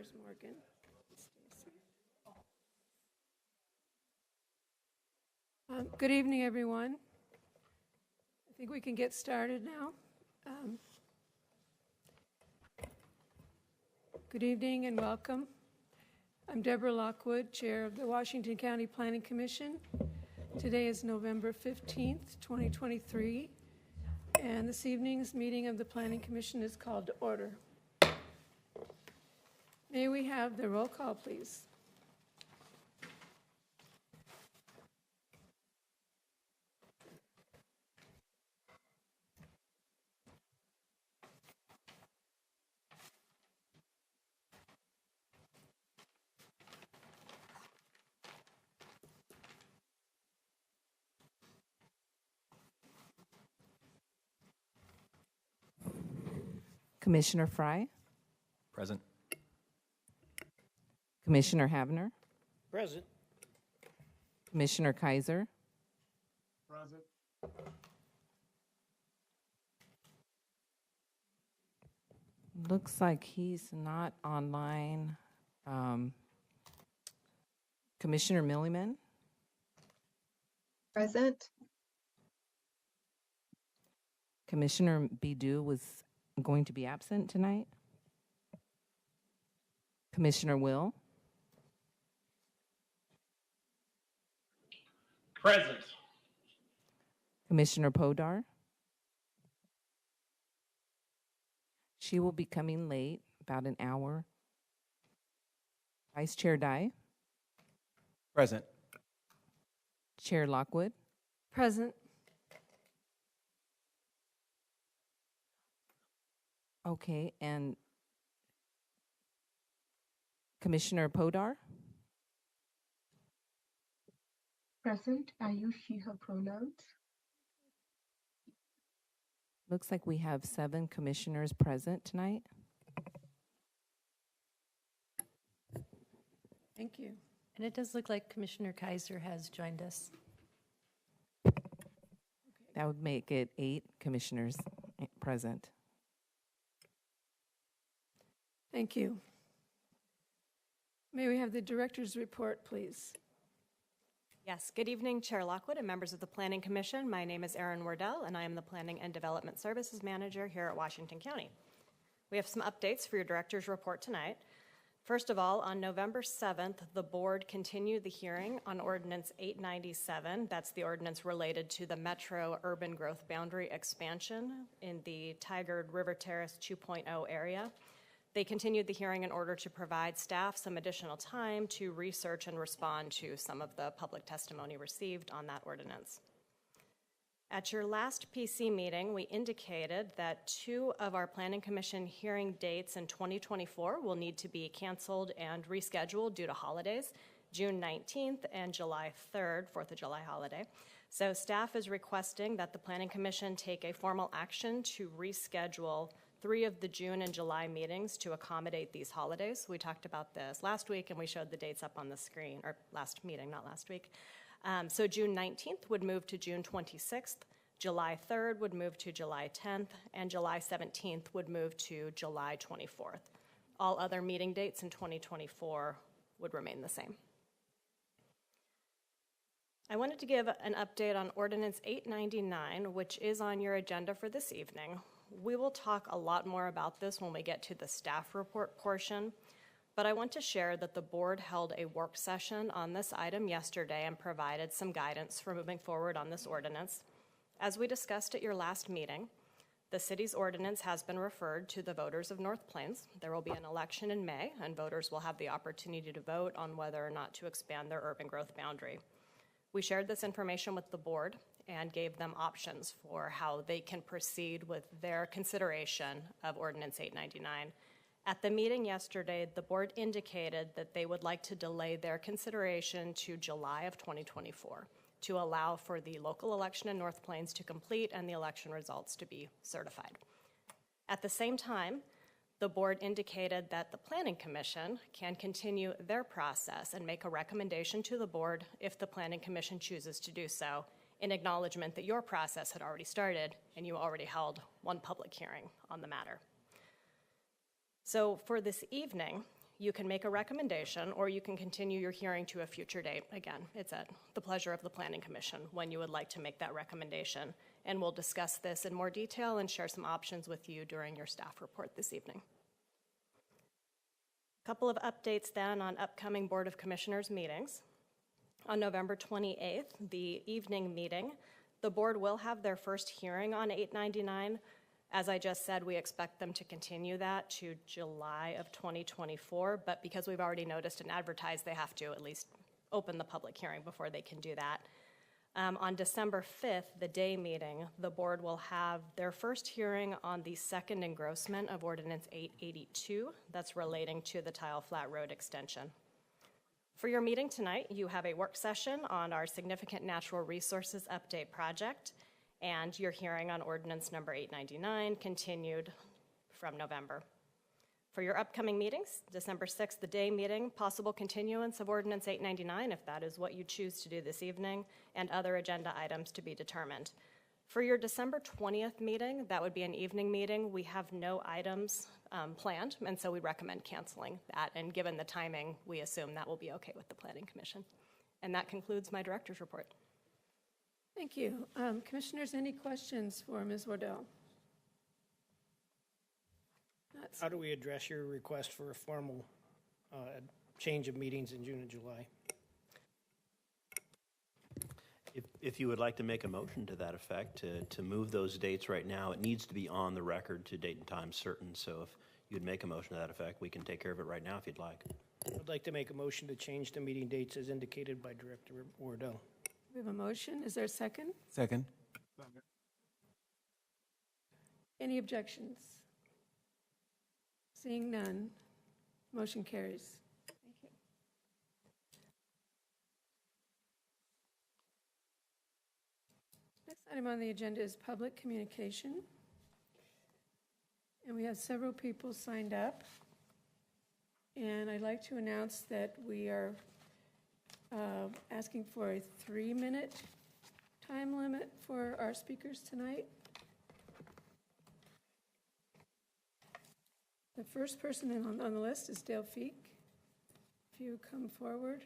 There's Morgan. Stacy. Good evening, everyone. I think we can get started now. Good evening and welcome. I'm Deborah Lockwood, Chair of the Washington County Planning Commission. Today is November 15th, 2023, and this evening's meeting of the Planning Commission is called to order. May we have the roll call, please? Commissioner Fry, Present. Commissioner Havner, Present. Commissioner Kaiser, Present. looks like he's not online. Commissioner Milliman, Present. Commissioner Bidu was going to be absent tonight. Commissioner Will, Present. Commissioner Podar. She will be coming late, about an hour. Vice Chair Dye, Present. Chair Lockwood, Present. okay, and Commissioner Podar. Present. I use she, her pronouns. Looks like we have 7 commissioners present tonight. Thank you. And it does look like Commissioner Kaiser has joined us. That would make it 8 commissioners present. Thank you. May we have the director's report, please? Yes, good evening, Chair Lockwood and members of the Planning Commission. My name is Erin Wardell, and I am the Planning and Development Services Manager here at Washington County. We have some updates for your director's report tonight. First of all, on November 7th, the board continued the hearing on Ordinance 897. That's the ordinance related to the Metro Urban Growth Boundary expansion in the Tigard River Terrace 2.0 area. They continued the hearing in order to provide staff some additional time to research and respond to some of the public testimony received on that ordinance. At your last PC meeting, we indicated that 2 of our Planning Commission hearing dates in 2024 will need to be canceled and rescheduled due to holidays, June 19th and July 3rd, 4th of July holiday. So staff is requesting that the Planning Commission take a formal action to reschedule 3 of the June and July meetings to accommodate these holidays. We talked about this last week and we showed the dates up on the screen, or last meeting, not last week. So June 19th would move to June 26th, July 3rd would move to July 10th, and July 17th would move to July 24th. All other meeting dates in 2024 would remain the same. I wanted to give an update on Ordinance 899, which is on your agenda for this evening. We will talk a lot more about this when we get to the staff report portion, but I want to share that the board held a work session on this item yesterday and provided some guidance for moving forward on this ordinance. As we discussed at your last meeting, the city's ordinance has been referred to the voters of North Plains. There will be an election in May, and voters will have the opportunity to vote on whether or not to expand their urban growth boundary. We shared this information with the board and gave them options for how they can proceed with their consideration of Ordinance 899. At the meeting yesterday, the board indicated that they would like to delay their consideration to July of 2024 to allow for the local election in North Plains to complete and the election results to be certified. At the same time, the board indicated that the Planning Commission can continue their process and make a recommendation to the board if the Planning Commission chooses to do so, in acknowledgement that your process had already started and you already held 1 public hearing on the matter. So for this evening, You can make a recommendation, or you can continue your hearing to a future date. Again, it's at the pleasure of the Planning Commission when you would like to make that recommendation. And we'll discuss this in more detail and share some options with you during your staff report this evening. A couple of updates then on upcoming Board of Commissioners meetings. On November 28th, the evening meeting, the board will have their first hearing on 899. As I just said, we expect them to continue that to July of 2024, but because we've already noticed and advertised, they have to at least open the public hearing before they can do that. On December 5th, the day meeting, the board will have their first hearing on the second engrossment of Ordinance 882 that's relating to the Tile Flat Road extension. For your meeting tonight, you have a work session on our Significant Natural Resources Update project, and your hearing on Ordinance number 899 continued from November. For your upcoming meetings, December 6th, the day meeting, possible continuance of Ordinance 899 if that is what you choose to do this evening, and other agenda items to be determined. For your December 20th meeting, that would be an evening meeting. We have no items planned, and so we recommend canceling that. And given the timing, we assume that will be okay with the Planning Commission. And that concludes my director's report. Thank you. Commissioners, any questions for Ms. Wardell? How do we address your request for a formal change of meetings in June and July? If you would like to make a motion to that effect, to move those dates right now, it needs to be on the record to date and time certain. So if you'd make a motion to that effect, we can take care of it right now if you'd like. I'd like to make a motion to change the meeting dates as indicated by Director Wardell. We have a motion. Is there a second? Second. Any objections? Seeing none, motion carries. Thank you. Next item on the agenda is public communication. And we have several people signed up. And I'd like to announce that we are asking for a 3-minute time limit for our speakers tonight. The first person on the list is Dale Feek. If you come forward.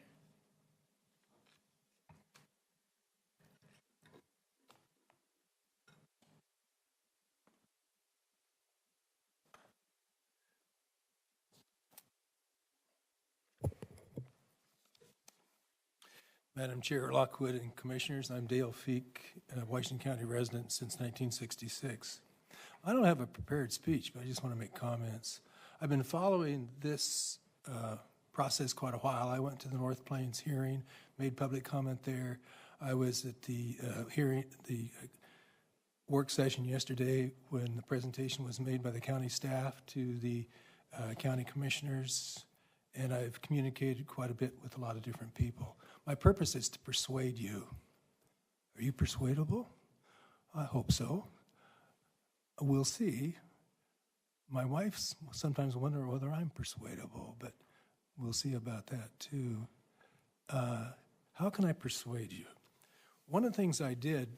Madam Chair, Lockwood, and Commissioners, I'm Dale Feek, a Washington County resident since 1966. I don't have a prepared speech, but I just want to make comments. I've been following this process quite a while. I went to the North Plains hearing, made public comment there. I was at the work session yesterday when the presentation was made by the county staff to the county commissioners, and I've communicated quite a bit with a lot of different people. My purpose is to persuade you. Are you persuadable? I hope so. We'll see. My wife sometimes wonders whether I'm persuadable, but we'll see about that too. How can I persuade you? One of the things I did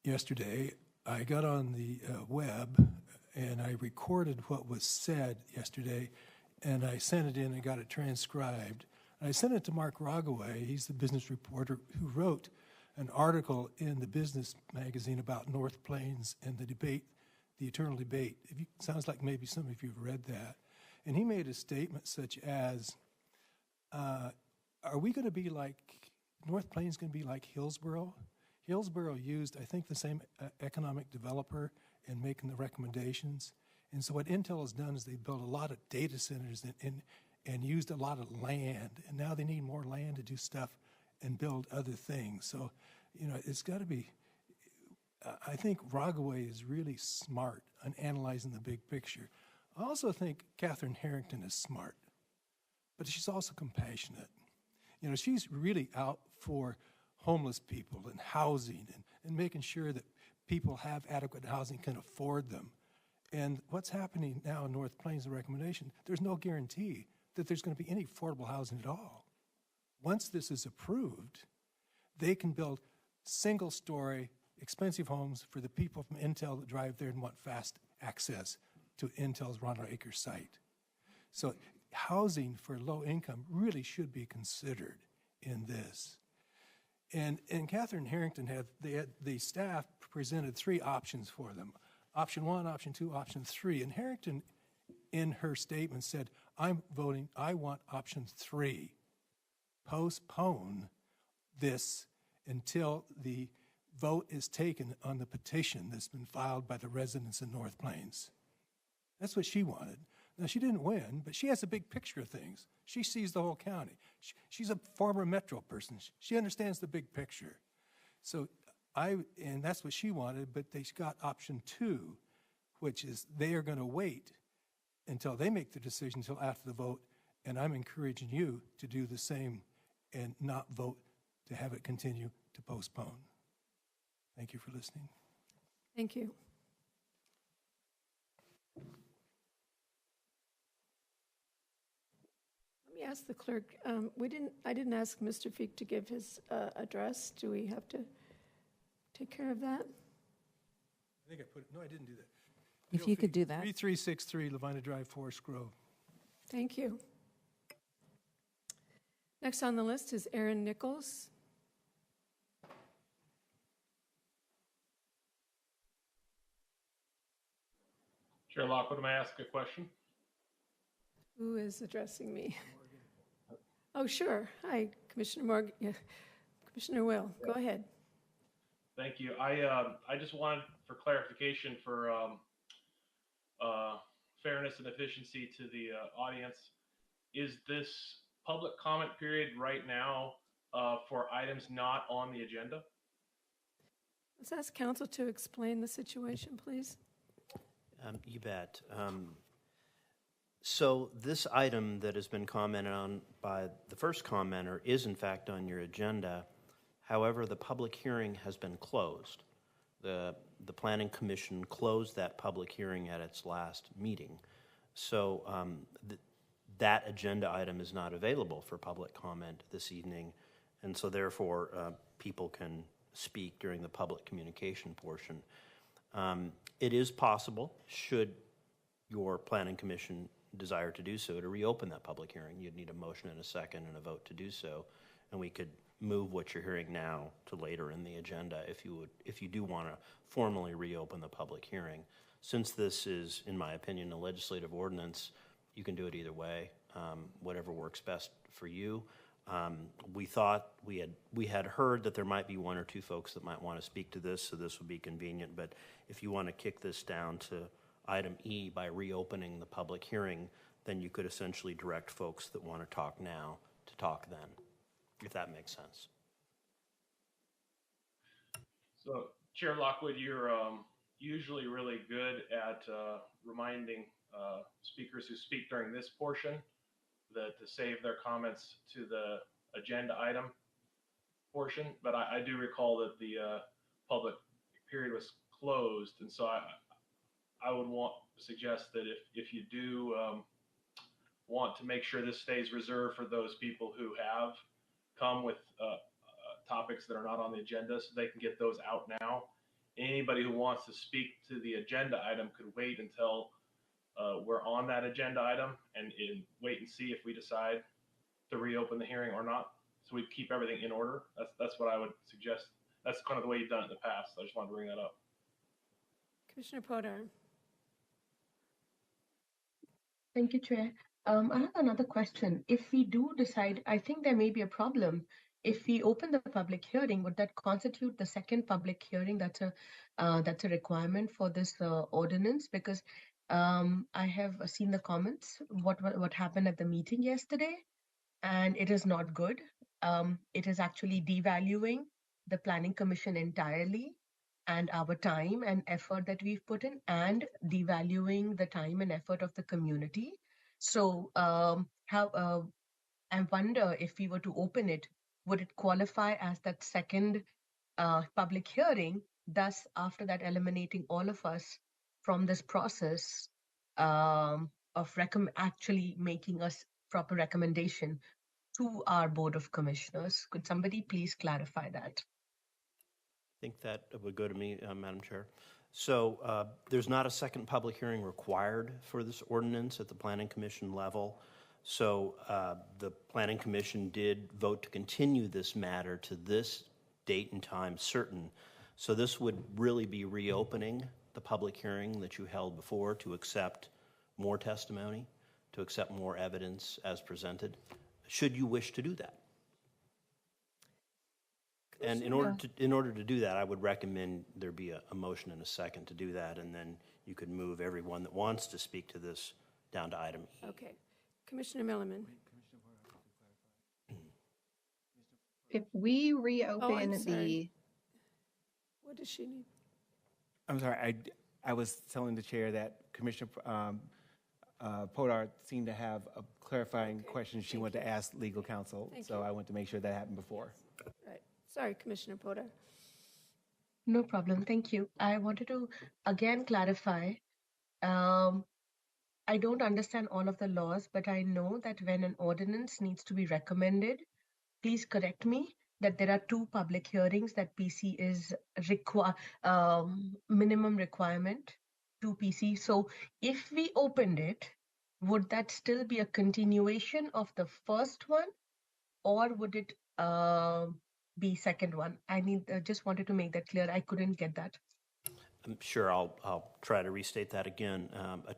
yesterday, I got on the web and I recorded what was said yesterday, and I sent it in and got it transcribed. I sent it to Mark Rogaway. He's the business reporter who wrote an article in the business magazine about North Plains and the debate, the eternal debate. Sounds like maybe some of you have read that. And he made a statement such as, are we going to be like, North Plains going to be like Hillsborough? Hillsborough used, I think, the same economic developer in making the recommendations. And so what Intel has done is they built a lot of data centers and used a lot of land, and now they need more land to do stuff and build other things. So, it's got to be, I think Rogaway is really smart on analyzing the big picture. I also think Catherine Harrington is smart, but she's also compassionate. She's really out for homeless people and housing and making sure that people have adequate housing, can afford them. And what's happening now in North Plains, the recommendation, there's no guarantee that there's going to be any affordable housing at all. Once this is approved, they can build single-story, expensive homes for the people from Intel that drive there and want fast access to Intel's Ronald Acre site. So housing for low income really should be considered in this. And Catherine Harrington the staff presented 3 options for them. Option 1, option 2, option 3. And Harrington, in her statement, said, I want option 3. Postpone this until the vote is taken on the petition that's been filed by the residents in North Plains. That's what she wanted. Now, she didn't win, but she has a big picture of things. She sees the whole county. She's a former Metro person. She understands the big picture. So and that's what she wanted, but they got option 2, which is they are going to wait until they make the decision until after the vote, and I'm encouraging you to do the same and not vote to have it continue to postpone. Thank you for listening. Thank you. Let me ask the clerk, I didn't ask Mr. Feek to give his address. Do we have to take care of that? I think I put it, no, I didn't do that. If you could do that. 3363 Levina Drive, Forest Grove. Thank you. Next on the list is Aaron Nichols. Chair Lockwood, may I ask a question? Who is addressing me? Oh, sure. Hi, Commissioner Morgan. Yeah. Commissioner Will, go ahead. Thank you. I just wanted for clarification for fairness and efficiency to the audience. Is this public comment period right now for items not on the agenda? Let's ask council to explain the situation, please. You bet. So this item that has been commented on by the first commenter is in fact on your agenda. However, the public hearing has been closed. The Planning Commission closed that public hearing at its last meeting. So that agenda item is not available for public comment this evening, and so therefore people can speak during the public communication portion. It is possible, should your Planning Commission desire to do so, to reopen that public hearing. You'd need a motion and a second and a vote to do so, and we could move what you're hearing now to later in the agenda if you do want to formally reopen the public hearing. Since this is, in my opinion, a legislative ordinance, you can do it either way, whatever works best for you. We thought we had heard that there might be 1 or 2 folks that might want to speak to this, so this would be convenient. But if you want to kick this down to item E by reopening the public hearing, then you could essentially direct folks that want to talk now to talk then, if that makes sense. So, Chair Lockwood, you're usually really good at reminding speakers who speak during this portion to save their comments to the agenda item portion, but I do recall that the public period was closed, and so I would want to suggest that if you do want to make sure this stays reserved for those people who have come with topics that are not on the agenda, so they can get those out now. Anybody who wants to speak to the agenda item could wait until we're on that agenda item and wait and see if we decide to reopen the hearing or not. So we keep everything in order. That's what I would suggest. That's kind of the way you've done it in the past. I just wanted to bring that up. Commissioner Podar. Thank you, Chair. I have another question. If we do decide, I think there may be a problem. If we open the public hearing, would that constitute the second public hearing that's a requirement for this ordinance? Because I have seen the comments, what happened at the meeting yesterday, and it is not good. It is actually devaluing the Planning Commission entirely and our time and effort that we've put in, and devaluing the time and effort of the community. So I wonder if we were to open it, would it qualify as that second public hearing, thus after that eliminating all of us from this process of actually making us proper recommendation to our Board of Commissioners? Could somebody please clarify that? I think that would go to me, Madam Chair. So there's not a second public hearing required for this ordinance at the Planning Commission level. So the Planning Commission did vote to continue this matter to this date and time certain. So this would really be reopening the public hearing that you held before to accept more testimony, to accept more evidence as presented, should you wish to do that. And in order to do that, I would recommend there be a motion and a second to do that, and then you could move everyone that wants to speak to this down to item E. Okay. Commissioner Milliman. If we Oh, I'm reopen sorry. What does she need? I'm sorry, I was telling the chair that Commissioner Podar seemed to have a clarifying question she wanted to ask legal counsel, Thank so you. I want to make sure that happened before. Right. Sorry, Commissioner Potter. No problem. Thank you. I wanted to again clarify. I don't understand all of the laws, but I know that when an ordinance needs to be recommended, please correct me, that there are 2 public hearings that PC is minimum requirement, 2 PC. So if we opened it, would that still be a continuation of the first one, or would it be second one? I just wanted to make that clear. I couldn't get that. I'm sure I'll try to restate that again.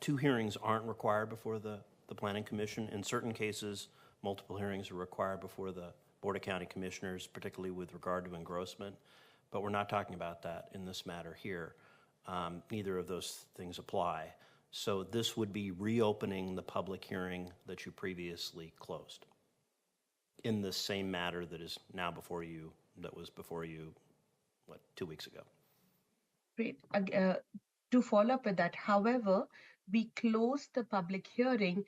2 hearings aren't required before the Planning Commission. In certain cases, multiple hearings are required before the Board of County Commissioners, particularly with regard to engrossment. But we're not talking about that in this matter here. Neither of those things apply. So this would be reopening the public hearing that you previously closed in the same matter that is now before you, that was before you, 2 weeks ago. Great. To follow up with that, however, we closed the public hearing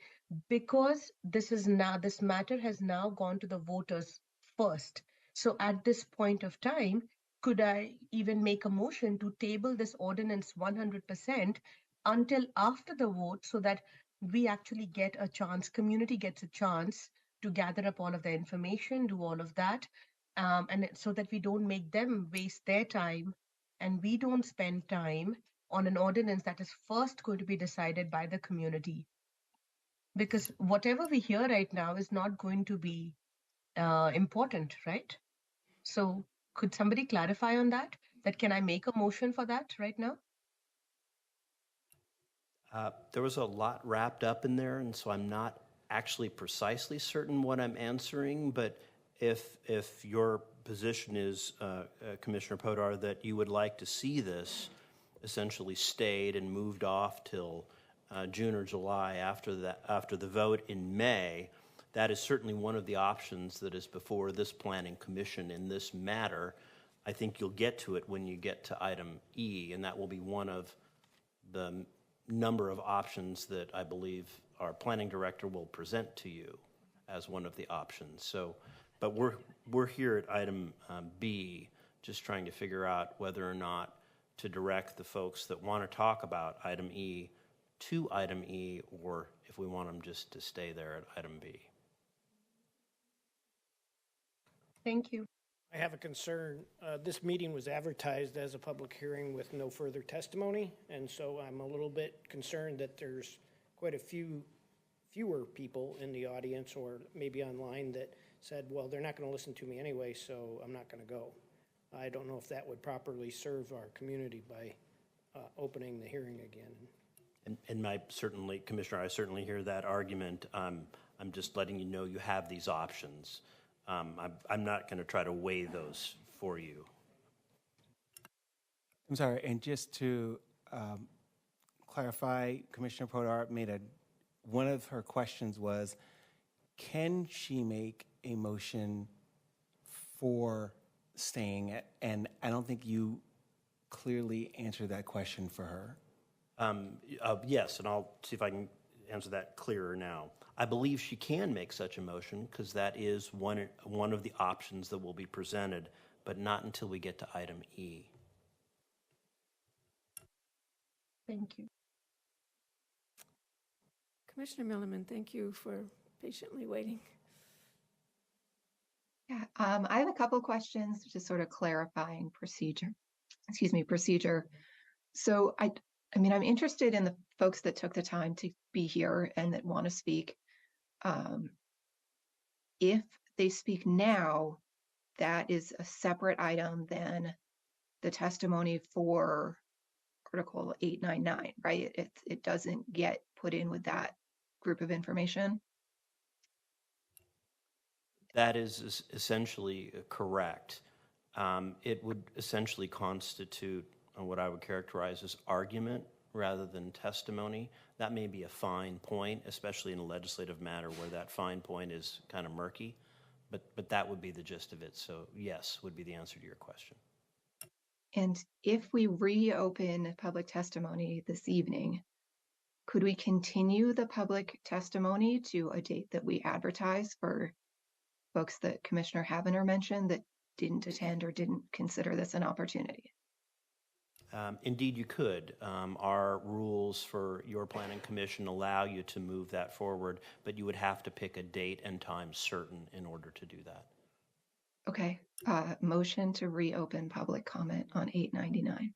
because this matter has now gone to the voters first. So at this point of time, could I even make a motion to table this ordinance 100% until after the vote, so that we actually get a chance, community gets a chance to gather up all of the information, do all of that, and so that we don't make them waste their time and we don't spend time on an ordinance that is first going to be decided by the community. Because whatever we hear right now is not going to be important, right? So could somebody clarify on that? That can I make a motion for that right now? There was a lot wrapped up in there, and so I'm not actually precisely certain what I'm answering, but if your position is, Commissioner Podar, that you would like to see this essentially stayed and moved off till June or July after the vote in May, that is certainly one of the options that is before this Planning Commission in this matter. I think you'll get to it when you get to item E, and that will be one of the number of options that I believe our planning director will present to you as one of the options. So, but we're here at item B, just trying to figure out whether or not to direct the folks that want to talk about item E to item E, or if we want them just to stay there at item B. Thank you. I have a concern. This meeting was advertised as a public hearing with no further testimony, and so I'm a little bit concerned that there's quite a fewer people in the audience or maybe online that said, well, they're not going to listen to me anyway, so I'm not going to go. I don't know if that would properly serve our community by opening the hearing again. And Commissioner, I certainly hear that argument. I'm just letting you know you have these options. I'm not going to try to weigh those for you. I'm sorry, and just to clarify, Commissioner Podar made one of her questions was, can she make a motion for staying? And I don't think you clearly answered that question for her. Yes, and I'll see if I can answer that clearer now. I believe she can make such a motion because that is one of the options that will be presented, but not until we get to item E. Thank you. Commissioner Milliman, thank you for patiently waiting. Yeah, I have a couple questions, just sort of clarifying procedure. So I'm interested in the folks that took the time to be here and that want to speak. If they speak now, that is a separate item than the testimony for Article 899, right? It doesn't get put in with that group of information. That is essentially correct. It would essentially constitute what I would characterize as argument rather than testimony. That may be a fine point, especially in a legislative matter where that fine point is kind of murky, but that would be the gist of it. So yes, would be the answer to your question. And if we reopen public testimony this evening, could we continue the public testimony to a date that we advertise for folks that Commissioner Habener mentioned that didn't attend or didn't consider this an opportunity? Indeed, you could. Our rules for your planning commission allow you to move that forward, but you would have to pick a date and time certain in order to do that. Okay. Motion to reopen public comment on 899.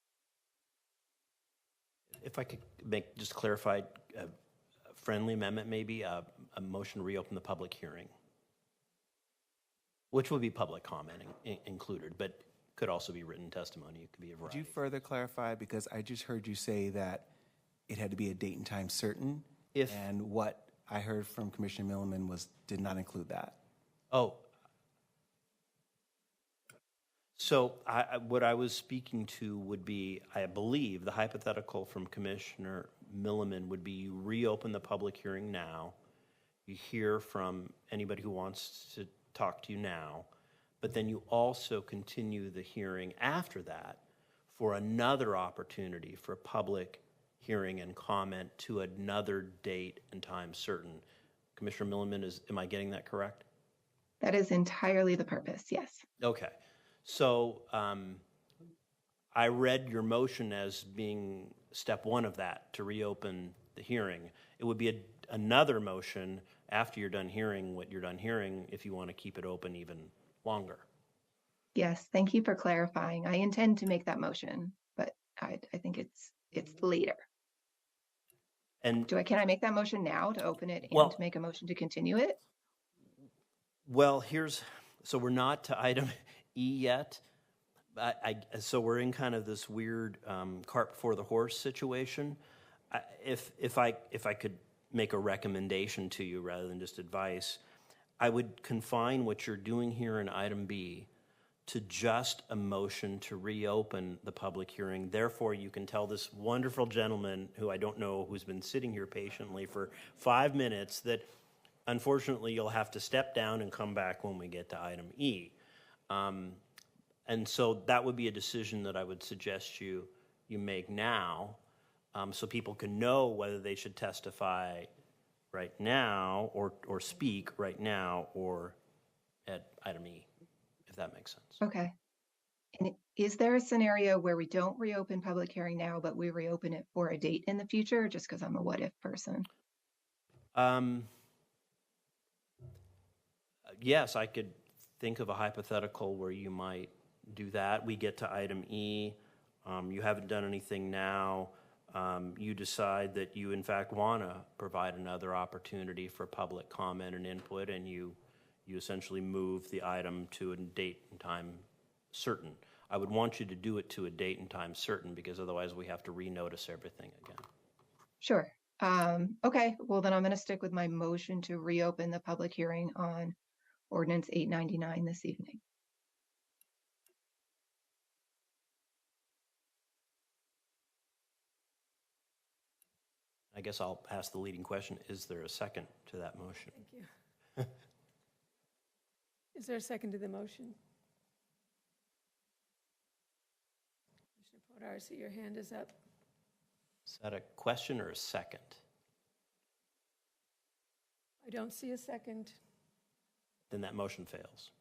If I could just clarify, a friendly amendment maybe, a motion to reopen the public hearing, which would be public commenting included, but could also be written testimony. It could be a variety. Could you further clarify, because I just heard you say that it had to be a date and time certain, and what I heard from Commissioner Milliman did not include that. Oh. So what I was speaking to would be, I believe, the hypothetical from Commissioner Milliman would be you reopen the public hearing now, you hear from anybody who wants to talk to you now, but then you also continue the hearing after that for another opportunity for public hearing and comment to another date and time certain. Commissioner Milliman, am I getting that correct? That is entirely the purpose, yes. Okay. So I read your motion as being step one of that, to reopen the hearing. It would be another motion after you're done hearing what you're done hearing if you want to keep it open even longer. Yes, thank you for clarifying. I intend to make that motion, but I think it's later. And can I make that motion now to open it and to make a motion to continue it? Well, so we're not to item E yet. So we're in kind of this weird cart before the horse situation. If I could make a recommendation to you rather than just advice, I would confine what you're doing here in item B to just a motion to reopen the public hearing. Therefore, you can tell this wonderful gentleman, who I don't know, who's been sitting here patiently for 5 minutes, that unfortunately you'll have to step down and come back when we get to item E. And so that would be a decision that I would suggest you make now, so people can know whether they should testify right now or speak right now or at item E, if that makes sense. Okay. And is there a scenario where we don't reopen public hearing now, but we reopen it for a date in the future, just because I'm a what-if person? Yes, I could think of a hypothetical where you might do that. We get to item E. You haven't done anything now. You decide that you, in fact, want to provide another opportunity for public comment and input, and you essentially move the item to a date and time certain. I would want you to do it to a date and time certain, because otherwise we have to renotice everything again. Sure. Okay, well then I'm going to stick with my motion to reopen the public hearing on Ordinance 899 this evening. I guess I'll ask the leading question. Is there a second to that motion? Thank you. Is there a second to the motion? Commissioner Podar, I see your hand is up. Is that a question or a second? I don't see a second. Then that motion fails.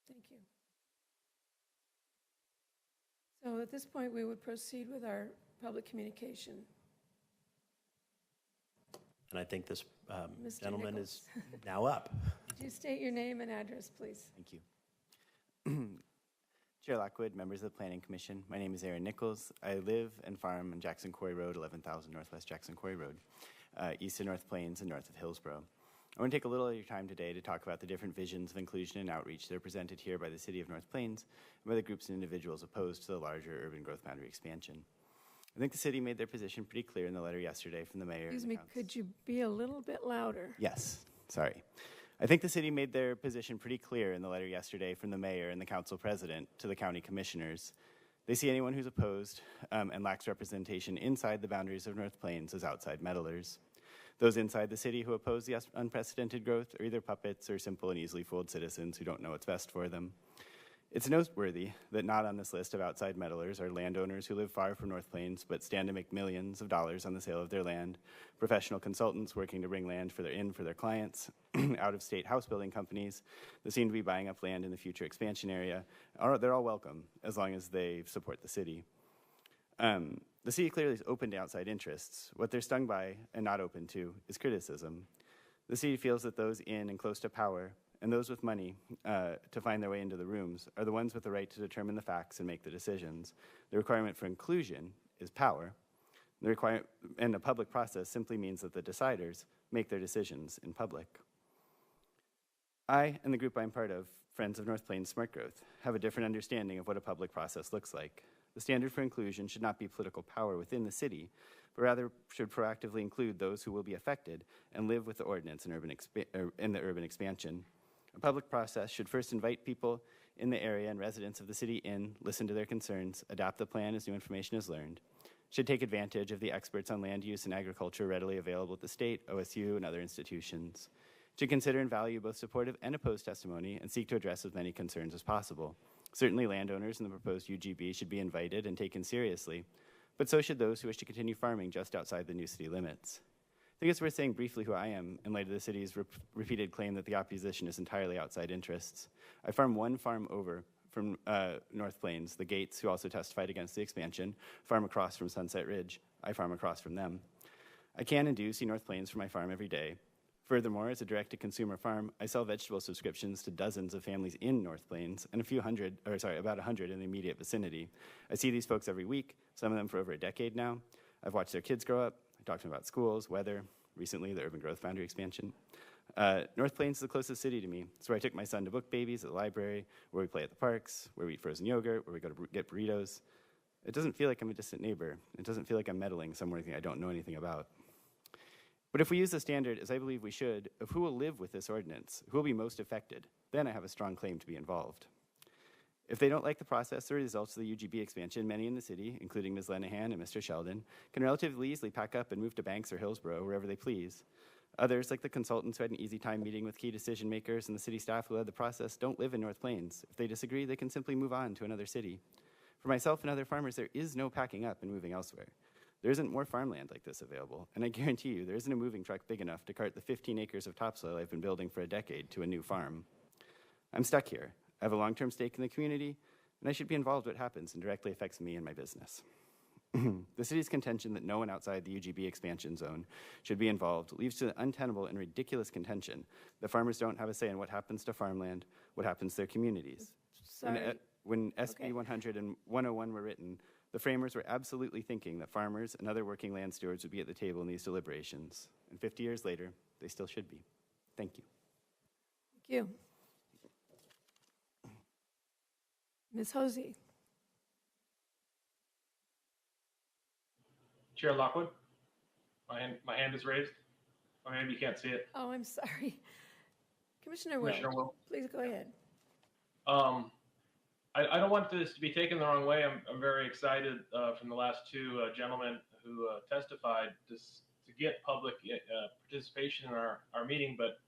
Thank you. So at this point, we would proceed with our public communication. And I think this Mr. gentleman Nichols. is now up. Could you state your name and address, please? Thank you. Chair Lockwood, members of the Planning Commission, my name is Aaron Nichols. I live and farm on Jackson Quarry Road, 11,000 Northwest Jackson Quarry Road, east of North Plains and north of Hillsborough. I want to take a little of your time today to talk about the different visions of inclusion and outreach that are presented here by the City of North Plains and by the groups and individuals opposed to the larger urban growth boundary expansion. I think the city made their position pretty clear in the letter yesterday from the mayor. Excuse me, could you be a little bit louder? Yes, sorry. I think the city made their position pretty clear in the letter yesterday from the mayor and the council president to the county commissioners. They see anyone who's opposed and lacks representation inside the boundaries of North Plains as outside meddlers. Those inside the city who oppose the unprecedented growth are either puppets or simple and easily fooled citizens who don't know what's best for them. It's noteworthy that not on this list of outside meddlers are landowners who live far from North Plains but stand to make millions of dollars on the sale of their land, professional consultants working to bring land for their clients, out-of-state house building companies that seem to be buying up land in the future expansion area. They're all welcome as long as they support the city. The city clearly is open to outside interests. What they're stung by and not open to is criticism. The city feels that those in and close to power and those with money to find their way into the rooms are the ones with the right to determine the facts and make the decisions. The requirement for inclusion is power. And a public process simply means that the deciders make their decisions in public. I and the group I'm part of, Friends of North Plains Smart Growth, have a different understanding of what a public process looks like. The standard for inclusion should not be political power within the city, but rather should proactively include those who will be affected and live with the ordinance in the urban expansion. A public process should first invite people in the area and residents of the city in, listen to their concerns, adapt the plan as new information is learned, should take advantage of the experts on land use and agriculture readily available at the state, OSU, and other institutions, should consider and value both supportive and opposed testimony and seek to address as many concerns as possible. Certainly landowners in the proposed UGB should be invited and taken seriously, but so should those who wish to continue farming just outside the new city limits. I think it's worth saying briefly who I am in light of the city's repeated claim that the opposition is entirely outside interests. I farm one farm over from North Plains, the Gates, who also testified against the expansion, farm across from Sunset Ridge. I farm across from them. I can and do see North Plains from my farm every day. Furthermore, as a direct-to-consumer farm, I sell vegetable subscriptions to dozens of families in North Plains and about 100 in the immediate vicinity. I see these folks every week, some of them for over a decade now. I've watched their kids grow up. I talked to them about schools, weather, recently the urban growth boundary expansion. North Plains is the closest city to me. It's where I took my son to book babies at the library, where we play at the parks, where we eat frozen yogurt, where we go to get burritos. It doesn't feel like I'm a distant neighbor. It doesn't feel like I'm meddling somewhere I don't know anything about. But if we use the standard, as I believe we should, of who will live with this ordinance, who will be most affected, then I have a strong claim to be involved. If they don't like the process or results of the UGB expansion, many in the city, including Ms. Lenahan and Mr. Sheldon, can relatively easily pack up and move to Banks or Hillsborough, wherever they please. Others, like the consultants who had an easy time meeting with key decision makers and the city staff who led the process, don't live in North Plains. If they disagree, they can simply move on to another city. For myself and other farmers, there is no packing up and moving elsewhere. There isn't more farmland like this available, and I guarantee you there isn't a moving truck big enough to cart the 15 acres of topsoil I've been building for a decade to a new farm. I'm stuck here. I have a long-term stake in the community, and I should be involved what happens and directly affects me and my business. The city's contention that no one outside the UGB expansion zone should be involved leads to the untenable and ridiculous contention that farmers don't have a say in what happens to farmland, what happens to their communities. Sorry. When SB 100 and 101 were written, the framers were absolutely thinking that farmers and other working land stewards would be at the table in these deliberations. And 50 years later, they still should be. Thank you. Thank you. Ms. Hosey. Chair Lockwood, my hand is raised. Or maybe you can't see it. Oh, I'm sorry. Commissioner Will, please go ahead. I don't want this to be taken the wrong way. I'm very excited from the last two gentlemen who testified to get public participation in our meeting, but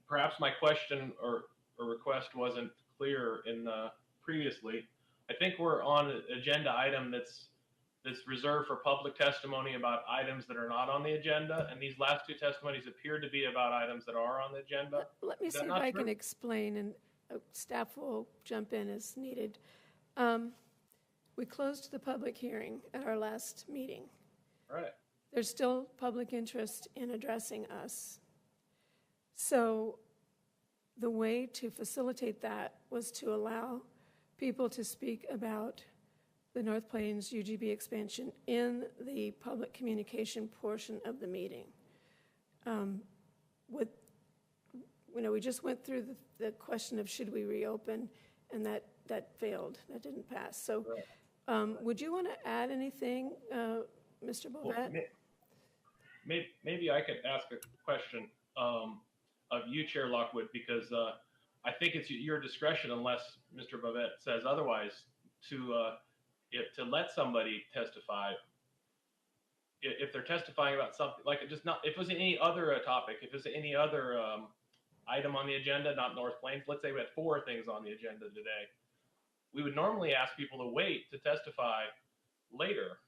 perhaps my question or request wasn't clear in previously. I think we're on an agenda item that's reserved for public testimony about items that are not on the agenda, and these last two testimonies appear to be about items that are on the agenda. Let me see if I can explain, and staff will jump in as needed. We closed the public hearing at our last meeting. Right. There's still public interest in addressing us. So the way to facilitate that was to allow people to speak about the North Plains UGB expansion in the public communication portion of the meeting. with, we just went through the question of should we reopen, and that failed. That didn't pass. So would you want to add anything, Mr. Bovet? Well, maybe I could ask a question of you, Chair Lockwood, because I think it's your discretion, unless Mr. Bovet says otherwise, to let somebody testify. If they're testifying about something, like if it was any other topic, if it's any other item on the agenda, not North Plains, let's say we had 4 things on the agenda today, we would normally ask people to wait to testify later.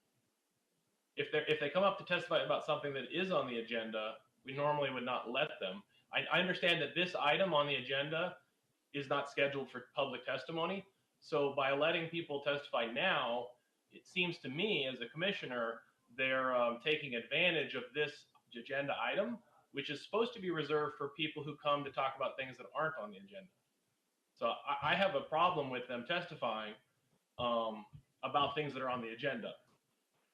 If they come up to testify about something that is on the agenda, we normally would not let them. I understand that this item on the agenda is not scheduled for public testimony. So by letting people testify now, it seems to me as a commissioner, they're taking advantage of this agenda item, which is supposed to be reserved for people who come to talk about things that aren't on the agenda. So I have a problem with them testifying about things that are on the agenda.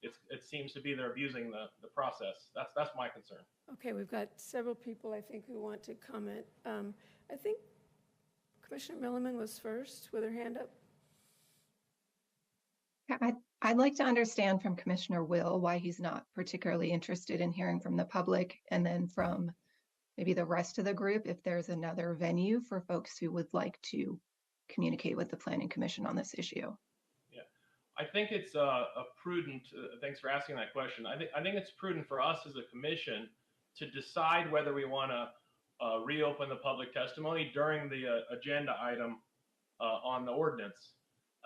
It seems to be they're abusing the process. That's my concern. Okay, we've got several people, I think, who want to comment. I think Commissioner Milliman was first with her hand up. I'd like to understand from Commissioner Will why he's not particularly interested in hearing from the public, and then from maybe the rest of the group, if there's another venue for folks who would like to communicate with the Planning Commission on this issue. Yeah, I think it's a prudent, thanks for asking that question. I think it's prudent for us as a commission to decide whether we want to reopen the public testimony during the agenda item on the ordinance.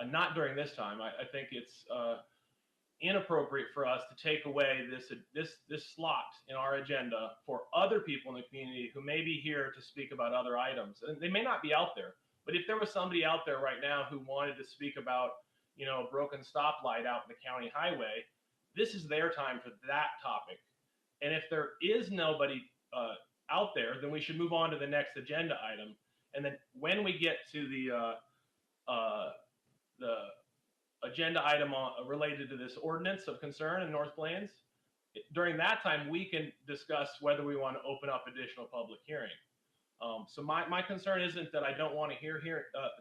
Not during this time. I think it's inappropriate for us to take away this slot in our agenda for other people in the community who may be here to speak about other items. And they may not be out there, but if there was somebody out there right now who wanted to speak about, a broken stoplight out in the county highway, this is their time for that topic. And if there is nobody out there, then we should move on to the next agenda item. And then when we get to the agenda item related to this ordinance of concern in North Plains, during that time, we can discuss whether we want to open up additional public hearing. So my concern isn't that I don't want to hear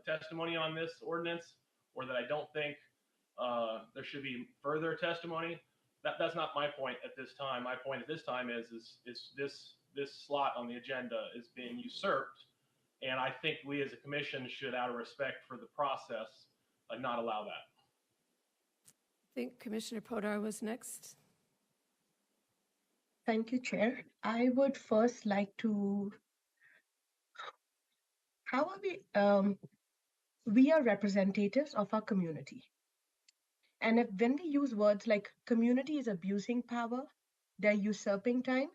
testimony on this ordinance, or that I don't think there should be further testimony. That's not my point at this time. My point at this time is this slot on the agenda is being usurped, and I think we as a commission should, out of respect for the process, not allow that. I think Commissioner Podar was next. Thank you, Chair. I would first like to, how are we are representatives of our community. And when we use words like community is abusing power, they're usurping time,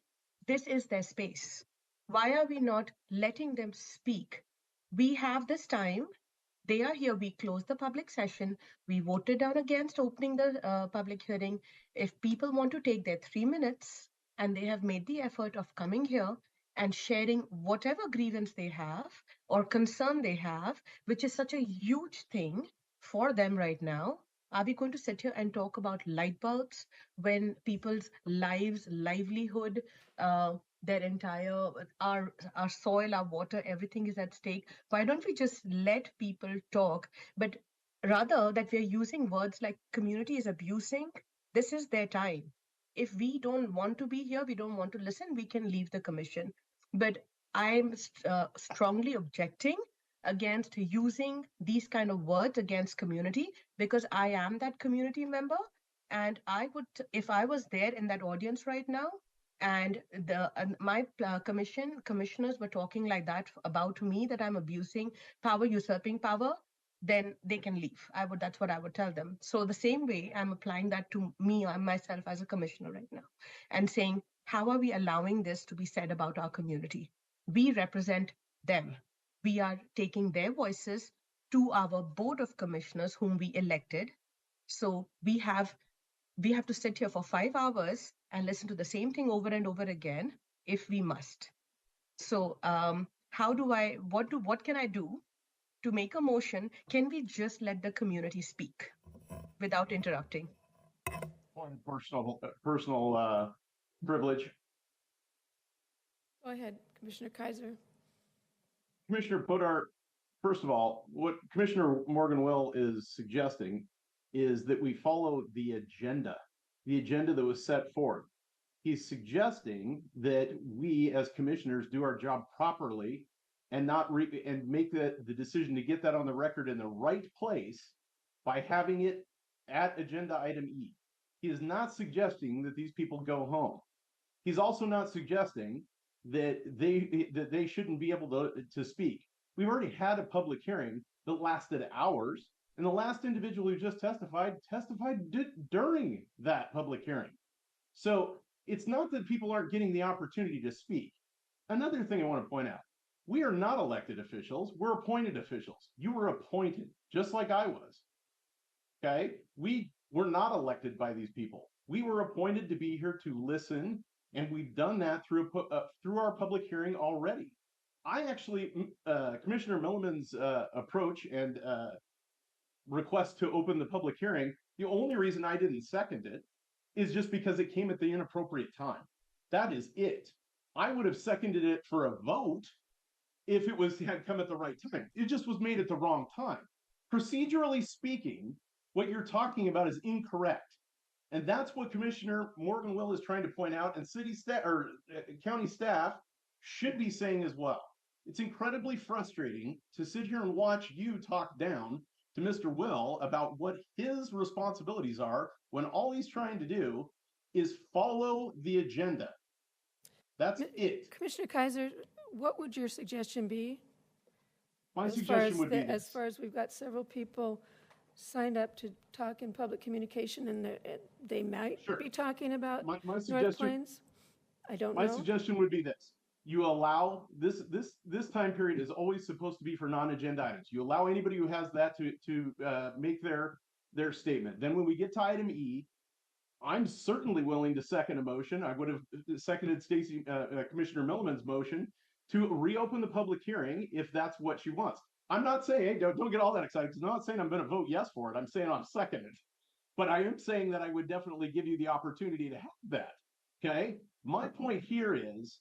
this is their space. Why are we not letting them speak? We have this time. They are here. We closed the public session. We voted down against opening the public hearing. If people want to take their 3 minutes and they have made the effort of coming here and sharing whatever grievance they have or concern they have, which is such a huge thing for them right now, are we going to sit here and talk about light bulbs when people's lives, livelihood, their entire, our soil, our water, everything is at stake? Why don't we just let people talk? But rather that we're using words like community is abusing, this is their time. If we don't want to be here, we don't want to listen, we can leave the commission. But I'm strongly objecting against using these kind of words against community, because I am that community member. And I would, if I was there in that audience right now, and my commissioners were talking like that about me, that I'm abusing power, usurping power, then they can leave. That's what I would tell them. So the same way I'm applying that to me, myself as a commissioner right now, and saying, how are we allowing this to be said about our community? We represent them. We are taking their voices to our board of commissioners whom we elected. So we have to sit here for 5 hours and listen to the same thing over and over again if we must. So what can I do to make a motion? Can we just let the community speak without interrupting? One personal privilege. Go ahead, Commissioner Kaiser. Commissioner Podart, first of all, what Commissioner Morgan-Will is suggesting is that we follow the agenda that was set forth. He's suggesting that we as commissioners do our job properly and not and make the decision to get that on the record in the right place by having it at agenda item E. He is not suggesting that these people go home. He's also not suggesting that they shouldn't be able to speak. We've already had a public hearing that lasted hours, and the last individual who just testified during that public hearing. So it's not that people aren't getting the opportunity to speak. Another thing I want to point out, we are not elected officials, we're appointed officials. You were appointed, just like I was. Okay? We were not elected by these people. We were appointed to be here to listen, and we've done that through our public hearing already. I actually, Commissioner Milliman's approach and request to open the public hearing, the only reason I didn't second it is just because it came at the inappropriate time. That is it. I would have seconded it for a vote if it had come at the right time. It just was made at the wrong time. Procedurally speaking, what you're talking about is incorrect. And that's what Commissioner Morgan-Will is trying to point out, and city staff or county staff should be saying as well. It's incredibly frustrating to sit here and watch you talk down to Mr. Will about what his responsibilities are when all he's trying to do is follow the agenda. That's it. Commissioner Kaiser, what would your suggestion be? My suggestion would be this. As far as we've got several people signed up to talk in public communication, and they might be talking about North Plains. I don't know. My suggestion would be this. You allow this time period is always supposed to be for non-agenda items. You allow anybody who has that to make their statement. Then when we get to item E, I'm certainly willing to second a motion. I would have seconded Commissioner Milliman's motion to reopen the public hearing if that's what she wants. I'm not saying, hey, don't get all that excited, because I'm not saying I'm going to vote yes for it. I'm saying I'm seconding it. But I am saying that I would definitely give you the opportunity to have that. Okay? My point here is,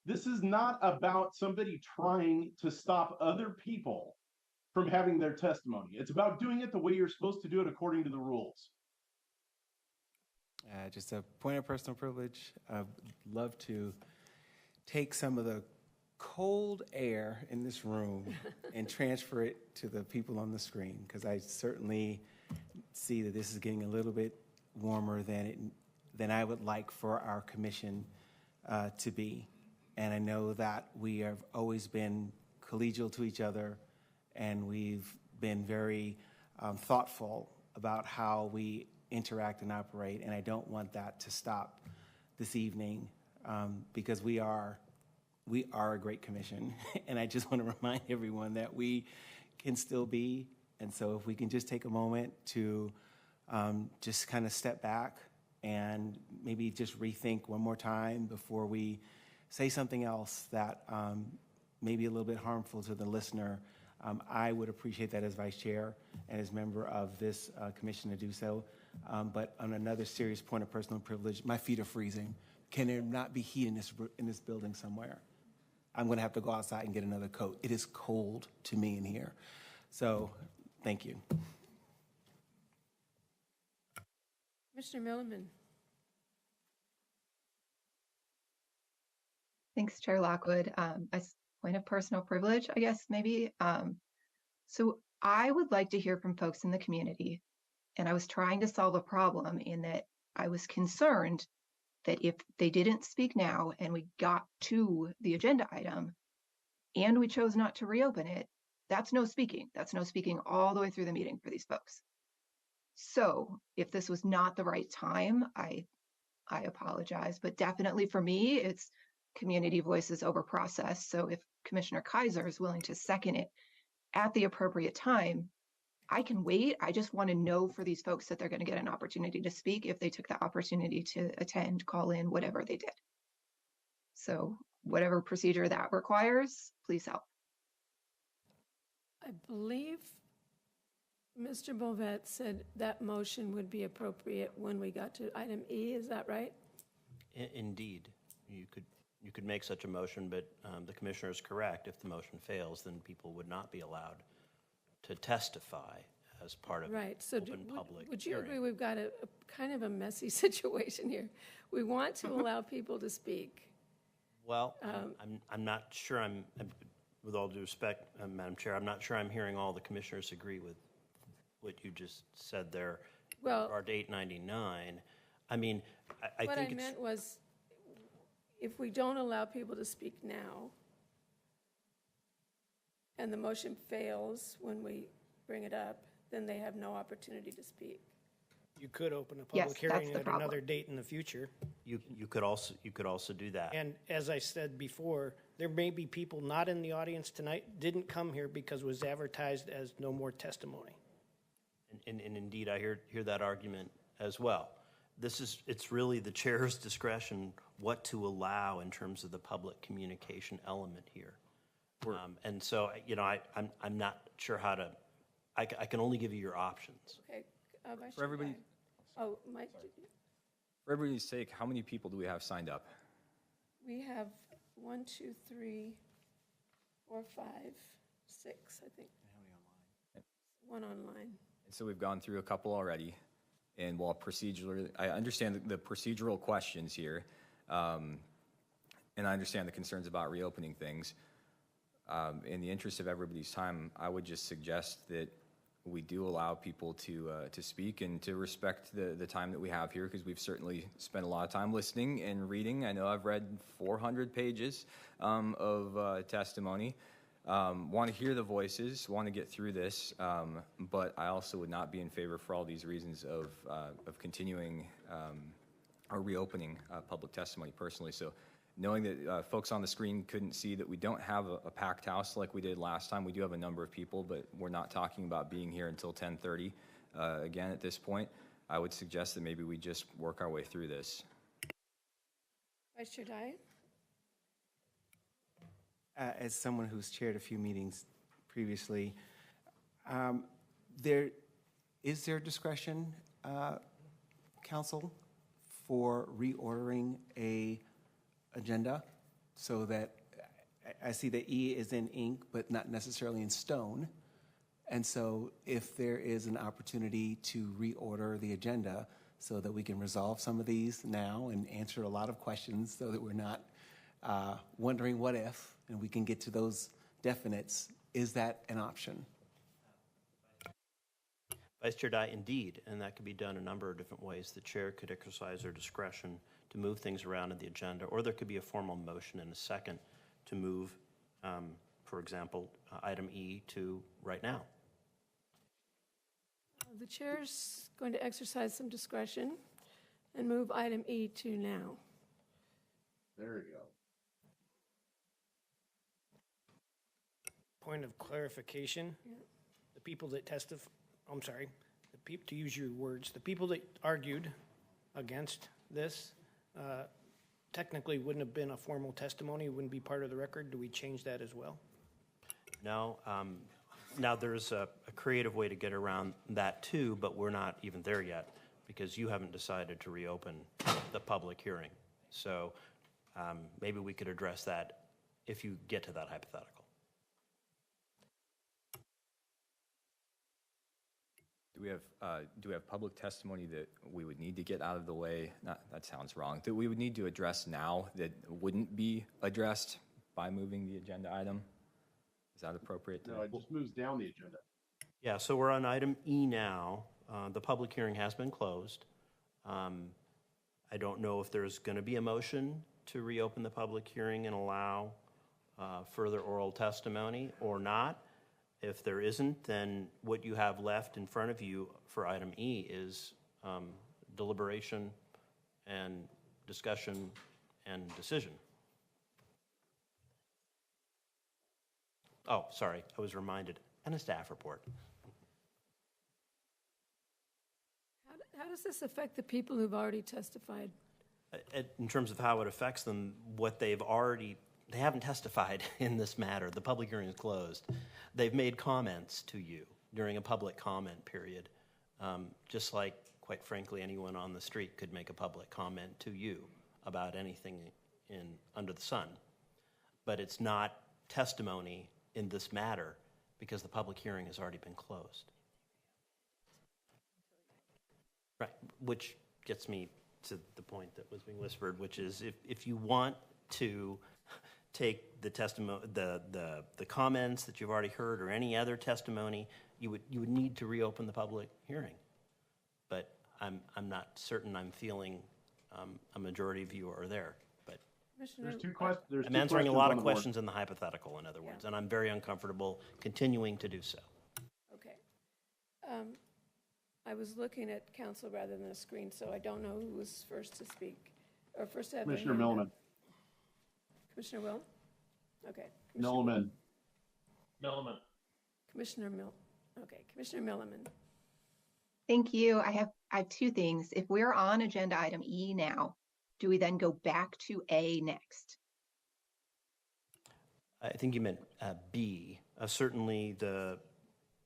this is not about somebody trying to stop other people from having their testimony. It's about doing it the way you're supposed to do it according to the rules. Just a point of personal privilege. I'd love to take some of the cold air in this room and transfer it to the people on the screen, because I certainly see that this is getting a little bit warmer than I would like for our commission to be. And I know that we have always been collegial to each other, and we've been very thoughtful about how we interact and operate, and I don't want that to stop this evening, because we are a great commission, and I just want to remind everyone that we can still be. And so if we can just take a moment to just kind of step back and maybe just rethink one more time before we say something else that may be a little bit harmful to the listener, I would appreciate that as vice chair and as member of this commission to do so. But on another serious point of personal privilege, my feet are freezing. Can there not be heat in this building somewhere? I'm going to have to go outside and get another coat. It is cold to me in here. So, thank you. Mr. Milliman. Thanks, Chair Lockwood. As point of personal privilege, I guess, maybe. So I would like to hear from folks in the community, and I was trying to solve a problem in that I was concerned that if they didn't speak now and we got to the agenda item and we chose not to reopen it, that's no speaking. That's no speaking all the way through the meeting for these folks. So if this was not the right time, I apologize, but definitely for me, it's community voices over process. So if Commissioner Kaiser is willing to second it at the appropriate time, I can wait. I just want to know for these folks that they're going to get an opportunity to speak if they took the opportunity to attend, call in, whatever they did. So whatever procedure that requires, please help. I believe Mr. Bovet said that motion would be appropriate when we got to item E. Is that right? Indeed. You could you could make such a motion, but the commissioner is correct. If the motion fails, then people would not be allowed to testify as part of Right, so open public would you hearing. agree we've got a kind of a messy situation here? We want to allow people to speak. Well, I'm not sure with all due respect, Madam Chair, I'm not sure I'm hearing all the commissioners agree with what you just said there. Well, With regard to 899, I mean, I what think I it's... meant was, if we don't allow people to speak now, and the motion fails when we bring it up, then they have no opportunity to speak. You could open a Yes, public that's hearing the at problem. another date in the future. You could also do that. And as I said before, there may be people not in the audience tonight, didn't come here because it was advertised as no more testimony. And indeed, I hear that argument as well. It's really the chair's discretion what to allow in terms of the public communication element here. And so, I'm not sure how to, I can only give you your options. Okay. Vice For everybody, Chair. Oh, Mike, for everybody's sake, how many people do we have signed up? we have 1, 2, 3, 4, 5, 6, I think. One online. And so we've gone through a couple already. And while procedurally, I understand the procedural questions here, and I understand the concerns about reopening things. In the interest of everybody's time, I would just suggest that we do allow people to speak and to respect the time that we have here, because we've certainly spent a lot of time listening and reading. I know I've read 400 pages of testimony. Want to hear the voices, want to get through this, but I also would not be in favor for all these reasons of continuing or reopening public testimony personally. So knowing that folks on the screen couldn't see that we don't have a packed house like we did last time. We do have a number of people, but we're not talking about being here until 10:30 again at this point. I would suggest that maybe we just work our way through this. Vice Chair Dye? As someone who's chaired a few meetings previously, is there discretion, council, for reordering a agenda so that I see that E is in ink, but not necessarily in stone. And so if there is an opportunity to reorder the agenda so that we can resolve some of these now and answer a lot of questions so that we're not wondering what if, and we can get to those definites, is that an option? Vice Chair Dye, indeed, and that could be done a number of different ways. The chair could exercise their discretion to move things around in the agenda, or there could be a formal motion in a second to move, for example, item E to right now. The chair's going to exercise some discretion and move item E to now. There you go. Point of clarification, Yeah. the people that to use your words, the people that argued against this technically wouldn't have been a formal testimony, wouldn't be part of the record. Do we change that as well? No. Now, there's a creative way to get around that too, but we're not even there yet because you haven't decided to reopen the public hearing. So maybe we could address that if you get to that hypothetical. Do we have public testimony that we would need to get out of the way? That sounds wrong. That we would need to address now that wouldn't be addressed by moving the agenda item? Is that appropriate? No, it just moves down the agenda. Yeah, so we're on item E now. The public hearing has been closed. I don't know if there's going to be a motion to reopen the public hearing and allow further oral testimony or not. If there isn't, then what you have left in front of you for item E is deliberation and discussion and decision. Oh, sorry, I was reminded. And a staff report. How does this affect the people who've already testified? In terms of how it affects them, they haven't testified in this matter. The public hearing is closed. They've made comments to you during a public comment period, just like, quite frankly, anyone on the street could make a public comment to you about anything under the sun. But it's not testimony in this matter because the public hearing has already been closed. Right, which gets me to the point that was being whispered, which is if you want to take the testimony, the comments that you've already heard or any other testimony, you would need to reopen the public hearing. But I'm not certain I'm feeling a majority of you are there. But There's two questions. I'm answering a lot of questions in the hypothetical, in other words, and I'm very uncomfortable continuing to do so. Okay. I was looking at council rather than the screen, so I don't know who was first to speak, or first to have their Commissioner hand up. Milliman. Commissioner Will? Okay. Milliman. Milliman. Commissioner Milliman. Thank you. I have two things. If we're on agenda item E now, do we then go back to A next? I think you meant B. Certainly the...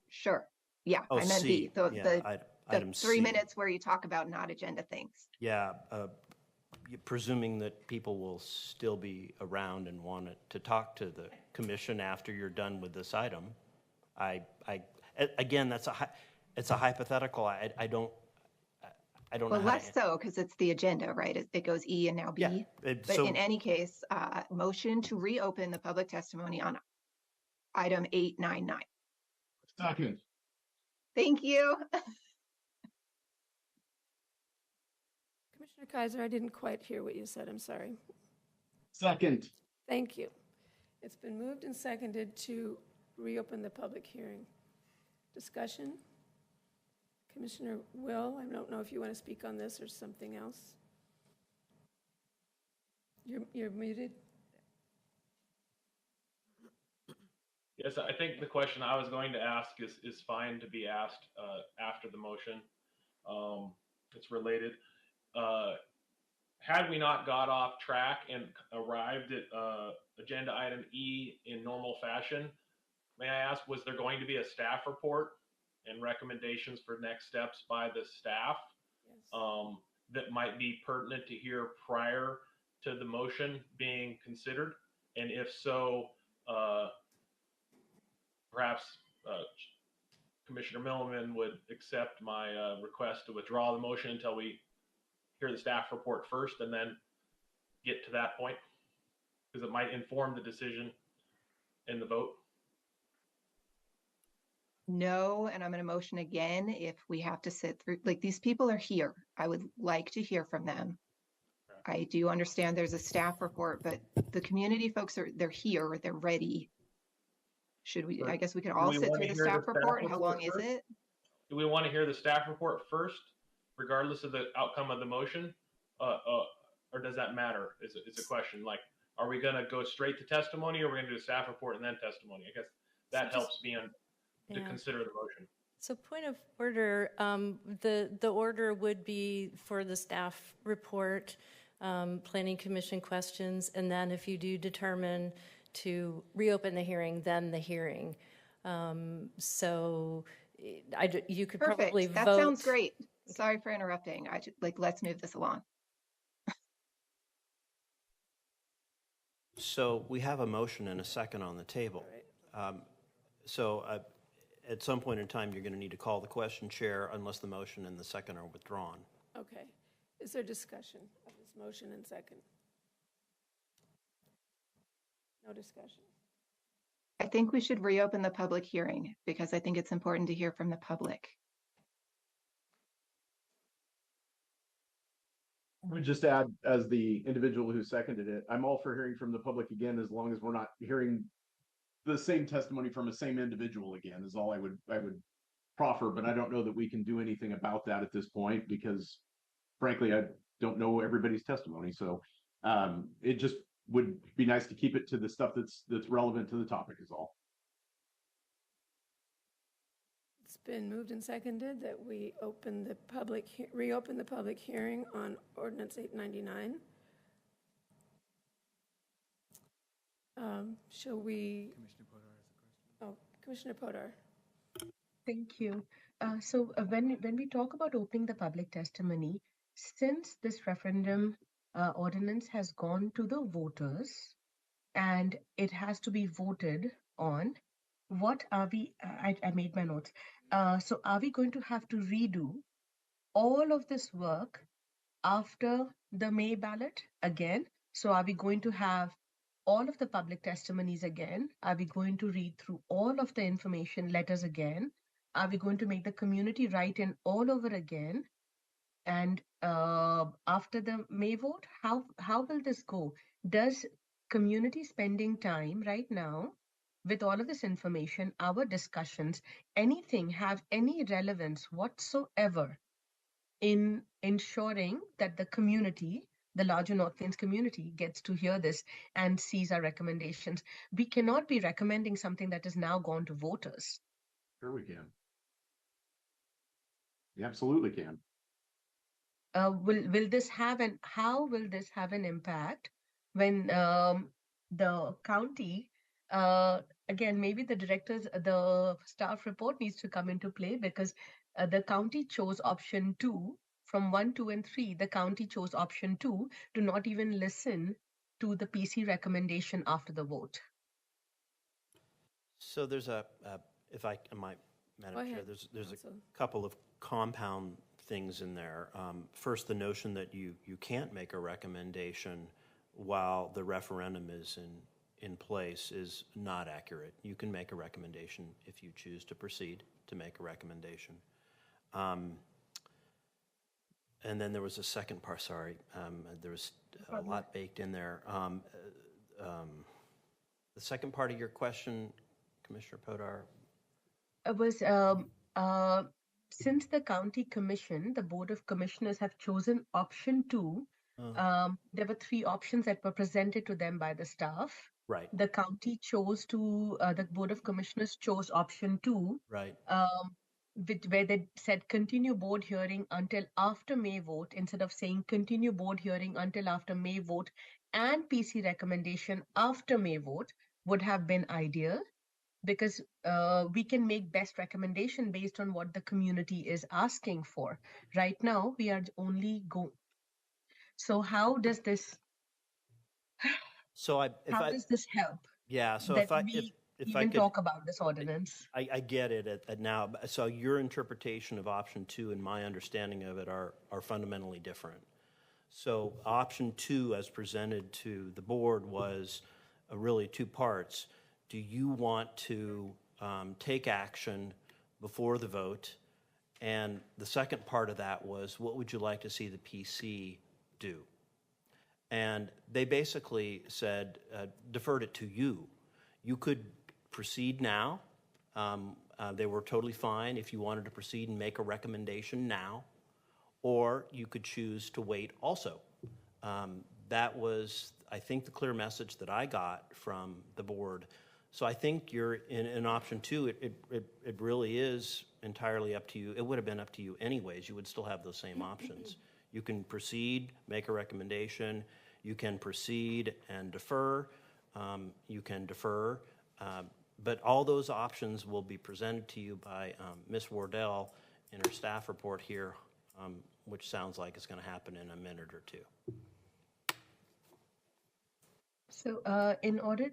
Sure. Yeah, Oh, I meant C. B. The, Yeah, the item 3 C. minutes where you talk about not agenda things. Yeah, presuming that people will still be around and want to talk to the commission after you're done with this item. Again, it's a hypothetical. I don't know. Well, less so because it's the agenda, right? It goes E and now B. Yeah, But in any case, motion to reopen the public testimony on item 899. Second. Thank you. Commissioner Kaiser, I didn't quite hear what you said. I'm sorry. Second. Thank you. It's been moved and seconded to reopen the public hearing. Discussion? Commissioner Will, I don't know if you want to speak on this or something else. You're muted. Yes, I think the question I was going to ask is fine to be asked after the motion. It's related. Had we not got off track and arrived at agenda item E in normal fashion, may I ask, was there going to be a staff report and recommendations for next steps by the staff? Yes. That might be pertinent to hear prior to the motion being considered? And if so, perhaps Commissioner Milliman would accept my request to withdraw the motion until we hear the staff report first and then get to that point, because it might inform the decision in the vote. No, and I'm going to motion again if we have to sit through, like, these people are here. I would like to hear from them. I do understand there's a staff report, but the community folks they're here, they're ready. Should we, I guess we can all sit through the staff report. How long is it? Do we want to hear the staff report first, regardless of the outcome of the motion? Or does that matter? It's a question. Like, are we going to go straight to testimony, or are we going to do a staff report and then testimony? I guess that helps me to consider the motion. So point of order, the order would be for the staff report, planning commission questions, and then if you do determine to reopen the hearing, then the hearing. So you could Perfect. probably That vote. sounds great. Sorry for interrupting. Let's move this along. So we have a motion and a second on the table. At some point in time, you're going to need to call the question, Chair, unless the motion and the second are withdrawn. Okay. Is there discussion of this motion and second? No discussion. I think we should reopen the public hearing because I think it's important to hear from the public. I would just add, as the individual who seconded it, I'm all for hearing from the public again, as long as we're not hearing the same testimony from the same individual again, is all I would proffer. But I don't know that we can do anything about that at this point because, frankly, I don't know everybody's testimony. So it just would be nice to keep it to the stuff that's relevant to the topic is all. It's been moved and seconded that we reopen the public hearing on Ordinance 899. Shall we? Commissioner Podar has a question. Oh, Commissioner Podar. Thank you. So when we talk about opening the public testimony, since this referendum ordinance has gone to the voters and it has to be voted on. What are we, I made my notes. So are we going to have to redo all of this work after the May ballot again? So are we going to have all of the public testimonies again? Are we going to read through all of the information letters again? Are we going to make the community write in all over again? And after the May vote, how will this go? Does community spending time right now with all of this information, our discussions, anything have any relevance whatsoever in ensuring that the community, the larger North Plains community, gets to hear this and sees our recommendations? We cannot be recommending something that has now gone to voters. Sure we can. You absolutely can. Will this have an how will this have an impact when the county again, maybe the directors, the staff report needs to come into play, because the county chose option 2 from 1, 2 and 3. The county chose option 2 to not even listen to the PC recommendation after the vote. So there's if I might, Madam Chair, there's a couple of compound things in there. First, the notion that you can't make a recommendation while the referendum is in place is not accurate. You can make a recommendation if you choose to proceed to make a recommendation. And then there was a second part, sorry, there was a lot baked in there. The second part of your question, Commissioner Podar? It was since the county commission, the board of commissioners have chosen option 2. There were 3 options that were presented to them by the staff. Right. The county chose to, the board of commissioners chose option 2. Right. Where they said continue board hearing until after May vote, instead of saying continue board hearing until after May vote and PC recommendation after May vote would have been ideal, because we can make best recommendation based on what the community is asking for. Right now, we are only So how does this? So how does this help? Yeah. So that if I we if even I could talk about this ordinance. I get it at now. So your interpretation of option 2 and my understanding of it are fundamentally different. So option 2, as presented to the board, was really 2 parts. Do you want to take action before the vote? And the second part of that was, what would you like to see the PC do? And they basically said, deferred it to you. You could proceed now. They were totally fine if you wanted to proceed and make a recommendation now, or you could choose to wait also. That was, I think, the clear message that I got from the board. So I think you're in option 2, it really is entirely up to you. It would have been up to you anyways. You would still have those same options. You can proceed, make a recommendation. You can proceed and defer. You can defer. But all those options will be presented to you by Ms. Wardell in her staff report here, which sounds like it's going to happen in a minute or 2. So in order,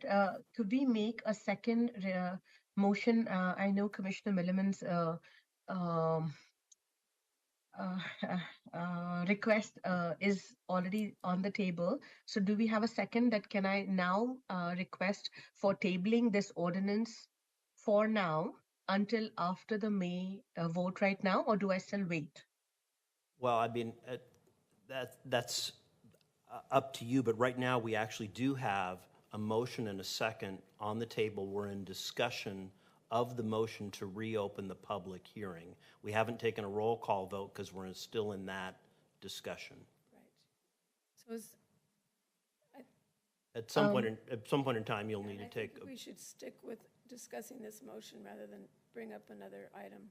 could we make a second motion? I know Commissioner Milliman's request is already on the table. So do we have a second that can I now request for tabling this ordinance for now until after the May vote right now, or do I still wait? Well, I mean, that's up to you, but right now we actually do have a motion and a second on the table. We're in discussion of the motion to reopen the public hearing. We haven't taken a roll call vote because we're still in that discussion. Right. So at some point in time, you'll need to take. I think we should stick with discussing this motion rather than bring up another item.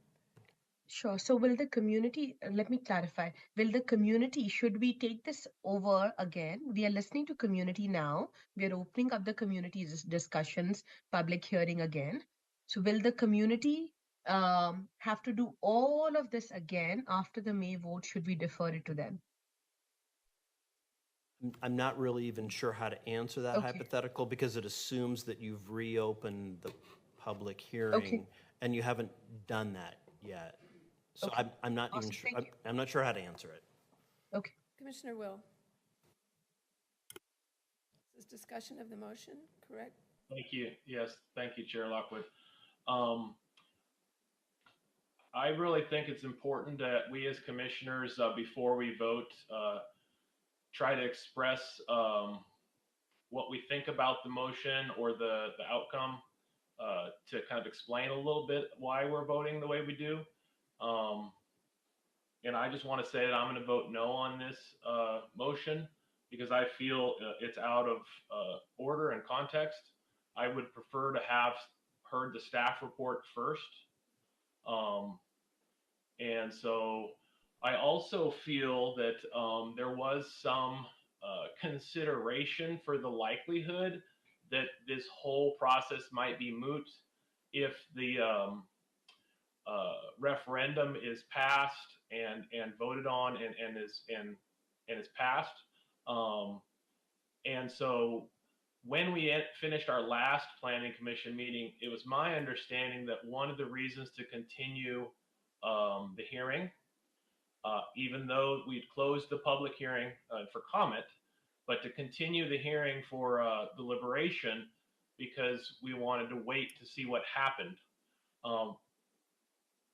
Sure. So will the community, let me clarify, will the community, should we take this over again? We are listening to community now. We are opening up the community discussions, public hearing again. So will the community have to do all of this again after the May vote? Should we defer it to them? I'm not really even sure how to answer that Okay. hypothetical because it assumes that you've reopened the public hearing and you haven't done that yet. So Okay. I'm not even Awesome. sure. Thank you. I'm not sure how to answer it. Okay. Commissioner Will. This is discussion of the motion, correct? Thank you. Yes, thank you, Chair Lockwood. I really think it's important that we as commissioners, before we vote, try to express what we think about the motion or the outcome, to kind of explain a little bit why we're voting the way we do. And I just want to say that I'm going to vote no on this motion because I feel it's out of order and context. I would prefer to have heard the staff report first. And so I also feel that there was some consideration for the likelihood that this whole process might be moot if the referendum is passed and voted on and is passed. And so when we finished our last planning commission meeting, it was my understanding that one of the reasons to continue the hearing, even though we'd closed the public hearing for comment, but to continue the hearing for deliberation because we wanted to wait to see what happened.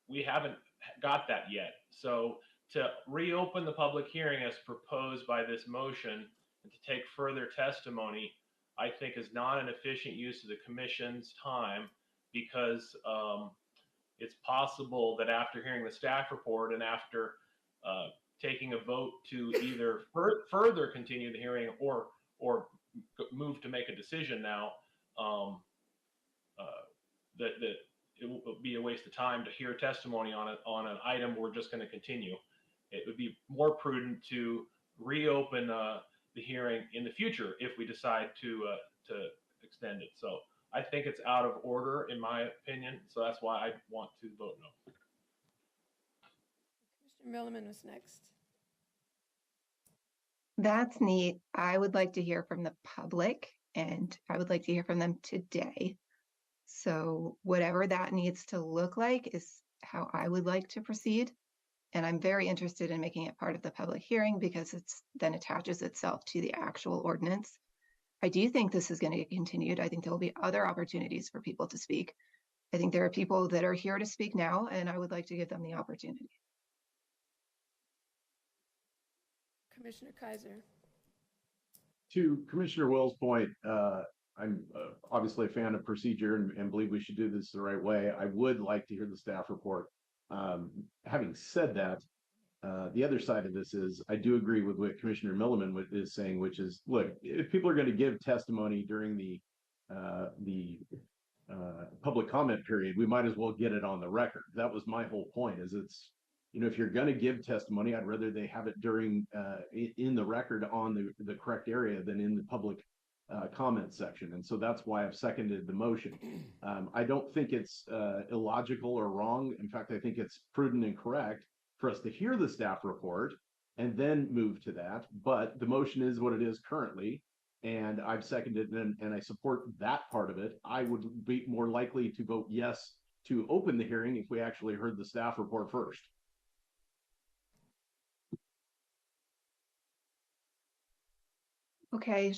We haven't got that yet. So to reopen the public hearing as proposed by this motion and to take further testimony, I think is not an efficient use of the commission's time because it's possible that after hearing the staff report and after taking a vote to either further continue the hearing or move to make a decision now, that it will be a waste of time to hear testimony on an item we're just going to continue. It would be more prudent to reopen the hearing in the future if we decide to extend it. So I think it's out of order in my opinion. So that's why I want to vote no. Commissioner Milliman was next. That's neat. I would like to hear from the public, and I would like to hear from them today. So whatever that needs to look like is how I would like to proceed. And I'm very interested in making it part of the public hearing because it's then attaches itself to the actual ordinance. I do think this is going to get continued. I think there will be other opportunities for people to speak. I think there are people that are here to speak now, and I would like to give them the opportunity. Commissioner Kaiser. To Commissioner Will's point, I'm obviously a fan of procedure and believe we should do this the right way. I would like to hear the staff report. Having said that, the other side of this is I do agree with what Commissioner Milliman is saying, which is, look, if people are going to give testimony during the public comment period, we might as well get it on the record. That was my whole point. Is it's, if you're going to give testimony, I'd rather they have it during in the record on the correct area than in the public comment section. And so that's why I've seconded the motion. I don't think it's illogical or wrong. In fact, I think it's prudent and correct for us to hear the staff report and then move to that. But the motion is what it is currently. And I've seconded and I support that part of it. I would be more likely to vote yes to open the hearing if we actually heard the staff report first. Okay,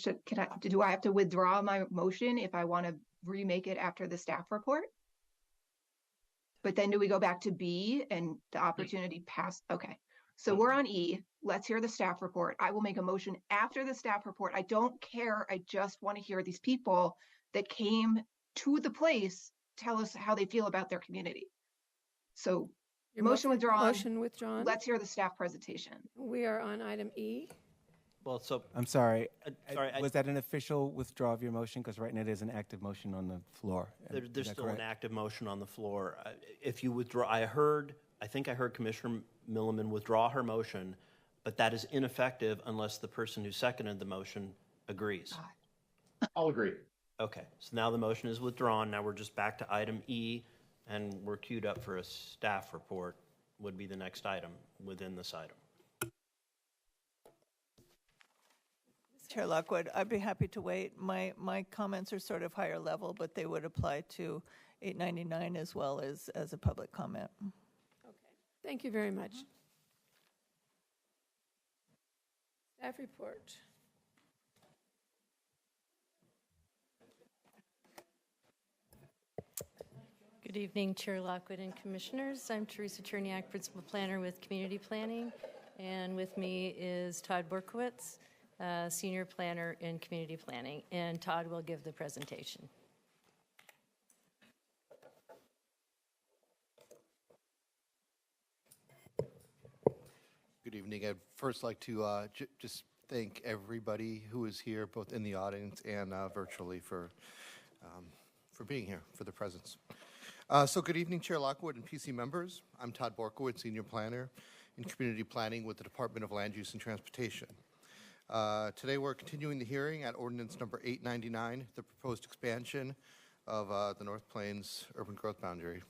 do I have to withdraw my motion if I want to remake it after the staff report? But then do we go back to B and the opportunity passed? Okay, so we're on E. Let's hear the staff report. I will make a motion after the staff report. I don't care. I just want to hear these people that came to the place tell us how they feel about their community. So Your motion withdrawn. Motion withdrawn. Let's hear the staff presentation. We are on item E. Well, so I'm sorry. sorry, Was that an official withdrawal of your motion? Because right now there's an active motion on the floor. there's still an active motion on the floor. If you withdraw, I think I heard Commissioner Milliman withdraw her motion, but that is ineffective unless the person who seconded the motion agrees. I'll agree. Okay, so now the motion is withdrawn. Now we're just back to item E, and we're queued up for a staff report would be the next item within this item. Chair Lockwood, I'd be happy to wait. My comments are sort of higher level, but they would apply to 899 as well as a public comment. Okay. Thank you very much. Staff report. Good evening, Chair Lockwood and Commissioners. I'm Teresa Cherniak, Principal Planner with Community Planning, and with me is Todd Borkowitz, Senior Planner in Community Planning, and Todd will give the presentation. Good evening. I'd first like to just thank everybody who is here, both in the audience and virtually, for being here, for the presence. So good evening, Chair Lockwood and PC members. I'm Todd Borkowitz, Senior Planner in Community Planning with the Department of Land Use and Transportation. Today we're continuing the hearing at Ordinance number 899, the proposed expansion of the North Plains urban growth boundary.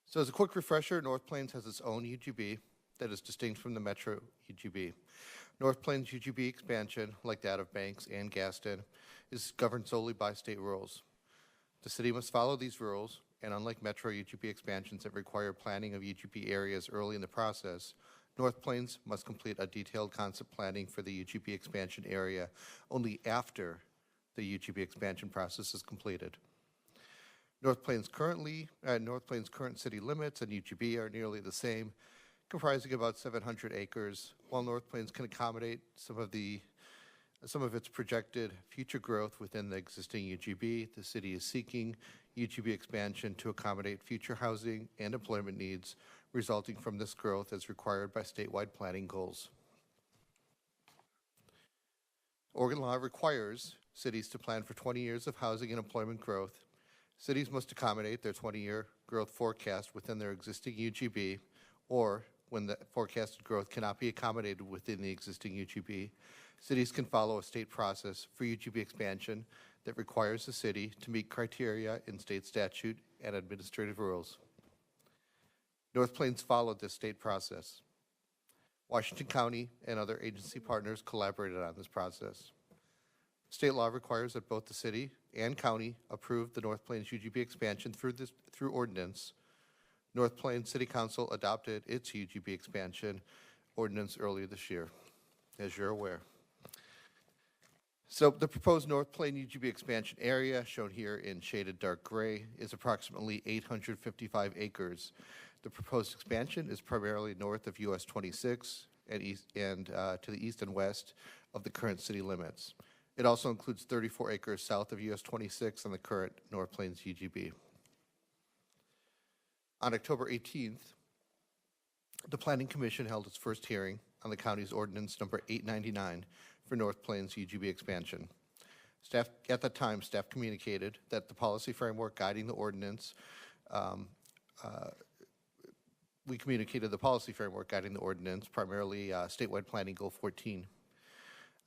So as a quick refresher, North Plains has its own UGB that is distinct from the Metro UGB. North Plains UGB expansion, like that of Banks and Gaston, is governed solely by state rules. The city must follow these rules, and unlike Metro UGB expansions that require planning of UGB areas early in the process, North Plains must complete a detailed concept planning for the UGB expansion area only after the UGB expansion process is completed. North Plains' current city limits and UGB are nearly the same, comprising about 700 acres. While North Plains can accommodate some of its projected future growth within the existing UGB, the city is seeking UGB expansion to accommodate future housing and employment needs resulting from this growth as required by statewide planning goals. Oregon law requires cities to plan for 20 years of housing and employment growth. Cities must accommodate their 20-year growth forecast within their existing UGB, or when the forecasted growth cannot be accommodated within the existing UGB, cities can follow a state process for UGB expansion that requires the city to meet criteria in state statute and administrative rules. North Plains followed this state process. Washington County and other agency partners collaborated on this process. State law requires that both the city and county approve the North Plains UGB expansion through ordinance. North Plains City Council adopted its UGB expansion ordinance earlier this year, as you're aware. So the proposed North Plains UGB expansion area, shown here in shaded dark gray, is approximately 855 acres. The proposed expansion is primarily north of US 26 and to the east and west of the current city limits. It also includes 34 acres south of US 26 on the current North Plains UGB. On October 18th, the Planning Commission held its first hearing on the county's ordinance number 899 for North Plains UGB expansion. At that time, staff communicated that the policy framework guiding the ordinance, primarily statewide planning goal 14.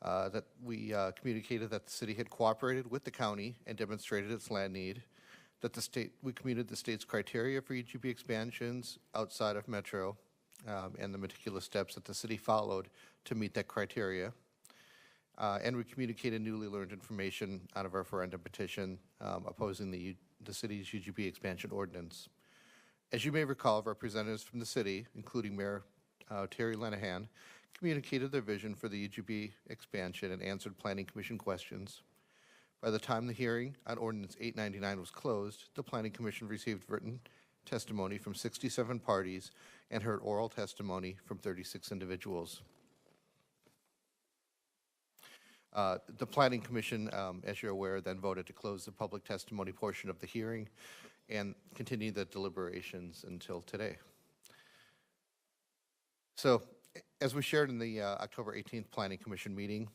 That we communicated that the city had cooperated with the county and demonstrated its land need, that we communicated the state's criteria for UGB expansions outside of Metro, and the meticulous steps that the city followed to meet that criteria. And we communicated newly learned information out of our referendum petition opposing the city's UGB expansion ordinance. As you may recall, representatives from the city, including Mayor Terry Lenahan, communicated their vision for the UGB expansion and answered Planning Commission questions. By the time the hearing on Ordinance 899 was closed, the Planning Commission received written testimony from 67 parties and heard oral testimony from 36 individuals. The Planning Commission, as you're aware, then voted to close the public testimony portion of the hearing and continue the deliberations until today. So, as we shared in the October 18th Planning Commission meeting,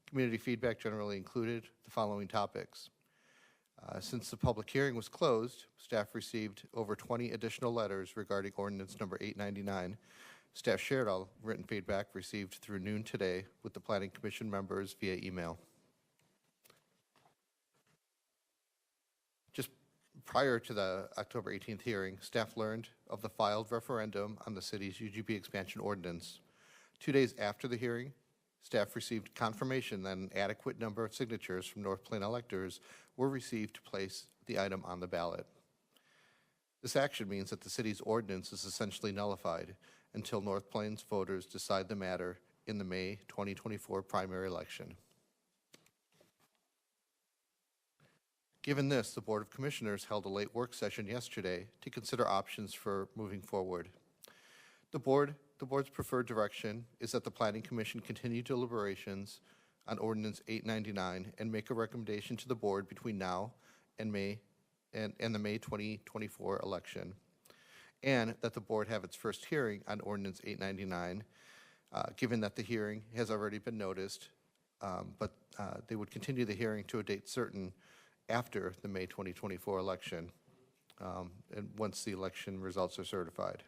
community feedback generally included the following topics. Since the public hearing was closed, staff received over 20 additional letters regarding ordinance number 899. Staff shared all written feedback received through noon today with the Planning Commission members via email. Just prior to the October 18th hearing, staff learned of the filed referendum on the city's UGB expansion ordinance. 2 days after the hearing, staff received confirmation that an adequate number of signatures from North Plain electors were received to place the item on the ballot. This action means that the city's ordinance is essentially nullified until North Plains voters decide the matter in the May 2024 primary election. Given this, the Board of Commissioners held a late work session yesterday to consider options for moving forward. The board's preferred direction is that the Planning Commission continue deliberations on Ordinance 899 and make a recommendation to the board between now and the May 2024 election, and that the board have its first hearing on Ordinance 899, given that the hearing has already been noticed, but they would continue the hearing to a date certain after the May 2024 election, and once the election results are certified.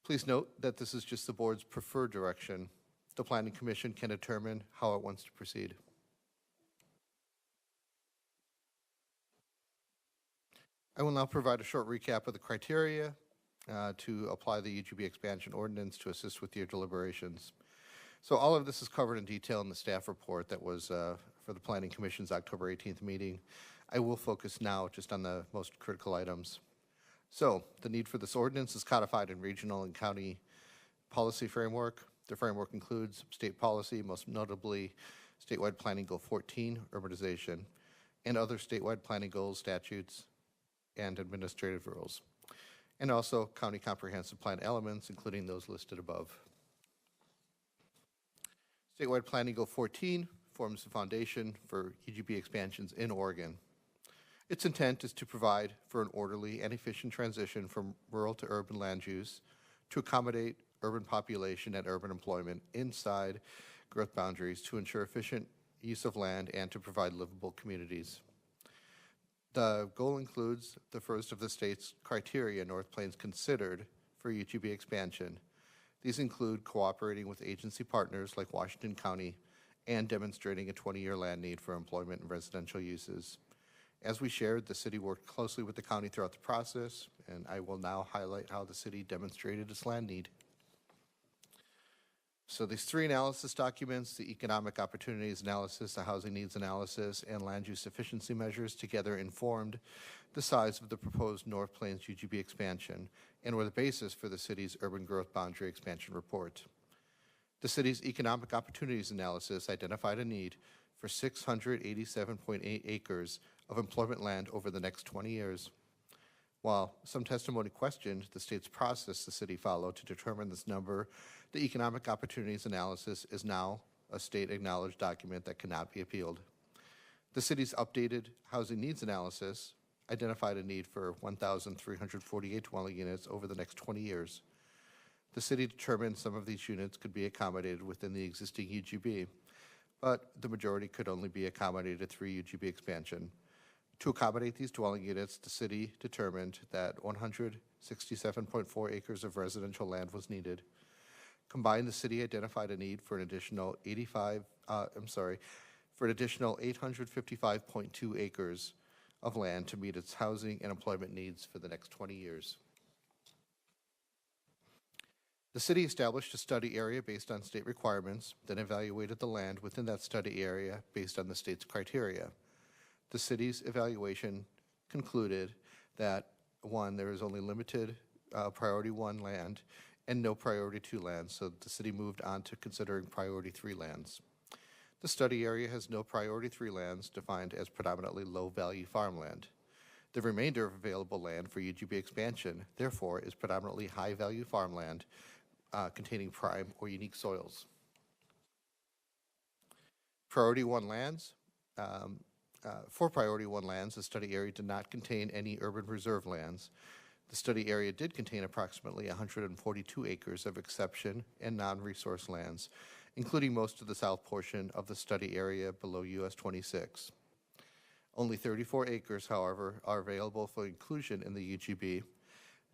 Please note that this is just the board's preferred direction. The Planning Commission can determine how it wants to proceed. I will now provide a short recap of the criteria to apply the UGB expansion ordinance to assist with your deliberations. So all of this is covered in detail in the staff report that was for the Planning Commission's October 18th meeting. I will focus now just on the most critical items. So the need for this ordinance is codified in regional and county policy framework. The framework includes state policy, most notably statewide planning goal 14, urbanization, and other statewide planning goals, statutes, and administrative rules, and also county comprehensive plan elements, including those listed above. Statewide Planning Goal 14 forms the foundation for UGB expansions in Oregon. Its intent is to provide for an orderly and efficient transition from rural to urban land use to accommodate urban population and urban employment inside growth boundaries to ensure efficient use of land and to provide livable communities. The goal includes the first of the state's criteria North Plains considered for UGB expansion. These include cooperating with agency partners like Washington County and demonstrating a 20-year land need for employment and residential uses. As we shared, the city worked closely with the county throughout the process, and I will now highlight how the city demonstrated its land need. So these three analysis documents, the economic opportunities analysis, the housing needs analysis, and land use efficiency measures together informed the size of the proposed North Plains UGB expansion and were the basis for the city's urban growth boundary expansion report. The city's economic opportunities analysis identified a need for 687.8 acres of employment land over the next 20 years. While some testimony questioned the state's process the city followed to determine this number, the economic opportunities analysis is now a state-acknowledged document that cannot be appealed. The city's updated housing needs analysis identified a need for 1,348 dwelling units over the next 20 years. The city determined some of these units could be accommodated within the existing UGB, but the majority could only be accommodated through UGB expansion. To accommodate these dwelling units, the city determined that 167.4 acres of residential land was needed. Combined, the city identified a need for an additional 855.2 acres of land to meet its housing and employment needs for the next 20 years. The city established a study area based on state requirements, then evaluated the land within that study area based on the state's criteria. The city's evaluation concluded that, one, there is only limited priority 1 land and no priority 2 lands, so the city moved on to considering priority 3 lands. The study area has no priority 3 lands defined as predominantly low-value farmland. The remainder of available land for UGB expansion, therefore, is predominantly high-value farmland containing prime or unique soils. Priority 1 lands. For priority 1 lands, the study area did not contain any urban reserve lands. The study area did contain approximately 142 acres of exception and non-resource lands, including most of the south portion of the study area below US 26. Only 34 acres, however, are available for inclusion in the UGB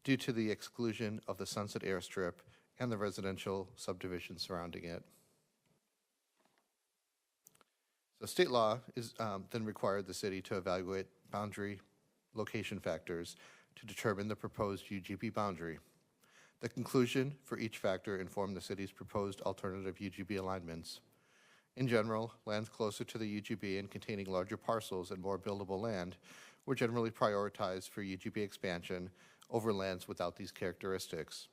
due to the exclusion of the Sunset Airstrip and the residential subdivision surrounding it. So state law is then required the city to evaluate boundary location factors to determine the proposed UGB boundary. The conclusion for each factor informed the city's proposed alternative UGB alignments. In general, lands closer to the UGB and containing larger parcels and more buildable land were generally prioritized for UGB expansion over lands without these characteristics.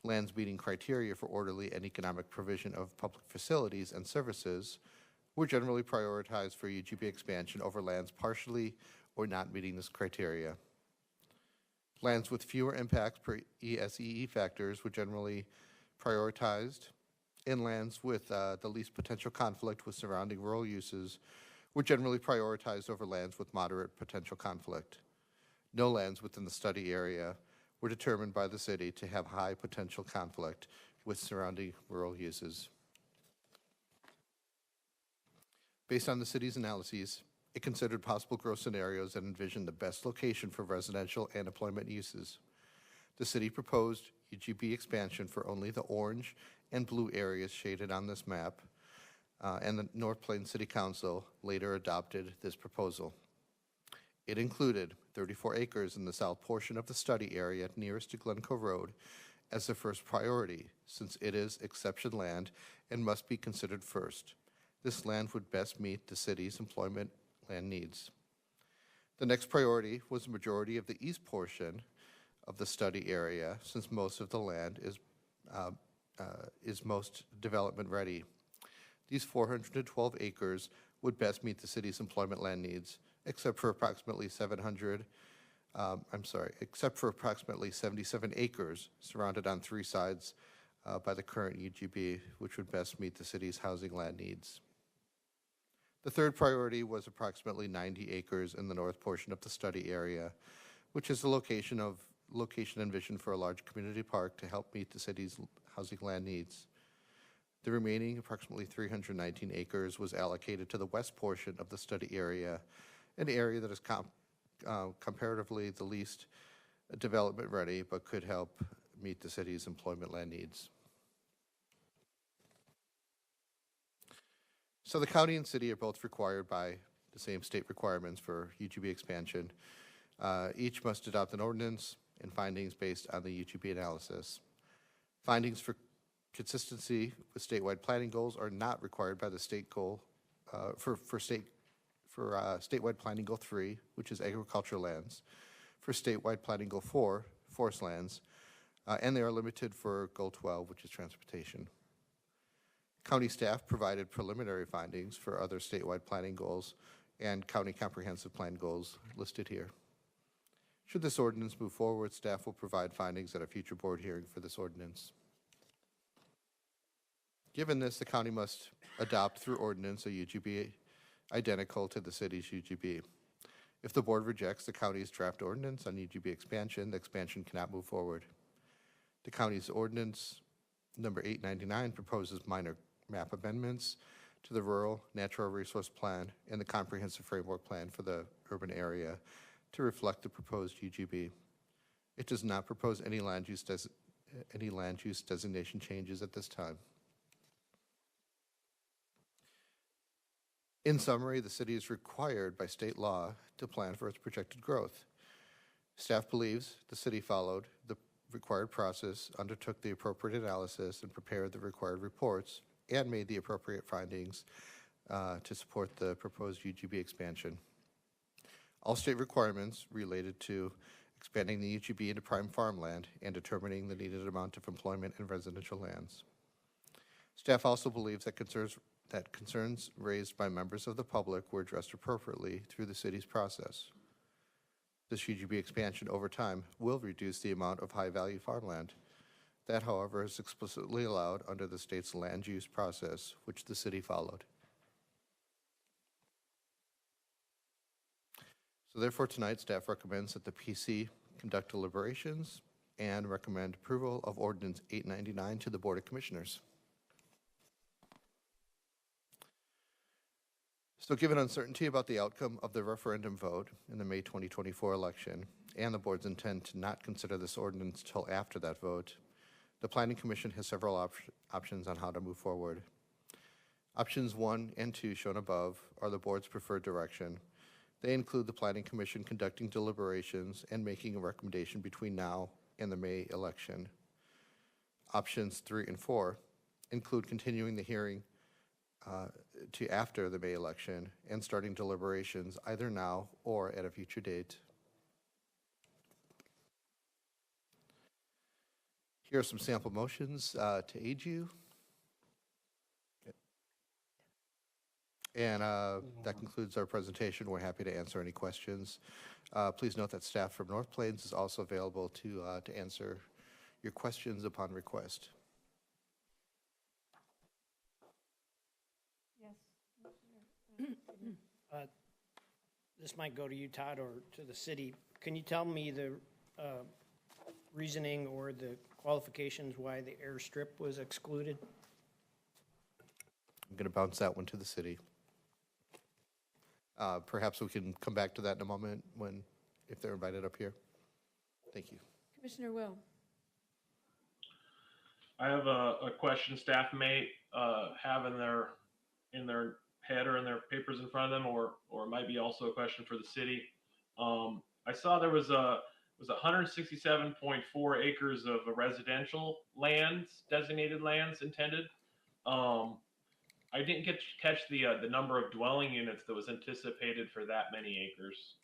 Lands meeting criteria for orderly and economic provision of public facilities and services were generally prioritized for UGB expansion over lands partially or not meeting this criteria. Lands with fewer impacts per ESEE factors were generally prioritized, and lands with the least potential conflict with surrounding rural uses were generally prioritized over lands with moderate potential conflict. No lands within the study area were determined by the city to have high potential conflict with surrounding rural uses. Based on the city's analyses, it considered possible growth scenarios and envisioned the best location for residential and employment uses. The city proposed UGB expansion for only the orange and blue areas shaded on this map, and the North Plains City Council later adopted this proposal. It included 34 acres in the south portion of the study area nearest to Glencoe Road as the first priority, since it is exception land and must be considered first. This land would best meet the city's employment land needs. The next priority was the majority of the east portion of the study area, since most of the land is most development ready. These 412 acres would best meet the city's employment land needs, except for approximately 77 acres surrounded on three sides by the current UGB, which would best meet the city's housing land needs. The third priority was approximately 90 acres in the north portion of the study area, which is the location envisioned for a large community park to help meet the city's housing land needs. The remaining approximately 319 acres was allocated to the west portion of the study area, an area that is comparatively the least development ready, but could help meet the city's employment land needs. So the county and city are both required by the same state requirements for UGB expansion. Each must adopt an ordinance and findings based on the UGB analysis. Findings for consistency with statewide planning goals are not required by the state goal for statewide planning goal 3, which is agricultural lands, for statewide planning goal 4, forest lands, and they are limited for goal 12, which is transportation. County staff provided preliminary findings for other statewide planning goals and county comprehensive plan goals listed here. Should this ordinance move forward, staff will provide findings at a future board hearing for this ordinance. Given this, the county must adopt through ordinance a UGB identical to the city's UGB. If the board rejects the county's draft ordinance on UGB expansion, the expansion cannot move forward. The county's ordinance number 899 proposes minor map amendments to the Rural Natural Resource Plan and the Comprehensive Framework Plan for the urban area to reflect the proposed UGB. It does not propose any land use designation changes at this time. In summary, the city is required by state law to plan for its projected growth. Staff believes the city followed the required process, undertook the appropriate analysis, and prepared the required reports, and made the appropriate findings to support the proposed UGB expansion. All state requirements related to expanding the UGB into prime farmland and determining the needed amount of employment and residential lands. Staff also believes that concerns raised by members of the public were addressed appropriately through the city's process. This UGB expansion over time will reduce the amount of high-value farmland. That, however, is explicitly allowed under the state's land use process, which the city followed. So therefore, tonight, staff recommends that the PC conduct deliberations and recommend approval of Ordinance 899 to the Board of Commissioners. So given uncertainty about the outcome of the referendum vote in the May 2024 election and the board's intent to not consider this ordinance until after that vote, the Planning Commission has several options on how to move forward. Options 1 and 2 shown above are the board's preferred direction. They include the Planning Commission conducting deliberations and making a recommendation between now and the May election. Options 3 and 4 include continuing the hearing to after the May election and starting deliberations either now or at a future date. Here are some sample motions to aid you. And that concludes our presentation. We're happy to answer any questions. Please note that staff from North Plains is also available to answer your questions upon request. This might go to you, Todd, or to the city. Can you tell me the reasoning or the qualifications why the airstrip was excluded? I'm going to bounce that one to the city. Perhaps we can come back to that in a moment if they're invited up here. Thank you. Commissioner Will. I have a question staff may have in their head or in their papers in front of them, or it might be also a question for the city. I saw there was 167.4 acres of residential lands, designated lands intended. I didn't catch the number of dwelling units that was anticipated for that many acres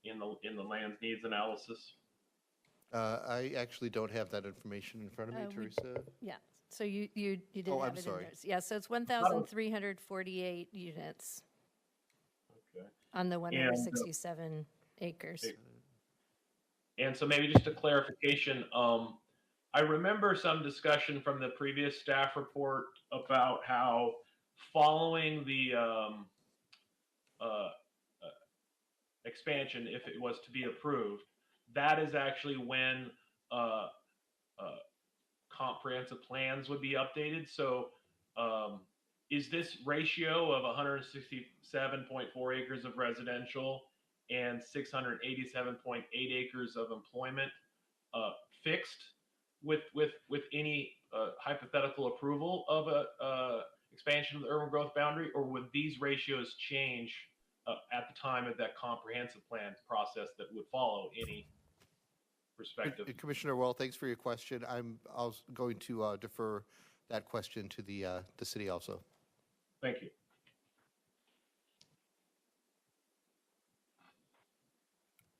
in the land needs analysis. I actually don't have that information in front of me, Teresa. Yeah, so you did Oh, have I'm it sorry. in there. Yeah, so it's 1,348 units Okay. on the 167 acres. And so maybe just a clarification, I remember some discussion from the previous staff report about how following the expansion, if it was to be approved, that is actually when comprehensive plans would be updated. So is this ratio of 167.4 acres of residential and 687.8 acres of employment fixed with any hypothetical approval of a expansion of the urban growth boundary, or would these ratios change at the time of that comprehensive plan process that would follow any perspective? Commissioner Well, thanks for your question. I'm going to defer that question to the city also. Thank you.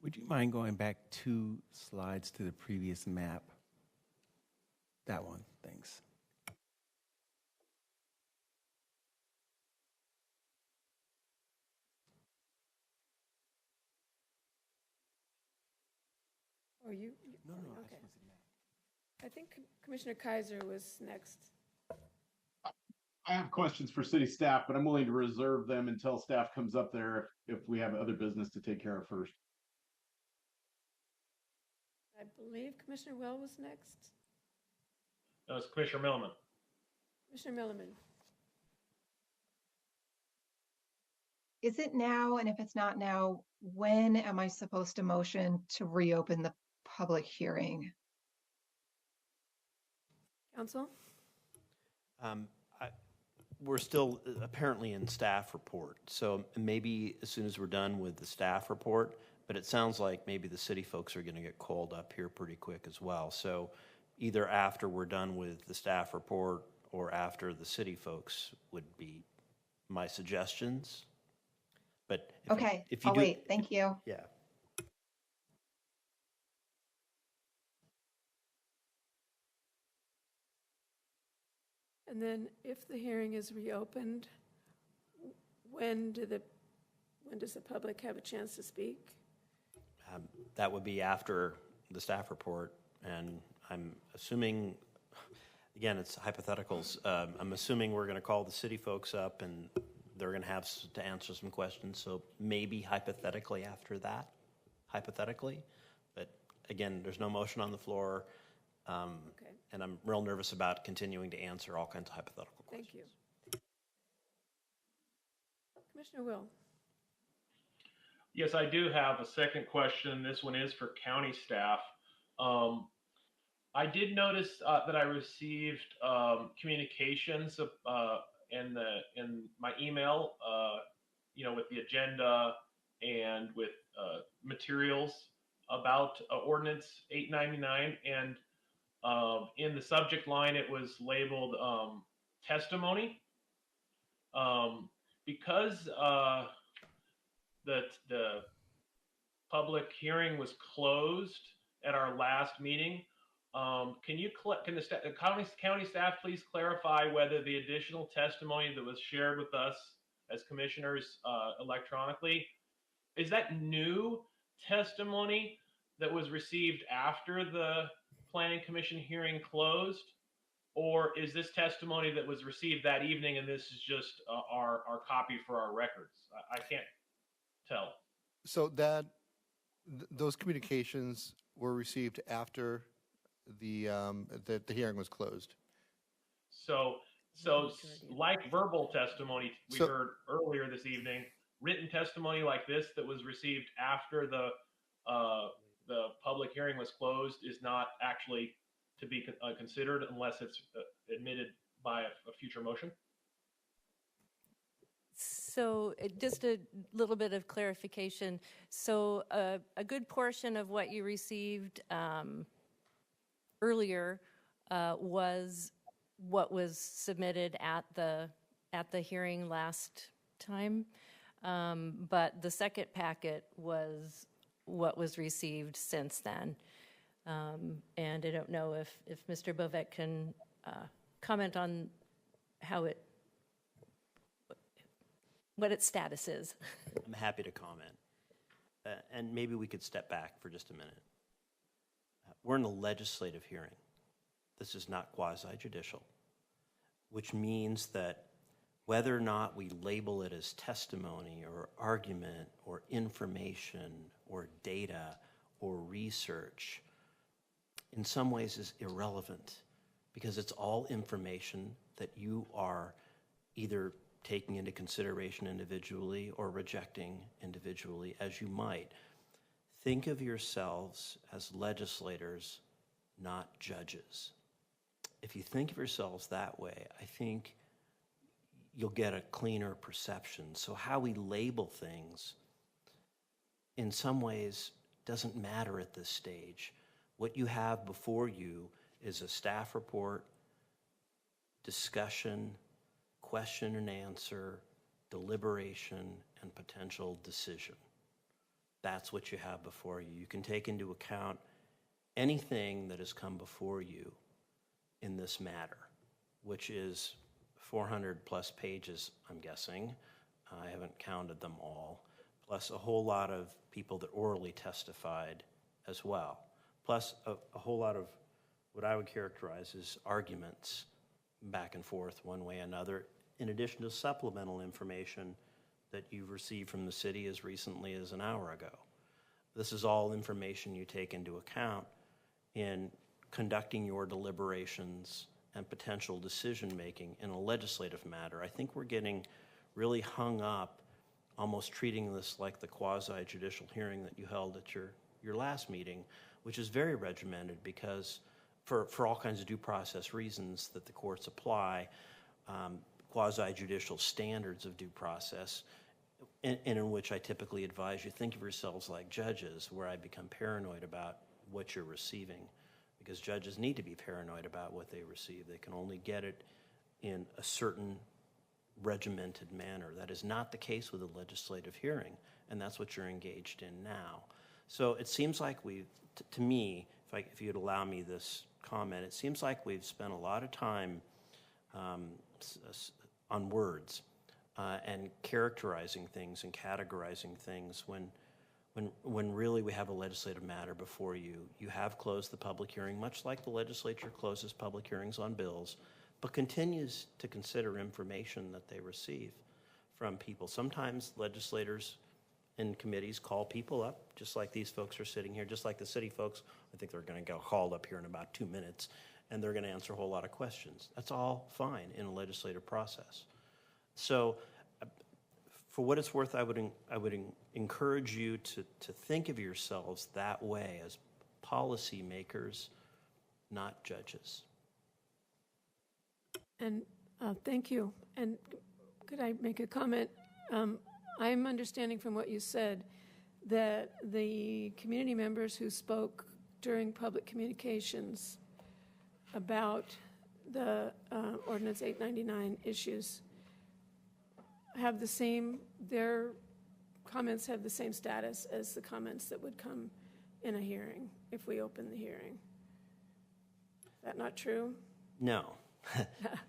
Would you mind going back 2 slides to the previous map? That one, thanks. Oh, you? No. Okay. I think Commissioner Kaiser was next. I have questions for city staff, but I'm willing to reserve them until staff comes up there if we have other business to take care of first. I believe Commissioner Will was next. That was Commissioner Milliman. Commissioner Milliman. Is it now? And if it's not now, when am I supposed to motion to reopen the public hearing? Council? We're still apparently in staff report, so maybe as soon as we're done with the staff report, but it sounds like maybe the city folks are going to get called up here pretty quick as well. So either after we're done with the staff report or after the city folks would be my suggestions. But if you I'll wait. Thank you. Yeah. And then if the hearing is reopened, when does the public have a chance to speak? That would be after the staff report, and I'm assuming, again, it's hypotheticals. I'm assuming we're going to call the city folks up, and they're going to have to answer some questions. So maybe hypothetically after that, but again, there's no motion on the floor. Okay. And I'm real nervous about continuing to answer all kinds of hypothetical questions. Thank you. Commissioner Will. Yes, I do have a second question. This one is for county staff. I did notice that I received communications in my email, with the agenda and with materials about Ordinance 899, and In the subject line, it was labeled testimony. Because the public hearing was closed at our last meeting, can the county staff please clarify whether the additional testimony that was shared with us as commissioners electronically, is that new testimony that was received after the Planning Commission hearing closed? Or is this testimony that was received that evening and this is just our copy for our records? I can't tell. So those communications were received after the hearing was closed. So like verbal testimony we heard earlier this evening, written testimony like this that was received after the public hearing was closed is not actually to be considered unless it's admitted by a future motion? So just a little bit of clarification. So a good portion of what you received earlier was what was submitted at the hearing last time, but the second packet was what was received since then. And I don't know if Mr. Bovet can comment on what its status is. I'm happy to comment. And maybe we could step back for just a minute. We're in a legislative hearing. This is not quasi-judicial, which means that whether or not we label it as testimony or argument or information or data or research, in some ways is irrelevant, because it's all information that you are either taking into consideration individually or rejecting individually as you might. Think of yourselves as legislators, not judges. If you think of yourselves that way, I think you'll get a cleaner perception. So how we label things in some ways doesn't matter at this stage. What you have before you is a staff report, discussion, question and answer, deliberation, and potential decision. That's what you have before you. You can take into account anything that has come before you in this matter, which is 400 plus pages, I'm guessing. I haven't counted them all, plus a whole lot of people that orally testified as well, plus a whole lot of what I would characterize as arguments back and forth one way or another, in addition to supplemental information that you've received from the city as recently as an hour ago. This is all information you take into account in conducting your deliberations and potential decision-making in a legislative matter. I think we're getting really hung up almost treating this like the quasi-judicial hearing that you held at your last meeting, which is very regimented because for all kinds of due process reasons that the courts apply, quasi-judicial standards of due process, and in which I typically advise you think of yourselves like judges, where I become paranoid about what you're receiving, because judges need to be paranoid about what they receive. They can only get it in a certain regimented manner. That is not the case with a legislative hearing, and that's what you're engaged in now. So it seems like to me, if you'd allow me this comment, it seems like we've spent a lot of time on words and characterizing things and categorizing things when really we have a legislative matter before you. You have closed the public hearing, much like the legislature closes public hearings on bills, but continues to consider information that they receive from people. Sometimes legislators in committees call people up, just like these folks are sitting here, just like the city folks. I think they're going to get called up here in about 2 minutes, and they're going to answer a whole lot of questions. That's all fine in a legislative process. So for what it's worth, I would encourage you to think of yourselves that way, as policymakers, not judges. And thank you. And could I make a comment? I'm understanding from what you said that the community members who spoke during public communications about the Ordinance 899 issues have the same, their comments have the same status as the comments that would come in a hearing if we open the hearing. Is that not true? No,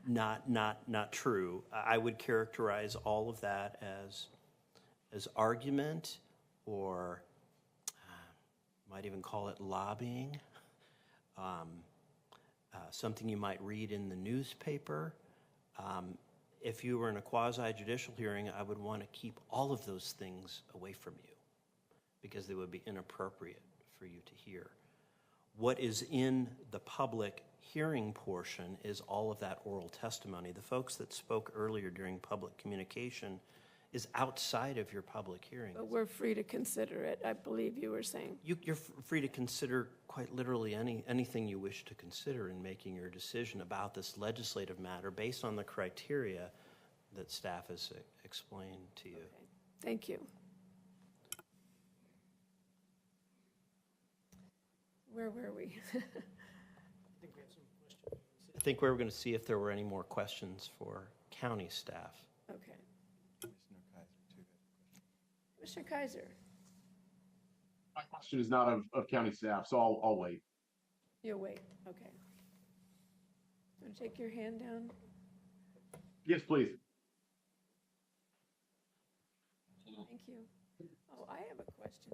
not true. I would characterize all of that as argument, or might even call it lobbying. Something you might read in the newspaper. If you were in a quasi-judicial hearing, I would want to keep all of those things away from you because they would be inappropriate for you to hear. What is in the public hearing portion is all of that oral testimony. The folks that spoke earlier during public communication is outside of your public hearing. But we're free to consider it, I believe you were saying. You're free to consider quite literally anything you wish to consider in making your decision about this legislative matter based on the criteria that staff has explained to you. Okay. Thank you. Where were we? I think we were going to see if there were any more questions for county staff. Okay. Commissioner Kaiser. My question is not of county staff, so I'll wait. You'll wait. Okay. Want to take your hand down? Yes, please. Thank you. Oh, I have a question.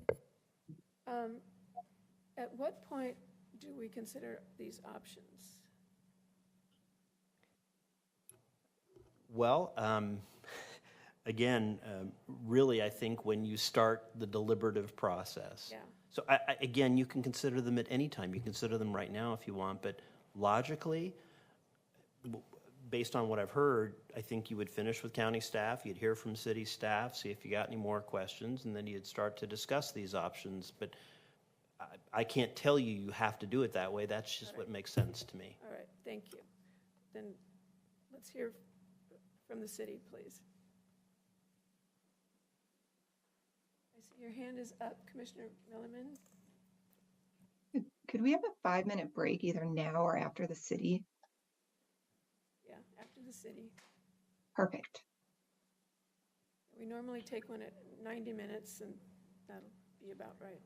At what point do we consider these options? Well, again, really, I think when you start the deliberative process. Yeah. So again, you can consider them at any time. You can consider them right now if you want, but logically, based on what I've heard, I think you would finish with county staff, you'd hear from city staff, see if you got any more questions, and then you'd start to discuss these options. But I can't tell you you have to do it that way. That's just what makes sense to me. All right, thank you. Then let's hear from the city, please. I see your hand is up, Commissioner Milliman. Could we have a 5-minute break either now or after the city? Yeah, after the city. Perfect. We normally take one at 90 minutes, and that'll be about right.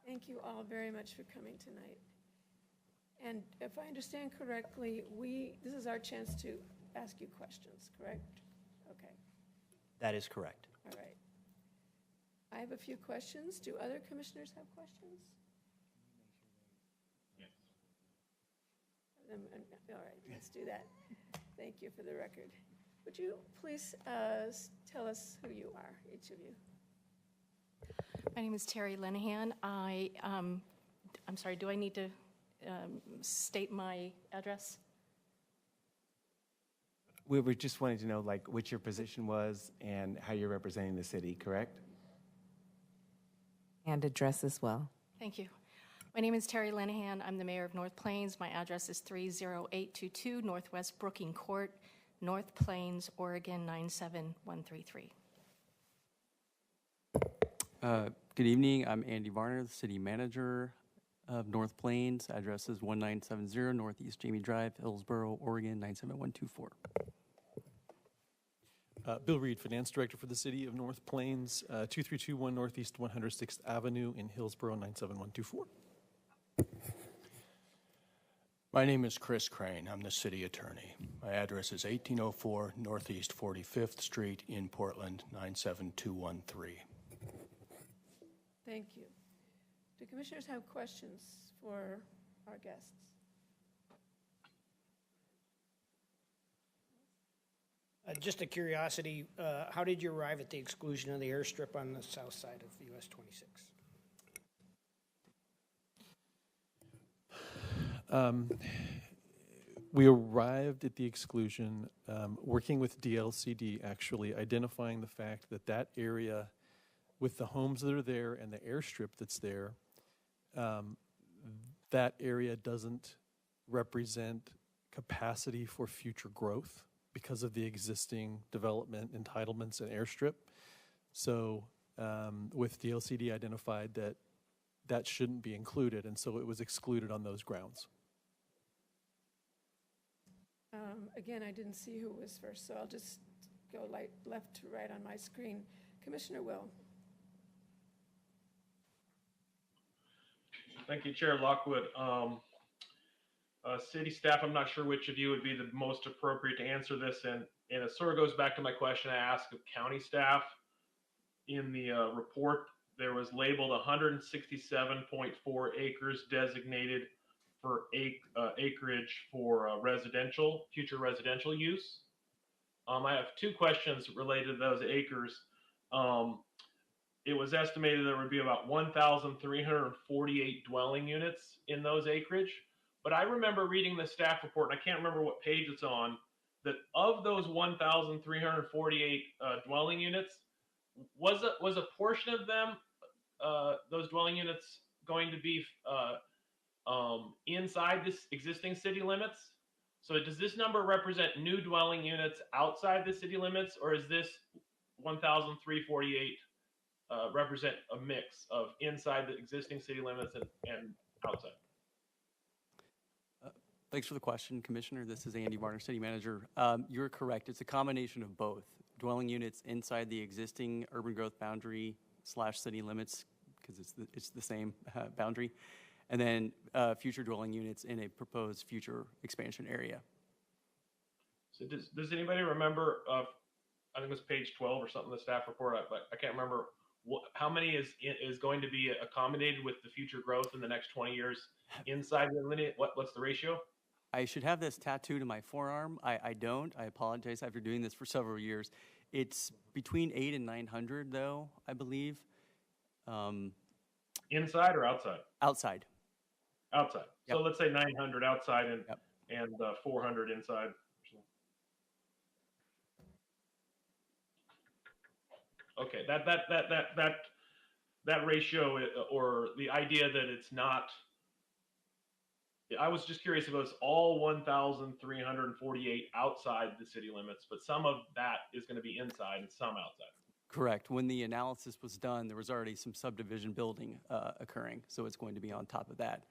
Thank you all very much for coming tonight. And if I understand correctly, this is our chance to ask you questions, correct? Okay, That is correct. all right. I have a few questions. Do other commissioners have questions? Yes. All right, let's do that. Thank you for the record. Would you please tell us who you are, each of you? My name is Terry Linehan. I'm sorry, do I need to state my address? We were just wanting to know, like, what your position was and how you're representing the city, correct? And address as well. Thank you. My name is Terry Linehan. I'm the mayor of North Plains. My address is 30822 Northwest Brooking Court, North Plains, Oregon 97133. Good evening. I'm Andy Varner, the city manager of North Plains. Address is 1970 Northeast Jamie Drive, Hillsboro, Oregon 97124. Bill Reed, finance director for the city of North Plains, 2321 Northeast 106th Avenue in Hillsboro 97124. My name is Chris Crane. I'm the city attorney. My address is 1804 Northeast 45th Street in Portland 97213. Thank you. Do commissioners have questions for our guests? Just a curiosity, how did you arrive at the exclusion of the airstrip on the south side of US 26? We arrived at the exclusion working with DLCD, actually identifying the fact that that area with the homes that are there and the airstrip that's there, that area doesn't represent capacity for future growth because of the existing development entitlements and airstrip. So with DLCD identified that that shouldn't be included, and so it was excluded on those grounds. Again, I didn't see who was first, so I'll just go left to right on my screen. Commissioner Will. Thank you, Chair Lockwood. City staff, I'm not sure which of you would be the most appropriate to answer this, and it sort of goes back to my question I asked of county staff. In the report, there was labeled 167.4 acres designated for acreage for residential, future residential use. I have two questions related to those acres. It was estimated there would be about 1,348 dwelling units in those acreage. But I remember reading the staff report, and I can't remember what page it's on, that of those 1,348 dwelling units, was a portion of them, those dwelling units, going to be inside this existing city limits? So does this number represent new dwelling units outside the city limits, or is this 1,348 represent a mix of inside the existing city limits and outside? Thanks for the question, Commissioner. This is Andy Varner, City Manager. You're correct. It's a combination of both. Dwelling units inside the existing urban growth boundary / city limits, because it's the same boundary, and then future dwelling units in a proposed future expansion area. So does anybody remember, I think it was page 12 or something, the staff report, but I can't remember how many is going to be accommodated with the future growth in the next 20 years inside the limit? What's the ratio? I should have this tattooed on my forearm. I don't. I apologize after doing this for several years. It's between 800 and 900, though, I believe. Inside or outside? Outside. Outside. Yep. So let's say 900 outside and 400 inside. Okay, that ratio, or the idea that it's not. I was just curious if it was all 1,348 outside the city limits, but some of that is going to be inside and some outside. Correct. When the analysis was done, there was already some subdivision building occurring, so it's going to be on top of that.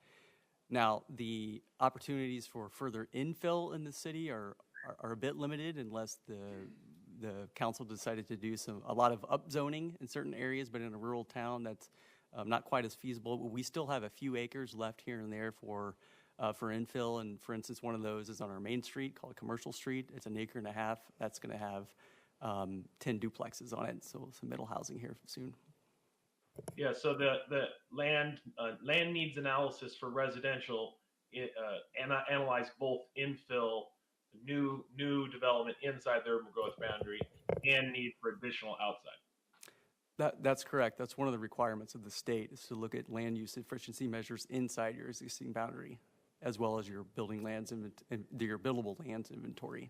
Now, the opportunities for further infill in the city are a bit limited unless the council decided to do a lot of upzoning in certain areas, but in a rural town, that's not quite as feasible. But we still have a few acres left here and there for infill, and for instance, one of those is on our main street called Commercial Street. It's 1.5 acres. That's going to have 10 duplexes on it, so some middle housing here soon. Yeah, so the land needs analysis for residential analyze both infill, new development inside the urban growth boundary, and need for additional outside. That's correct. That's one of the requirements of the state, is to look at land use efficiency measures inside your existing boundary, as well as your building lands and your buildable lands inventory.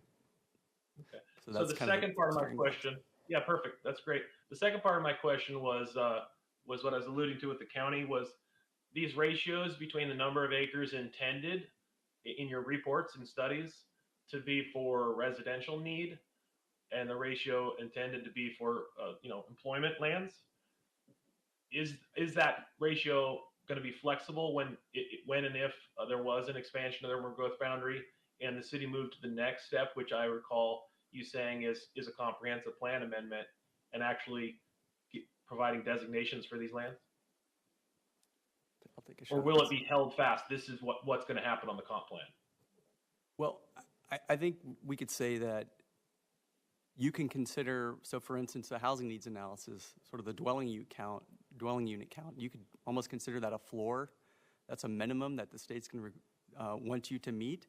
Okay. So the second part of my question, yeah, perfect. That's great. The second part of my question was what I was alluding to with the county, was these ratios between the number of acres intended in your reports and studies to be for residential need and the ratio intended to be for employment lands. Is that ratio going to be flexible when and if there was an expansion of the urban growth boundary and the city moved to the next step, which I recall you saying is a comprehensive plan amendment, and actually providing designations for these lands? Or will it be held fast? This is what's going to happen on the comp plan. Well, I think we could say that you can consider, so for instance, the housing needs analysis, sort of the dwelling unit count, you could almost consider that a floor. That's a minimum that the state's going to want you to meet.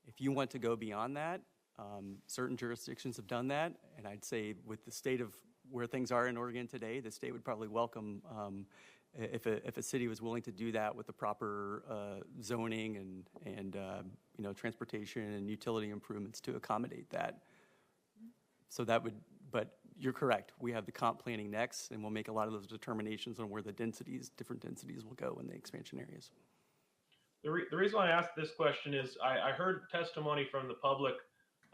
If you want to go beyond that, Certain jurisdictions have done that, and I'd say with the state of where things are in Oregon today, the state would probably welcome if a city was willing to do that with the proper zoning and transportation and utility improvements to accommodate that. So that would, but you're correct. We have the comp planning next, and we'll make a lot of those determinations on where the different densities will go in the expansion areas. The reason why I asked this question is I heard testimony from the public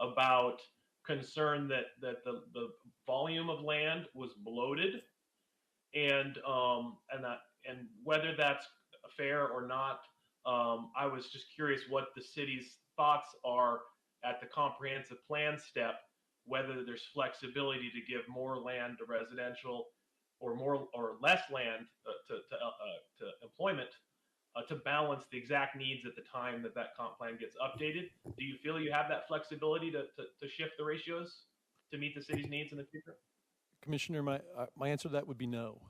about concern that the volume of land was bloated, and whether that's fair or not. I was just curious what the city's thoughts are at the comprehensive plan step, whether there's flexibility to give more land to residential or more or less land to employment to balance the exact needs at the time that comp plan gets updated. Do you feel you have that flexibility to shift the ratios to meet the city's needs in the future? Commissioner, my answer to that would be no.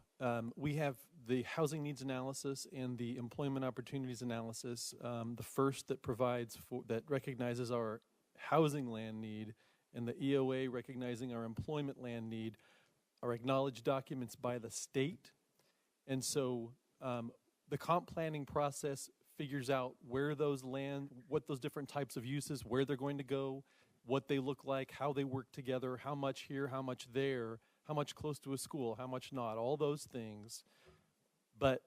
We have the housing needs analysis and the employment opportunities analysis. The first that recognizes our housing land need, and the EOA recognizing our employment land need, are acknowledged documents by the state. And so the comp planning process figures out where those land, what those different types of uses, where they're going to go, what they look like, how they work together, how much here, how much there, how much close to a school, how much not, all those things. But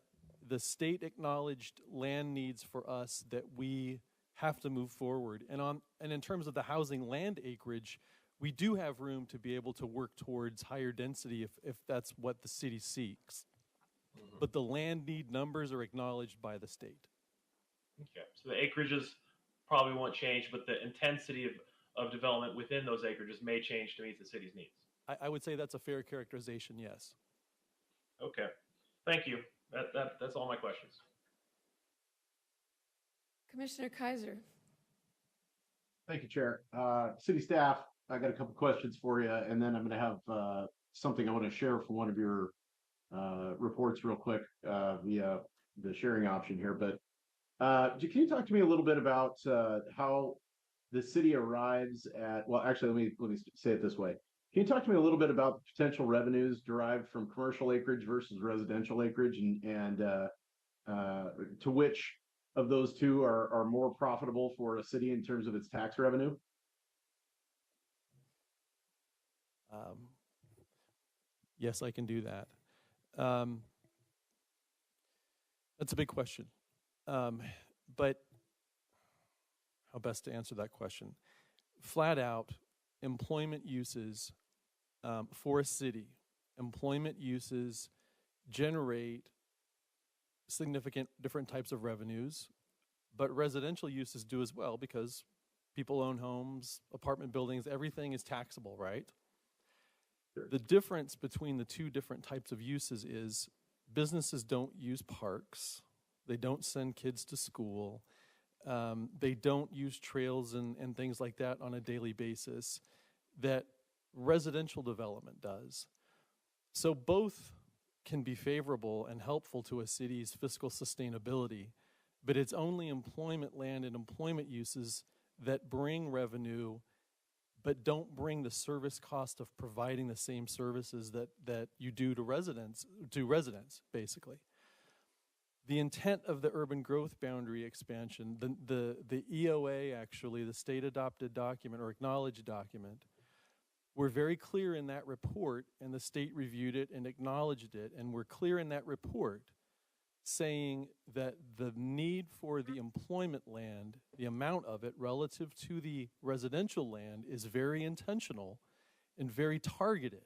the state acknowledged land needs for us that we have to move forward. And in terms of the housing land acreage, we do have room to be able to work towards higher density if that's what the city seeks. Mm-hmm. But the land need numbers are acknowledged by the state. Okay, so the acreages probably won't change, but the intensity of development within those acreages may change to meet the city's needs. I would say that's a fair characterization, yes. Okay, thank you. That's all my questions. Commissioner Kaiser. Thank you, Chair. City staff, I got a couple questions for you, and then I'm going to have something I want to share from one of your reports real quick via the sharing option here. But can you talk to me a little bit about how the city arrives at, well, actually, let me say it this way. Can you talk to me a little bit about the potential revenues derived from commercial acreage versus residential acreage, and to which of those two are more profitable for a city in terms of its tax revenue? Yes, I can do that. That's a big question. But how best to answer that question? Flat out, employment uses for a city, employment uses generate significant different types of revenues, but residential uses do as well because people own homes, apartment buildings, everything is taxable, right? Sure. The difference between the two different types of uses is businesses don't use parks, they don't send kids to school, they don't use trails and things like that on a daily basis that residential development does. So both can be favorable and helpful to a city's fiscal sustainability, but it's only employment land and employment uses that bring revenue but don't bring the service cost of providing the same services that you do to residents, basically. The intent of the urban growth boundary expansion, the EOA, actually, the state adopted document or acknowledged document, we're very clear in that report, and the state reviewed it and acknowledged it, and we're clear in that report saying that the need for the employment land, the amount of it relative to the residential land, is very intentional and very targeted.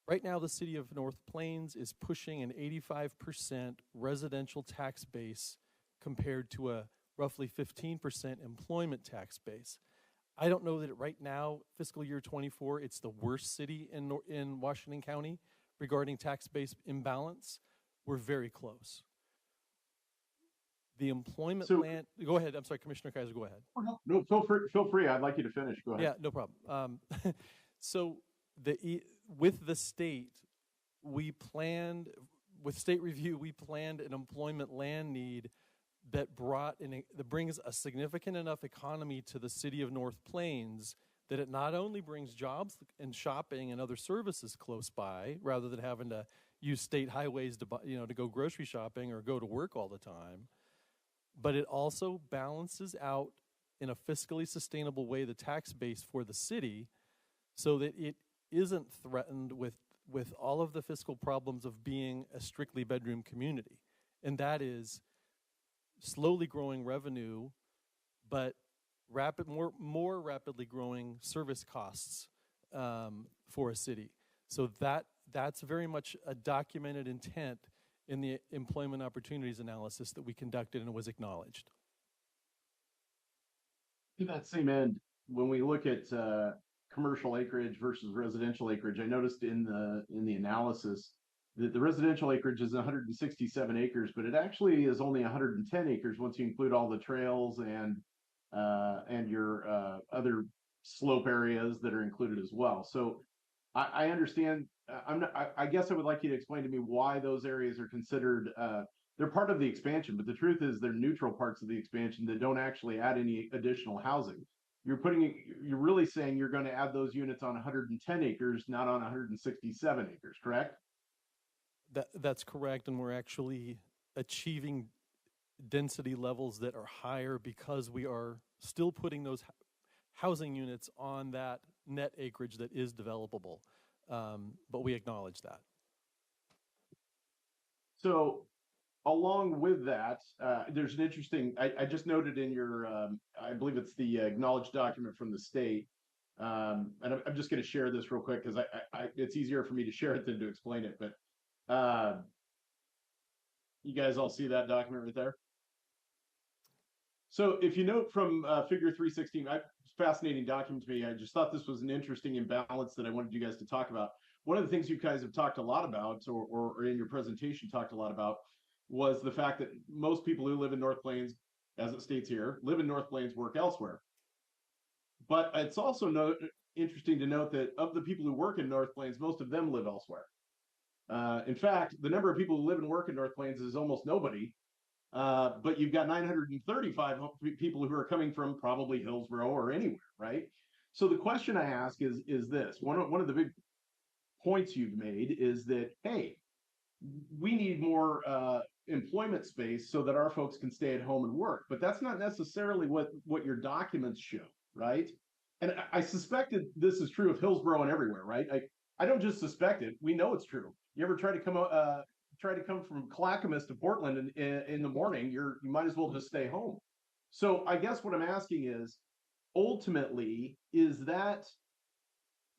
Right now, the city of North Plains is pushing an 85% residential tax base compared to a roughly 15% employment tax base. I don't know that right now, fiscal year 24, it's the worst city in Washington County regarding tax base imbalance. We're very close. The employment land, go ahead, I'm sorry, Commissioner Kaiser, go ahead. No, feel free, I'd like you to finish, go ahead. Yeah, no problem. So with the state, with state review, we planned an employment land need that brings a significant enough economy to the city of North Plains that it not only brings jobs and shopping and other services close by, rather than having to use state highways to go grocery shopping or go to work all the time, but it also balances out in a fiscally sustainable way the tax base for the city, so that it isn't threatened with all of the fiscal problems of being a strictly bedroom community, and that is slowly growing revenue, but more rapidly growing service costs for a city. So that's very much a documented intent in the employment opportunities analysis that we conducted and was acknowledged. To that same end, when we look at commercial acreage versus residential acreage, I noticed in the analysis that the residential acreage is 167 acres, but it actually is only 110 acres once you include all the trails and your other slope areas that are included as well. So I understand. I guess I would like you to explain to me why those areas are considered. They're part of the expansion, but the truth is they're neutral parts of the expansion that don't actually add any additional housing. You're really saying you're going to add those units on 110 acres, not on 167 acres, correct? That's correct, and we're actually achieving density levels that are higher because we are still putting those housing units on that net acreage that is developable, but we acknowledge that. So along with that, there's an interesting, I just noted in your, I believe it's the acknowledged document from the state, and I'm just going to share this real quick because it's easier for me to share it than to explain it, but you guys all see that document right there? So if you note from figure 316, fascinating document to me. I just thought this was an interesting imbalance that I wanted you guys to talk about. One of the things you guys have talked a lot about, or in your presentation talked a lot about, was the fact that most people who live in North Plains, as it states here, live in North Plains, work elsewhere. But it's also interesting to note that of the people who work in North Plains, most of them live elsewhere. In fact, the number of people who live and work in North Plains is almost nobody. But you've got 935 people who are coming from probably Hillsborough or anywhere, right? So the question I ask is this. One of the big points you've made is that, hey, we need more employment space so that our folks can stay at home and work. But that's not necessarily what your documents show, right? And I suspected this is true of Hillsborough and everywhere, right? I don't just suspect it. We know it's true. You ever try to come from Clackamas to Portland in the morning, you might as well just stay home. So I guess what I'm asking is, ultimately, is that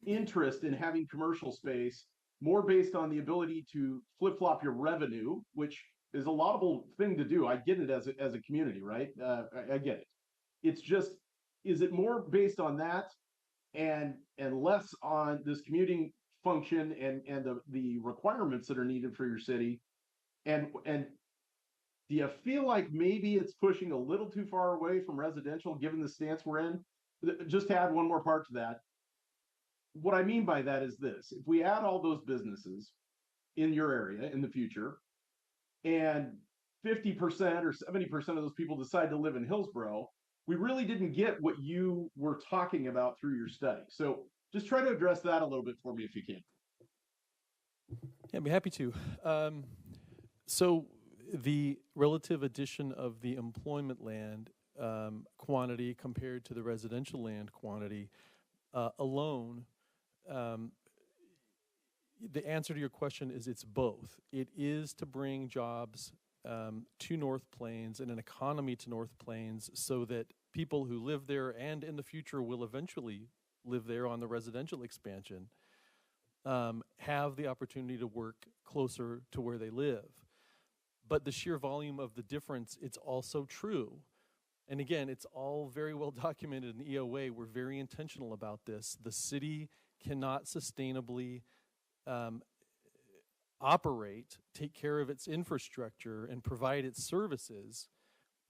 interest in having commercial space more based on the ability to flip-flop your revenue, which is a laudable thing to do. I get it as a community, right? I get it. It's just, is it more based on that and less on this commuting function and the requirements that are needed for your city? And do you feel like maybe it's pushing a little too far away from residential, given the stance we're in? Just to add one more part to that, what I mean by that is this: if we add all those businesses in your area in the future, and 50% or 70% of those people decide to live in Hillsborough, we really didn't get what you were talking about through your study. So just try to address that a little bit for me if you can. Yeah, I'd be happy to. So the relative addition of the employment land quantity compared to the residential land quantity alone, the answer to your question is it's both. It is to bring jobs to North Plains and an economy to North Plains so that people who live there and in the future will eventually live there on the residential expansion have the opportunity to work closer to where they live. But the sheer volume of the difference, it's also true. And again, it's all very well documented in the EOA. We're very intentional about this. The city cannot sustainably operate, take care of its infrastructure, and provide its services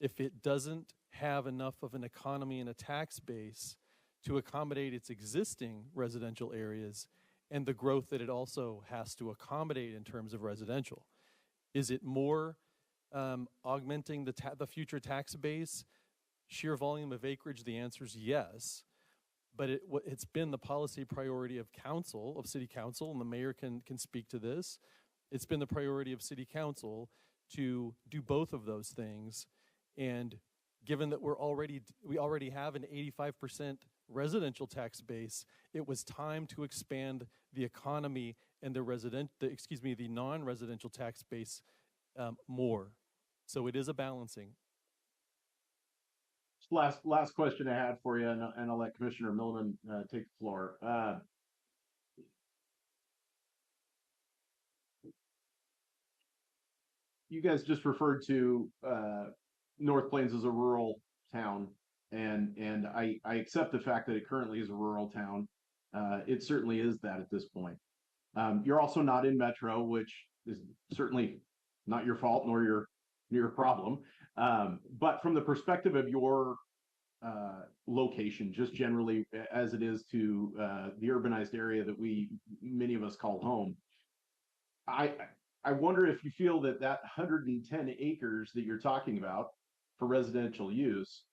if it doesn't have enough of an economy and a tax base to accommodate its existing residential areas and the growth that it also has to accommodate in terms of residential. Is it more augmenting the future tax base, sheer volume of acreage, the answer is yes. But it's been the policy priority of city council, and the mayor can speak to this. It's been the priority of city council to do both of those things. And given that we already have an 85% residential tax base, it was time to expand the economy and the non-residential tax base more. So it is a balancing. Last question I had for you, and I'll let Commissioner Milliman take the floor. You guys just referred to North Plains as a rural town, and I accept the fact that it currently is a rural town. It certainly is that at this point. You're also not in Metro, which is certainly not your fault nor your problem. But from the perspective of your location, just generally as it is to the urbanized area that many of us call home, I wonder if you feel that 110 acres that you're talking about for residential use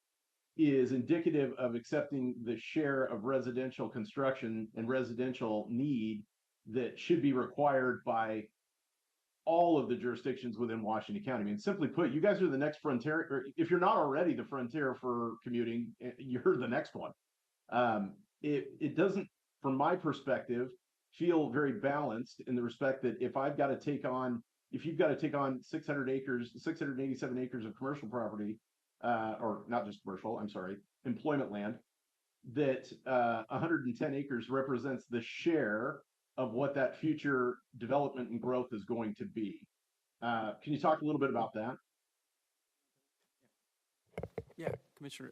is indicative of accepting the share of residential construction and residential need that should be required by all of the jurisdictions within Washington County. I mean, simply put, you guys are the next frontier, or if you're not already the frontier for commuting, you're the next one. It doesn't, from my perspective, feel very balanced in the respect that if you've got to take on 687 acres of commercial property, or not just commercial, I'm sorry, employment land, that 110 acres represents the share of what that future development and growth is going to be. Can you talk a little bit about that? Yeah, Commissioner.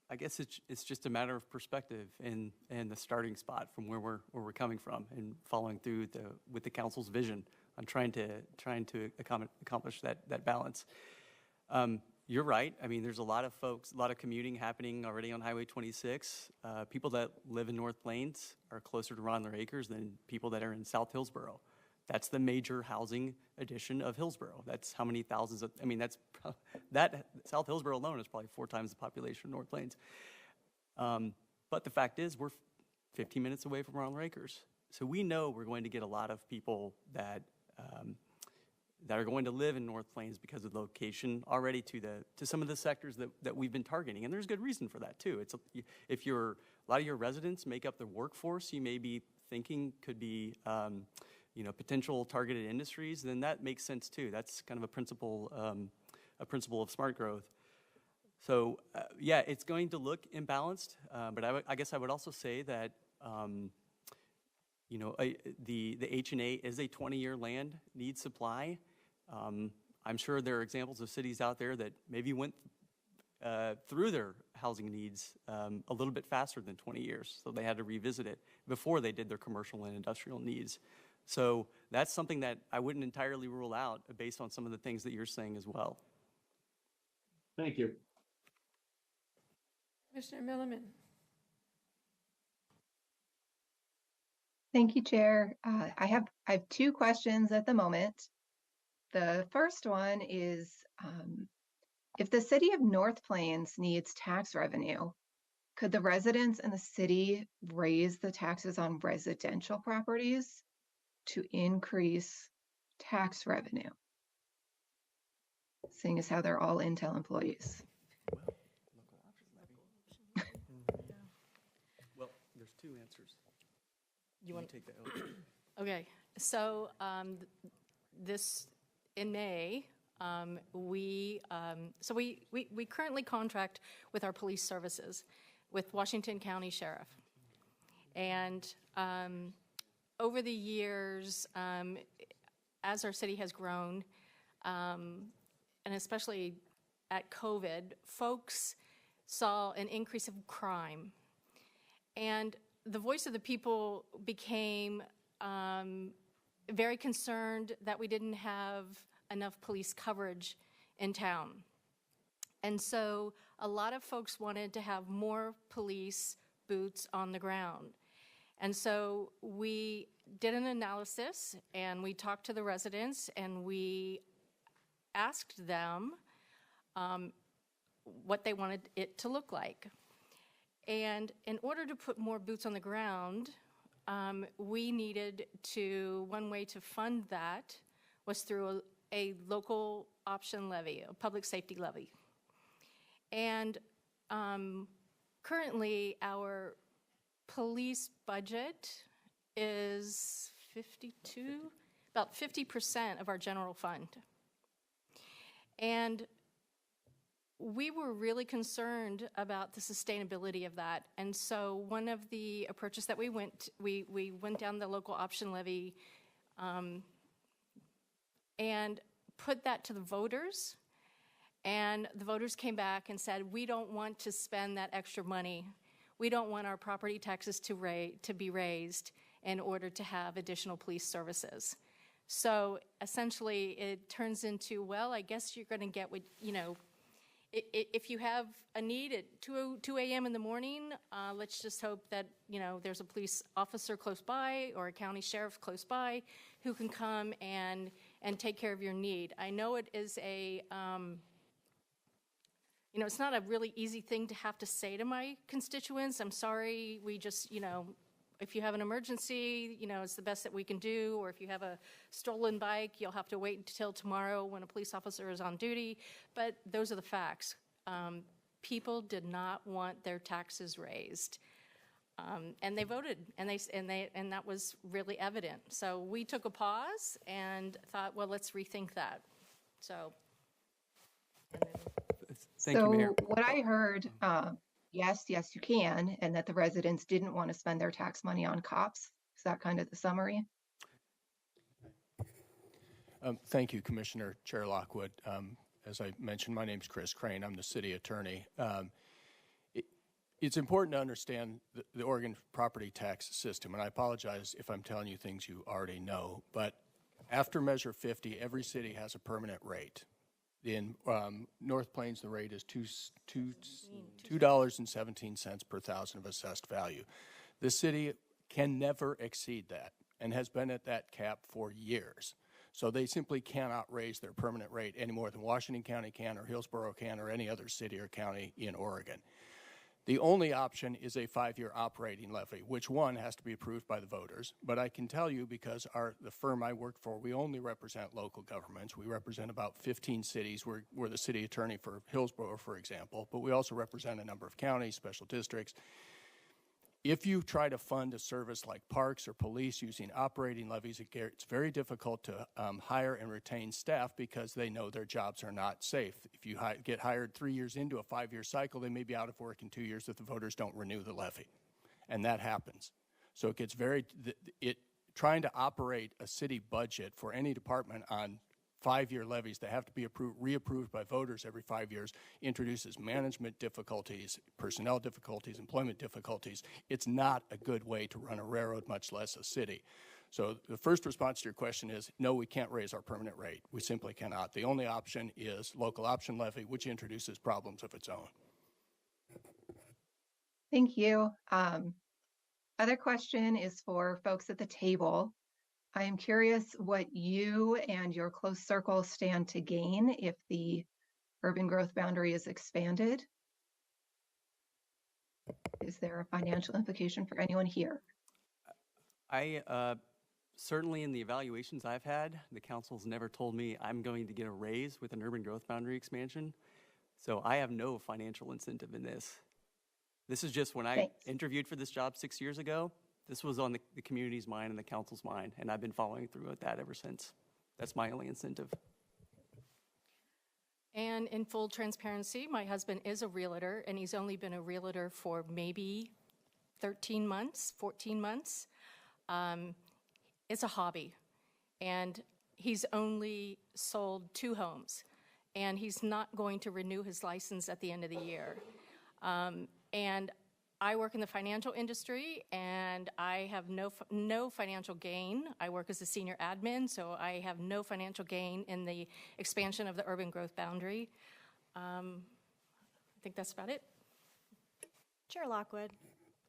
I guess it's just a matter of perspective and the starting spot from where we're coming from, and following through with the council's vision on trying to accomplish that balance. You're right. I mean, there's a lot of commuting happening already on Highway 26. People that live in North Plains are closer to Ronler Acres than people that are in South Hillsborough. That's the major housing addition of Hillsborough. That's how many thousands of, that South Hillsborough alone is probably 4 times the population of North Plains. But the fact is, we're 15 minutes away from Ronler Acres. So we know we're going to get a lot of people that are going to live in North Plains because of the location already to some of the sectors that we've been targeting. And there's good reason for that too. If a lot of your residents make up the workforce you may be thinking could be potential targeted industries, then that makes sense too. That's kind of a principle of smart growth. So yeah, it's going to look imbalanced, but I guess I would also say that the H&A is a 20-year land need supply. I'm sure there are examples of cities out there that maybe went through their housing needs a little bit faster than 20 years, so they had to revisit it before they did their commercial and industrial needs. So that's something that I wouldn't entirely rule out based on some of the things that you're saying as well. Thank you. Commissioner Milliman. Thank you, Chair. I have 2 questions at the moment. The first one is, if the city of North Plains needs tax revenue, could the residents in the city raise the taxes on residential properties to increase tax revenue, seeing as how they're all Intel employees? Well, there's 2 answers. You want to take that? Okay, so this in May, we currently contract with our police services with Washington County Sheriff, and over the years, as our city has grown, and especially at COVID, folks saw an increase of crime, and the voice of the people became very concerned that we didn't have enough police coverage in town. And so a lot of folks wanted to have more police boots on the ground. And so we did an analysis and we talked to the residents and we asked them what they wanted it to look like. And in order to put more boots on the ground, we needed to, one way to fund that was through a local option levy, a public safety levy. And currently our police budget is about 50% of our general fund. And we were really concerned about the sustainability of that. And so one of the approaches that we went down the local option levy and put that to the voters. And the voters came back and said, we don't want to spend that extra money. We don't want our property taxes to be raised in order to have additional police services. So essentially it turns into, well, I guess you're going to get what, if you have a need at 2 a.m. in the morning, let's just hope that, there's a police officer close by or a county sheriff close by who can come and take care of your need. I know it is it's not a really easy thing to have to say to my constituents. I'm sorry, we just, if you have an emergency, it's the best that we can do. Or if you have a stolen bike, you'll have to wait until tomorrow when a police officer is on duty. But those are the facts. People did not want their taxes raised. And they voted, and that was really evident. So we took a pause and thought, well, let's rethink that. So. Thank you, Mayor. What I heard, yes, you can, and that the residents didn't want to spend their tax money on cops. Is that kind of the summary? Thank you, Commissioner Chair Lockwood. As I mentioned, my name's Chris Crane. I'm the city attorney. It's important to understand the Oregon property tax system, and I apologize if I'm telling you things you already know, but after Measure 50, every city has a permanent rate. In North Plains, the rate is $2.17 per thousand of assessed value. The city can never exceed that and has been at that cap for years. So they simply cannot raise their permanent rate any more than Washington County can or Hillsborough can or any other city or county in Oregon. The only option is a 5-year operating levy, which one has to be approved by the voters. But I can tell you, because the firm I work for, we only represent local governments. We represent about 15 cities. We're the city attorney for Hillsborough, for example, but we also represent a number of counties, special districts. If you try to fund a service like parks or police using operating levies, it's very difficult to hire and retain staff because they know their jobs are not safe. If you get hired 3 years into a 5-year cycle, they may be out of work in 2 years if the voters don't renew the levy. And that happens. So it gets trying to operate a city budget for any department on 5-year levies that have to be reapproved by voters every 5 years introduces management difficulties, personnel difficulties, employment difficulties. It's not a good way to run a railroad, much less a city. So the first response to your question is, no, we can't raise our permanent rate. We simply cannot. The only option is local option levy, which introduces problems of its own. Thank you. Other question is for folks at the table. I am curious what you and your close circle stand to gain if the urban growth boundary is expanded. Is there a financial implication for anyone here? Certainly in the evaluations I've had, the council's never told me I'm going to get a raise with an urban growth boundary expansion. So I have no financial incentive in this. This is just when I interviewed for this job 6 years ago. This was on the community's mind and the council's mind, and I've been following through with that ever since. That's my only incentive. And in full transparency, my husband is a realtor, and he's only been a realtor for maybe 13 months, 14 months. It's a hobby, and he's only sold 2 homes, and he's not going to renew his license at the end of the year. And I work in the financial industry, and I have no financial gain. I work as a senior admin, so I have no financial gain in the expansion of the urban growth boundary. I think that's about it. Chair Lockwood,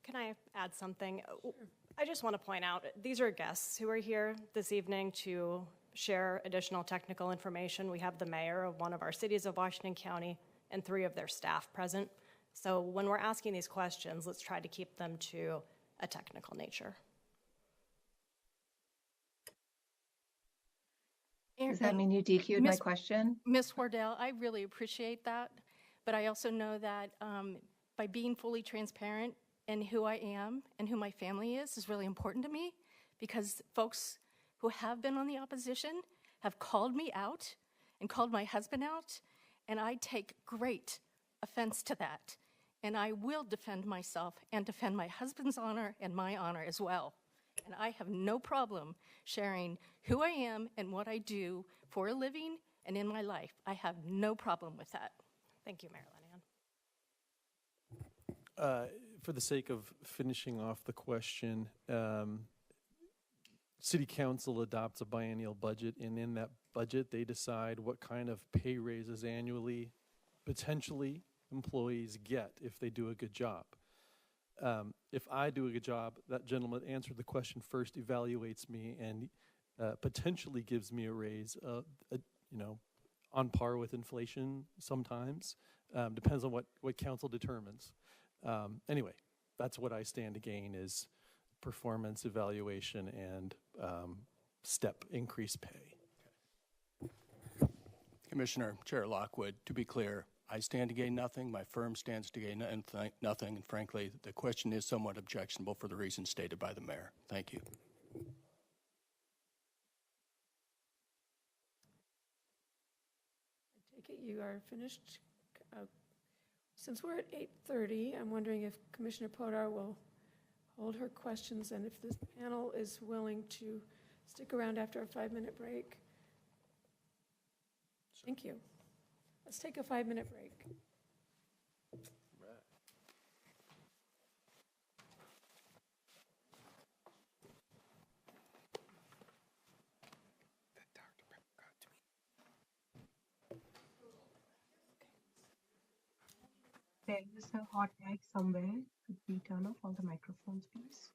can I add something? Sure. I just want to point out, these are guests who are here this evening to share additional technical information. We have the mayor of one of our cities of Washington County and 3 of their staff present. So when we're asking these questions, let's try to keep them to a technical nature. Does that mean you DQ'd my question? Ms. Wardell, I really appreciate that, but I also know that by being fully transparent in who I am and who my family is really important to me, because folks who have been on the opposition have called me out and called my husband out, and I take great offense to that. And I will defend myself and defend my husband's honor and my honor as well. And I have no problem sharing who I am and what I do for a living and in my life. I have no problem with that. Thank you, Mayor Lenihan. For the sake of finishing off the question, City Council adopts a biennial budget, and in that budget, they decide what kind of pay raises annually, potentially, employees get if they do a good job. If I do a good job, that gentleman answered the question first, evaluates me, and potentially gives me a raise, on par with inflation sometimes. Depends on what council determines. Anyway, that's what I stand to gain is performance evaluation and step increase pay. Commissioner, Chair Lockwood, to be clear, I stand to gain nothing. My firm stands to gain nothing. And frankly, the question is somewhat objectionable for the reasons stated by the mayor. Thank you. I take it you are finished. Since we're at 8:30, I'm wondering if Commissioner Podar will hold her questions, and if this panel is willing to stick around after a 5-minute break. Thank you. Let's take a 5-minute break. There is a hot mic somewhere. Could we turn off all the microphones, please?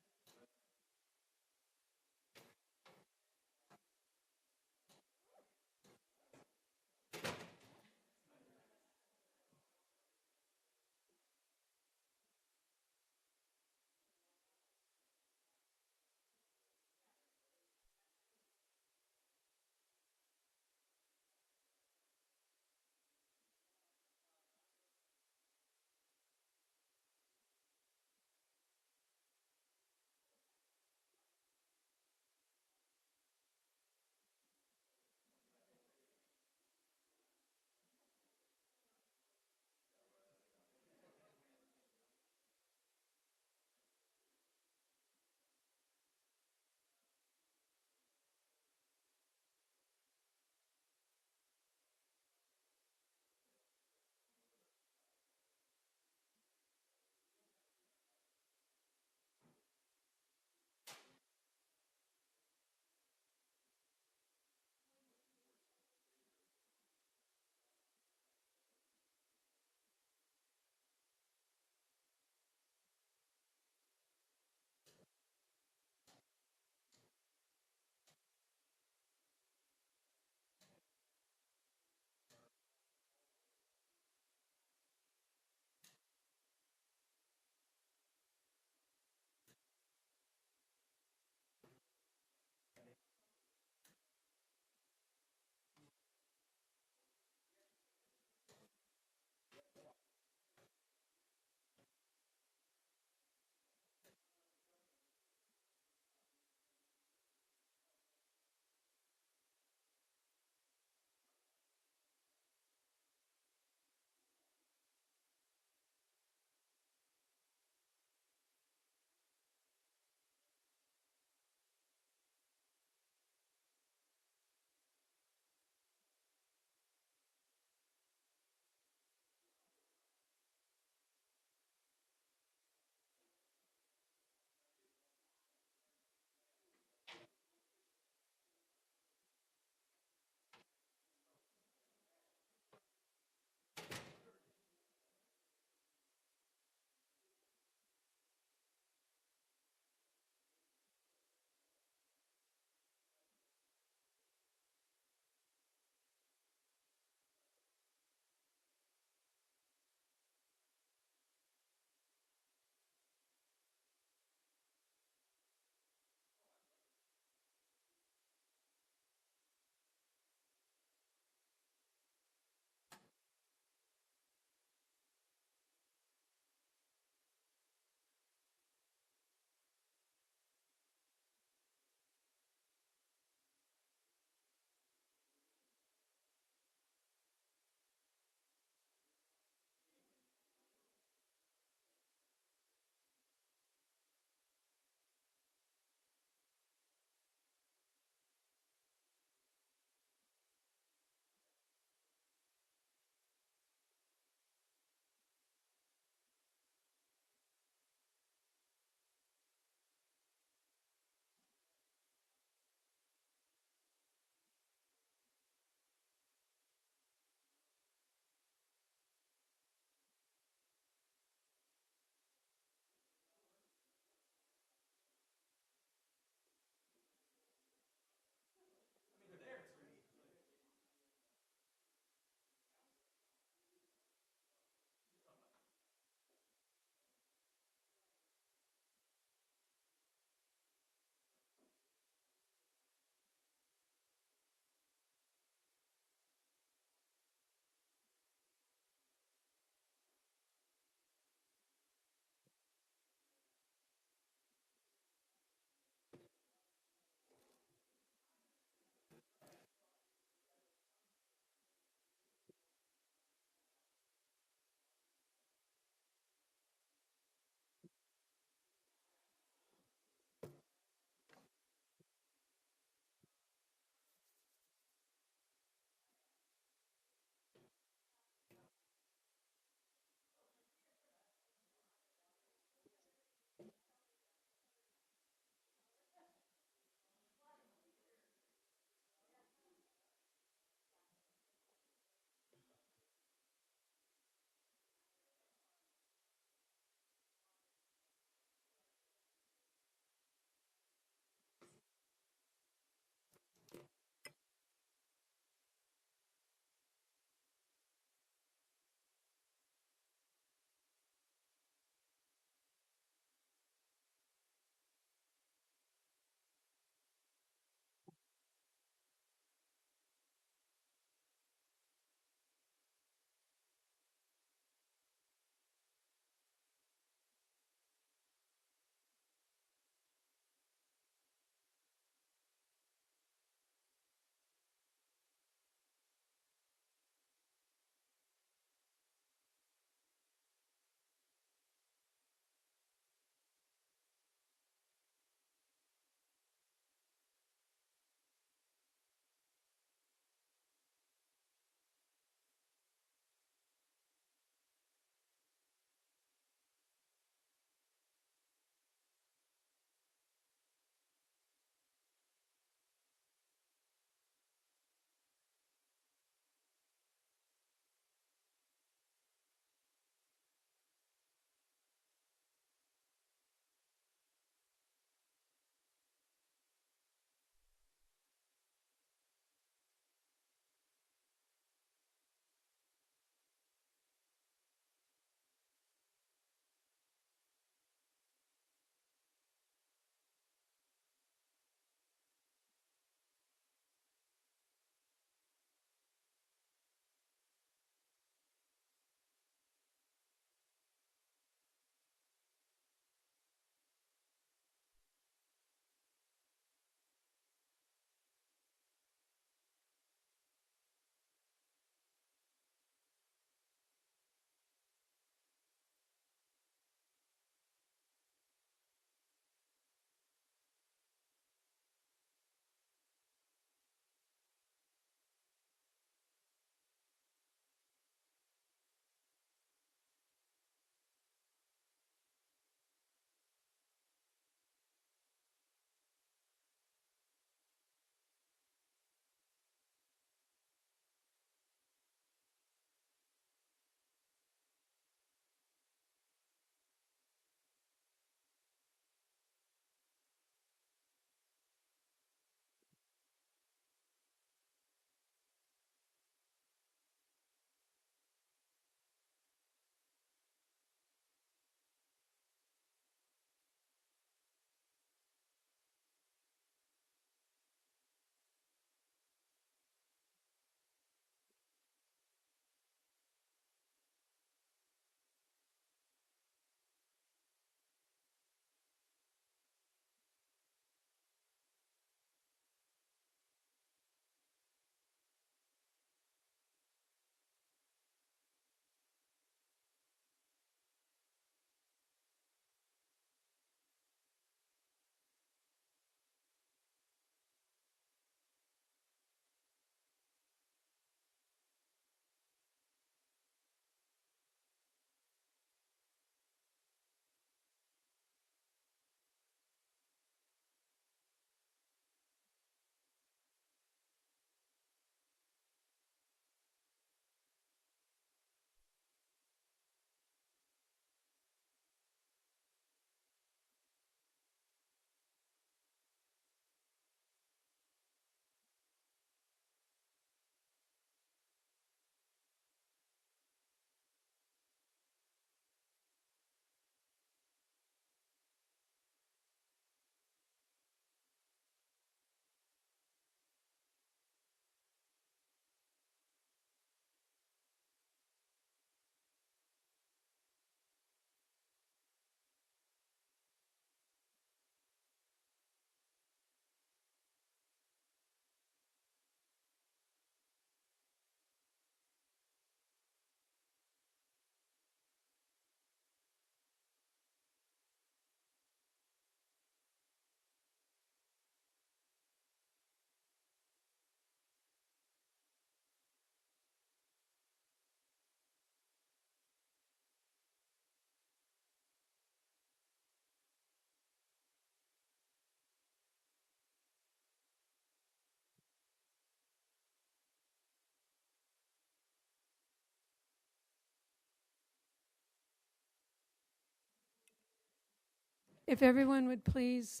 If everyone would please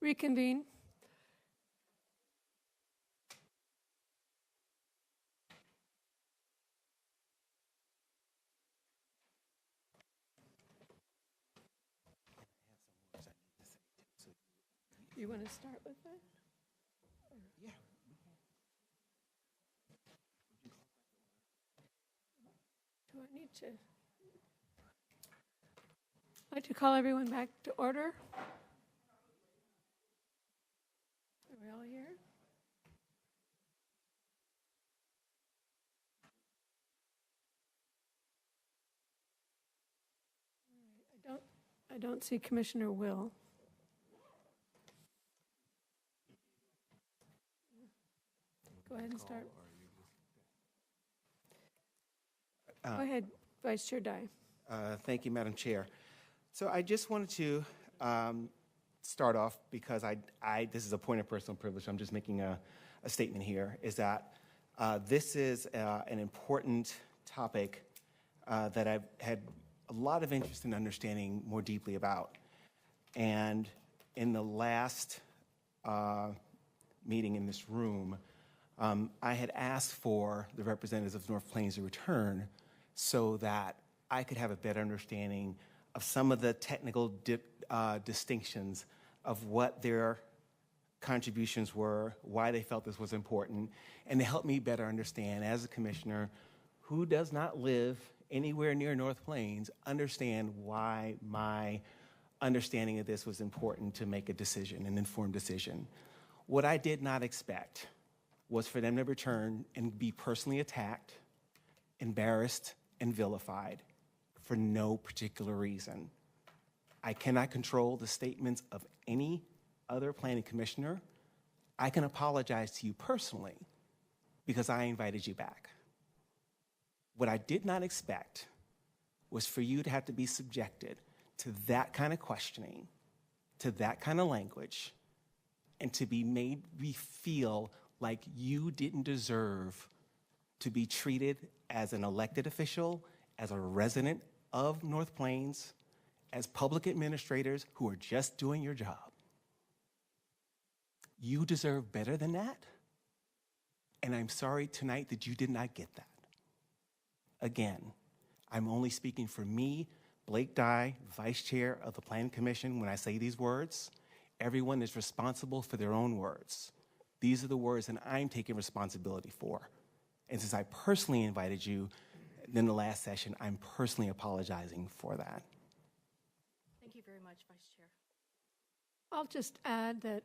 reconvene. You want to start with that? Yeah. Do I need to? I'd like to call everyone back to order. Are we all here? I don't see Commissioner Will. Go ahead and start. Go ahead, Vice Chair Dye. Thank you, Madam Chair. So I just wanted to start off because this is a point of personal privilege. I'm just making a statement here, is that this is an important topic that I've had a lot of interest in understanding more deeply about. And in the last meeting in this room, I had asked for the representatives of North Plains to return so that I could have a better understanding of some of the technical distinctions of what their contributions were, why they felt this was important, and to help me better understand, as a commissioner who does not live anywhere near North Plains, understand why my understanding of this was important to make a decision, an informed decision. What I did not expect was for them to return and be personally attacked, embarrassed, and vilified for no particular reason. I cannot control the statements of any other planning commissioner. I can apologize to you personally because I invited you back. What I did not expect was for you to have to be subjected to that kind of questioning, to that kind of language, and to be made me feel like you didn't deserve to be treated as an elected official, as a resident of North Plains, as public administrators who are just doing your job. You deserve better than that, and I'm sorry tonight that you did not get that. Again, I'm only speaking for me, Blake Dye, Vice Chair of the Planning Commission, when I say these words. Everyone is responsible for their own words. These are the words that I'm taking responsibility for. And since I personally invited you in the last session, I'm personally apologizing for that. Thank you very much, Vice Chair. I'll just add that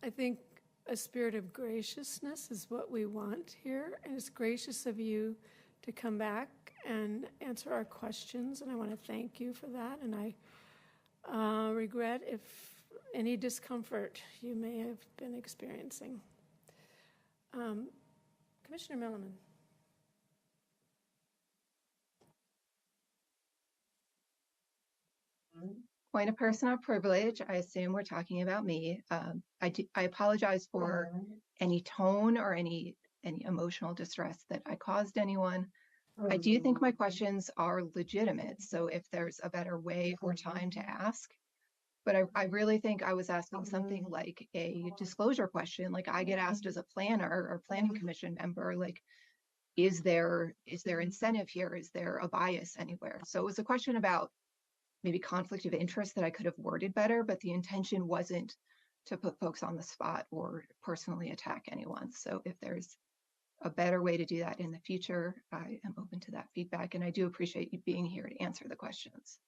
I think a spirit of graciousness is what we want here, and it's gracious of you to come back and answer our questions, and I want to thank you for that, and I regret if any discomfort you may have been experiencing. Commissioner Milliman. Point of personal privilege, I assume we're talking about me. I apologize for any tone or any emotional distress that I caused anyone. I do think my questions are legitimate, so if there's a better way or time to ask. But I really think I was asking something like a disclosure question, like I get asked as a planner or planning commission member, like, is there incentive here? Is there a bias anywhere? So it was a question about maybe conflict of interest that I could have worded better, but the intention wasn't to put folks on the spot or personally attack anyone. So if there's a better way to do that in the future, I am open to that feedback, and I do appreciate you being here to answer the questions.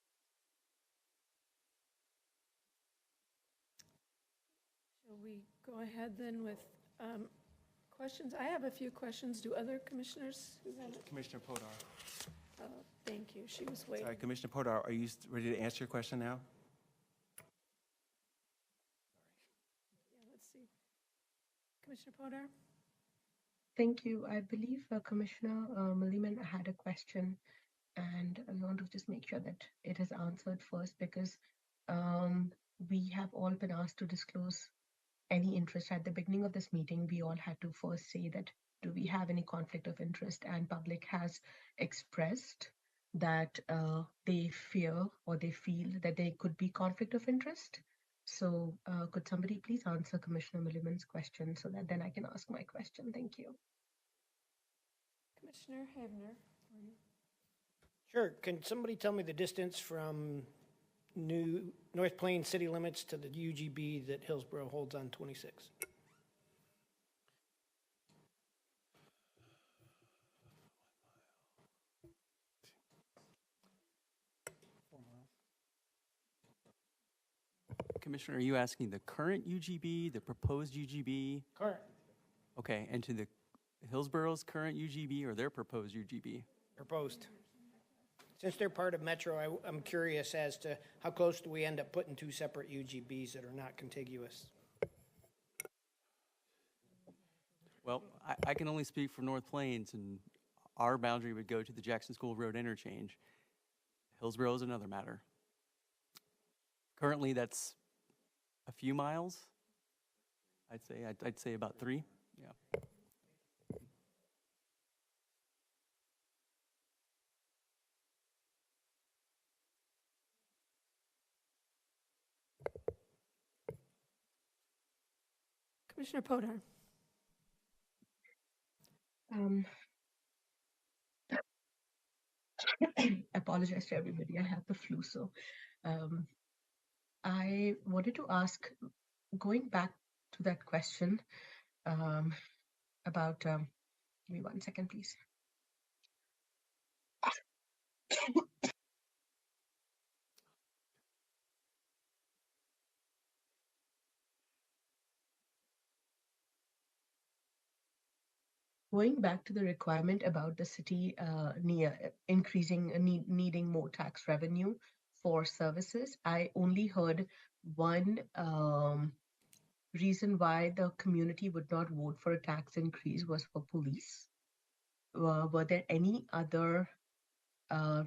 Shall we go ahead then with questions? I have a few questions. Do other commissioners who have? Commissioner Podar. Thank you. She was waiting. Sorry, Commissioner Podar, are you ready to answer your question now? Yeah, let's see. Commissioner Podar? Thank you. I believe Commissioner Milliman had a question, and I want to just make sure that it is answered first, because we have all been asked to disclose any interest. At the beginning of this meeting, we all had to first say that, do we have any conflict of interest? And public has expressed that they fear or they feel that there could be conflict of interest. So could somebody please answer Commissioner Milliman's question so that then I can ask my question? Thank you. Commissioner Hebner. Sure. Can somebody tell me the distance from North Plains city limits to the UGB that Hillsborough holds on 26? Commissioner, are you asking the current UGB, the proposed UGB? Current. Okay, and to the Hillsborough's current UGB or their proposed UGB? Proposed. Since they're part of Metro, I'm curious as to how close do we end up putting two separate UGBs that are not contiguous? Well, I can only speak for North Plains, and our boundary would go to the Jackson School Road interchange. Hillsborough is another matter. Currently, that's a few miles. I'd say about 3. Yeah. Commissioner Podar. I apologize to everybody. I have the flu, so I wanted to ask, going back to that question about, give me 1 second, please. Going back to the requirement about the city needing more tax revenue for services, I only heard one reason why the community would not vote for a tax increase was for police. Were there any other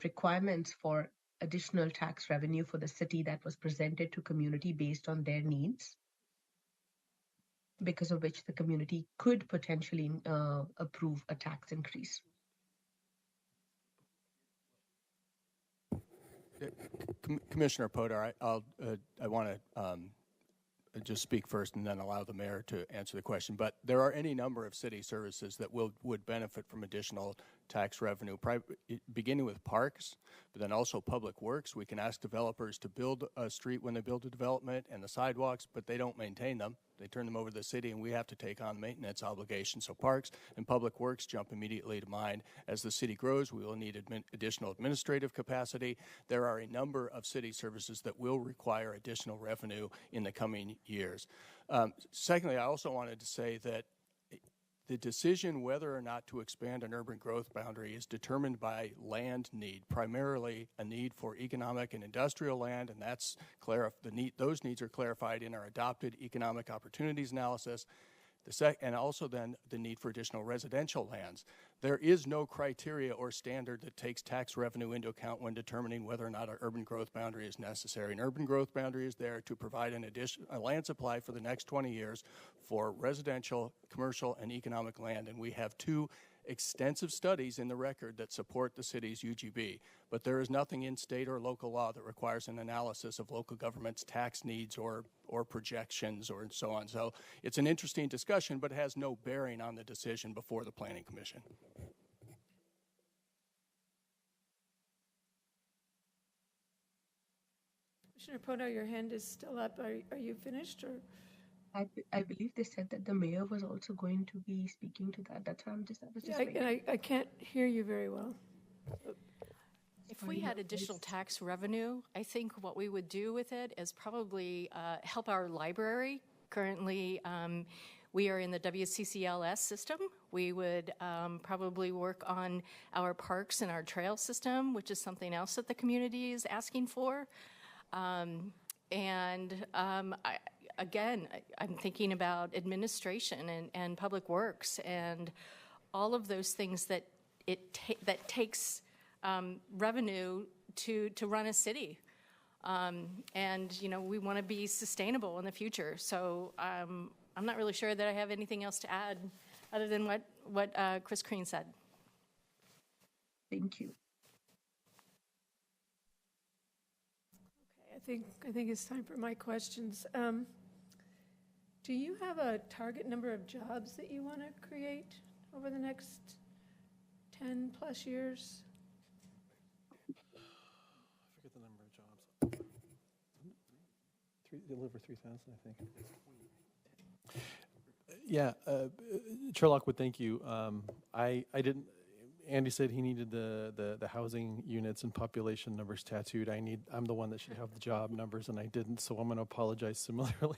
requirements for additional tax revenue for the city that was presented to community based on their needs, because of which the community could potentially approve a tax increase? Commissioner Podar, I want to just speak first and then allow the mayor to answer the question. But there are any number of city services that would benefit from additional tax revenue, beginning with parks, but then also public works. We can ask developers to build a street when they build a development and the sidewalks, but they don't maintain them. They turn them over to the city, and we have to take on maintenance obligations. So parks and public works jump immediately to mind. As the city grows, we will need additional administrative capacity. There are a number of city services that will require additional revenue in the coming years. Secondly, I also wanted to say that the decision whether or not to expand an urban growth boundary is determined by land need, primarily a need for economic and industrial land, and that's those needs are clarified in our adopted economic opportunities analysis, and also then the need for additional residential lands. There is no criteria or standard that takes tax revenue into account when determining whether or not an urban growth boundary is necessary. An urban growth boundary is there to provide a land supply for the next 20 years for residential, commercial, and economic land, and we have 2 extensive studies in the record that support the city's UGB, but there is nothing in state or local law that requires an analysis of local government's tax needs or projections or so on. So it's an interesting discussion, but it has no bearing on the decision before the Planning Commission. Commissioner Podar, your hand is still up. Are you finished, or? I believe they said that the mayor was also going to be speaking to that. That's why I can't hear you very well. If we had additional tax revenue, I think what we would do with it is probably help our library. Currently, we are in the WCCLS system. We would probably work on our parks and our trail system, which is something else that the community is asking for. Again, I'm thinking about administration and public works and all of those things that that takes revenue to run a city. And we want to be sustainable in the future. So I'm not really sure that I have anything else to add other than what Chris Crean said. Thank you. think it's time for my questions. Do you have a target number of jobs that you want to create over the next 10 plus years? I forget the number of jobs. Over 3,000, I think. Yeah, Chair Lockwood, thank you. I didn't. Andy said he needed the housing units and population numbers tattooed. I'm the one that should have the job numbers, and I didn't, so I'm going to apologize similarly.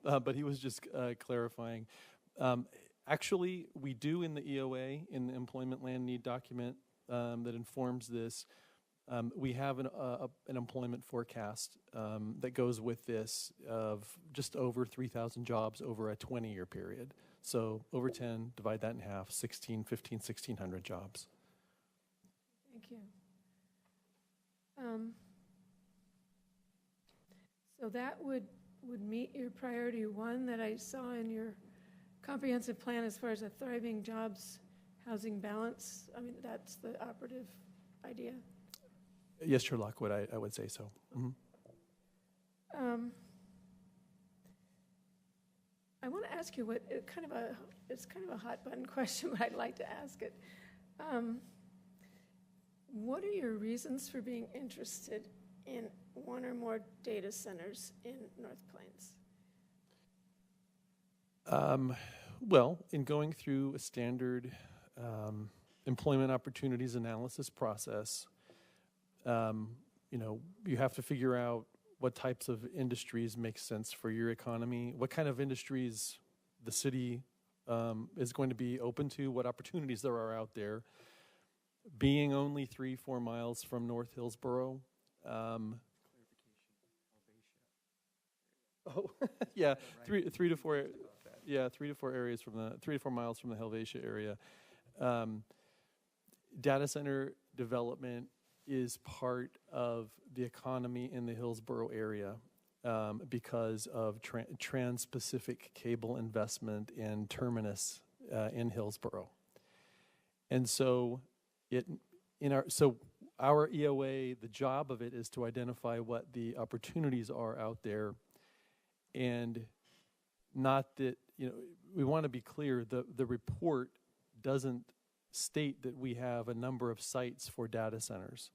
But he was just clarifying. Actually, we do in the EOA, in the employment land need document that informs this. We have an employment forecast that goes with this of just over 3,000 jobs over a 20-year period. So over 10, divide that in half, 1,600 jobs. Thank you. So that would meet your priority one that I saw in your comprehensive plan as far as a thriving jobs housing balance. I mean, that's the operative idea. Yes, Chair Lockwood, I would say so. Mm-hmm. I want to ask you it's kind of a hot button question, but I'd like to ask it. What are your reasons for being interested in one or more data centers in North Plains? Well, in going through a standard employment opportunities analysis process, you have to figure out what types of industries make sense for your economy, what kind of industries the city is going to be open to, what opportunities there are out there. Being only 3-4 miles from North Hillsborough. Yeah, 3 to 4. Yeah, 3 to 4 areas from 3 to 4 miles from the Helvetia area. Data center development is part of the economy in the Hillsborough area because of trans-Pacific cable investment in Terminus in Hillsborough. And so our EOA, the job of it is to identify what the opportunities are out there, and not that, we want to be clear, the report doesn't state that we have a number of sites for data centers.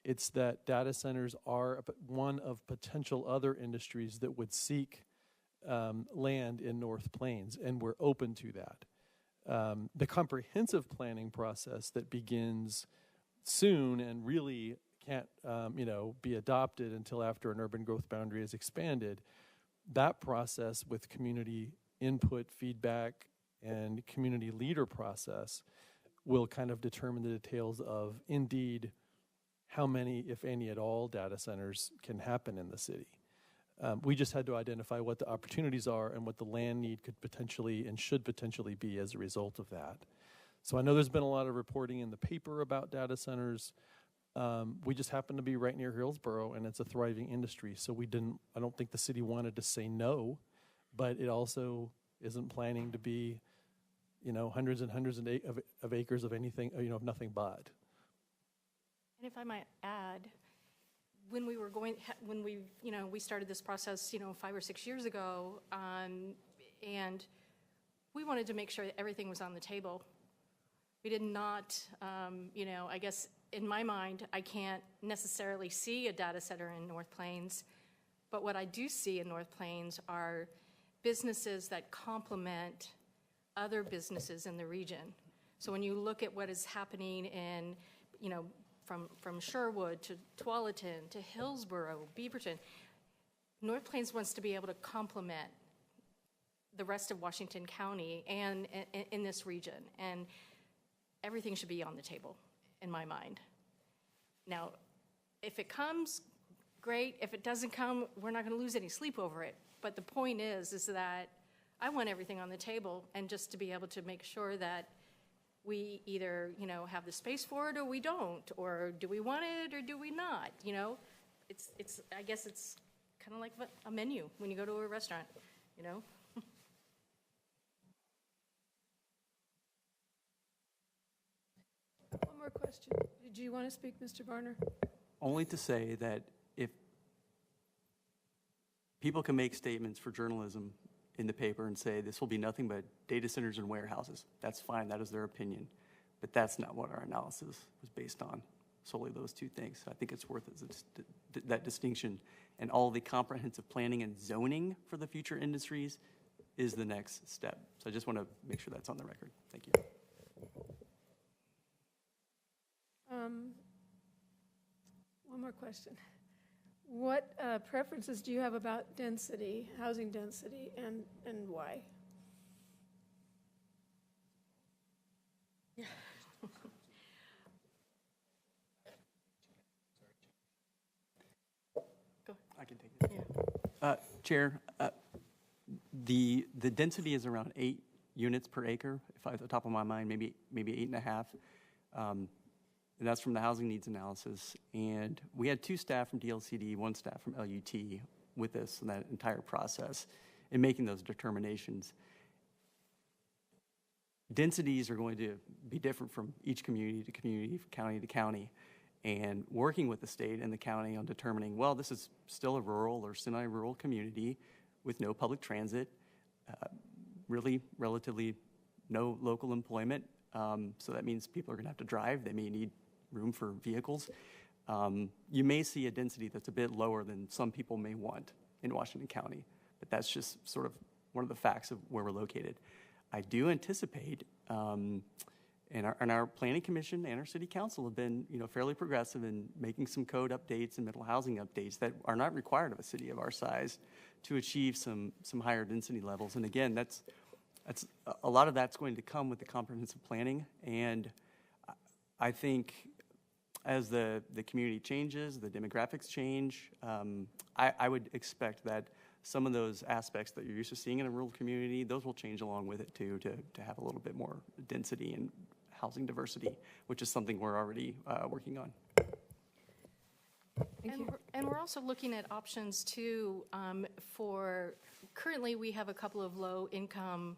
It's that data centers are one of potential other industries that would seek land in North Plains, and we're open to that. The comprehensive planning process that begins soon and really can't be adopted until after an urban growth boundary is expanded, that process with community input, feedback, and community leader process will kind of determine the details of, indeed, how many, if any at all, data centers can happen in the city. We just had to identify what the opportunities are and what the land need could potentially and should potentially be as a result of that. So I know there's been a lot of reporting in the paper about data centers. We just happen to be right near Hillsborough, and it's a thriving industry. So I don't think the city wanted to say no, but it also isn't planning to be, hundreds and hundreds of acres of anything, of nothing but. And if I might add, when we started this process, 5 or 6 years ago, and we wanted to make sure that everything was on the table. We did not, I guess in my mind, I can't necessarily see a data center in North Plains, but what I do see in North Plains are businesses that complement other businesses in the region. So when you look at what is happening in, from Sherwood to Tualatin to Hillsborough, Beaverton, North Plains wants to be able to complement the rest of Washington County and in this region. And everything should be on the table, in my mind. Now, if it comes, great. If it doesn't come, we're not going to lose any sleep over it. But the point is that I want everything on the table, and just to be able to make sure that we either, have the space for it or we don't, or do we want it or do we not? I guess it's kind of like a menu when you go to a restaurant, One more question. Did you want to speak, Mr. Barner? Only to say that if people can make statements for journalism in the paper and say this will be nothing but data centers and warehouses. That's fine. That is their opinion. But that's not what our analysis was based on, solely those two things. So I think it's worth that distinction. And all the comprehensive planning and zoning for the future industries is the next step. So I just want to make sure that's on the record. Thank you. One more question. What preferences do you have about density, housing density, and why? I can take it. Yeah. Chair, the density is around 8 units per acre, if I, at the top of my mind, maybe 8.5. And that's from the housing needs analysis. And we had 2 staff from DLCD, 1 staff from LUT with us in that entire process in making those determinations. Densities are going to be different from each community to community, from county to county. And working with the state and the county on determining, well, this is still a rural or semi-rural community with no public transit, really relatively no local employment. So that means people are going to have to drive. They may need room for vehicles. You may see a density that's a bit lower than some people may want in Washington County, but that's just sort of one of the facts of where we're located. I do anticipate, and our Planning Commission and our City Council have been, fairly progressive in making some code updates and middle housing updates that are not required of a city of our size to achieve some higher density levels. And again, that's a lot of that's going to come with the comprehensive planning. And I think as the community changes, the demographics change, I would expect that some of those aspects that you're used to seeing in a rural community, those will change along with it too, to have a little bit more density and housing diversity, which is something we're already working on. And we're also looking at options too for, currently we have a couple of low income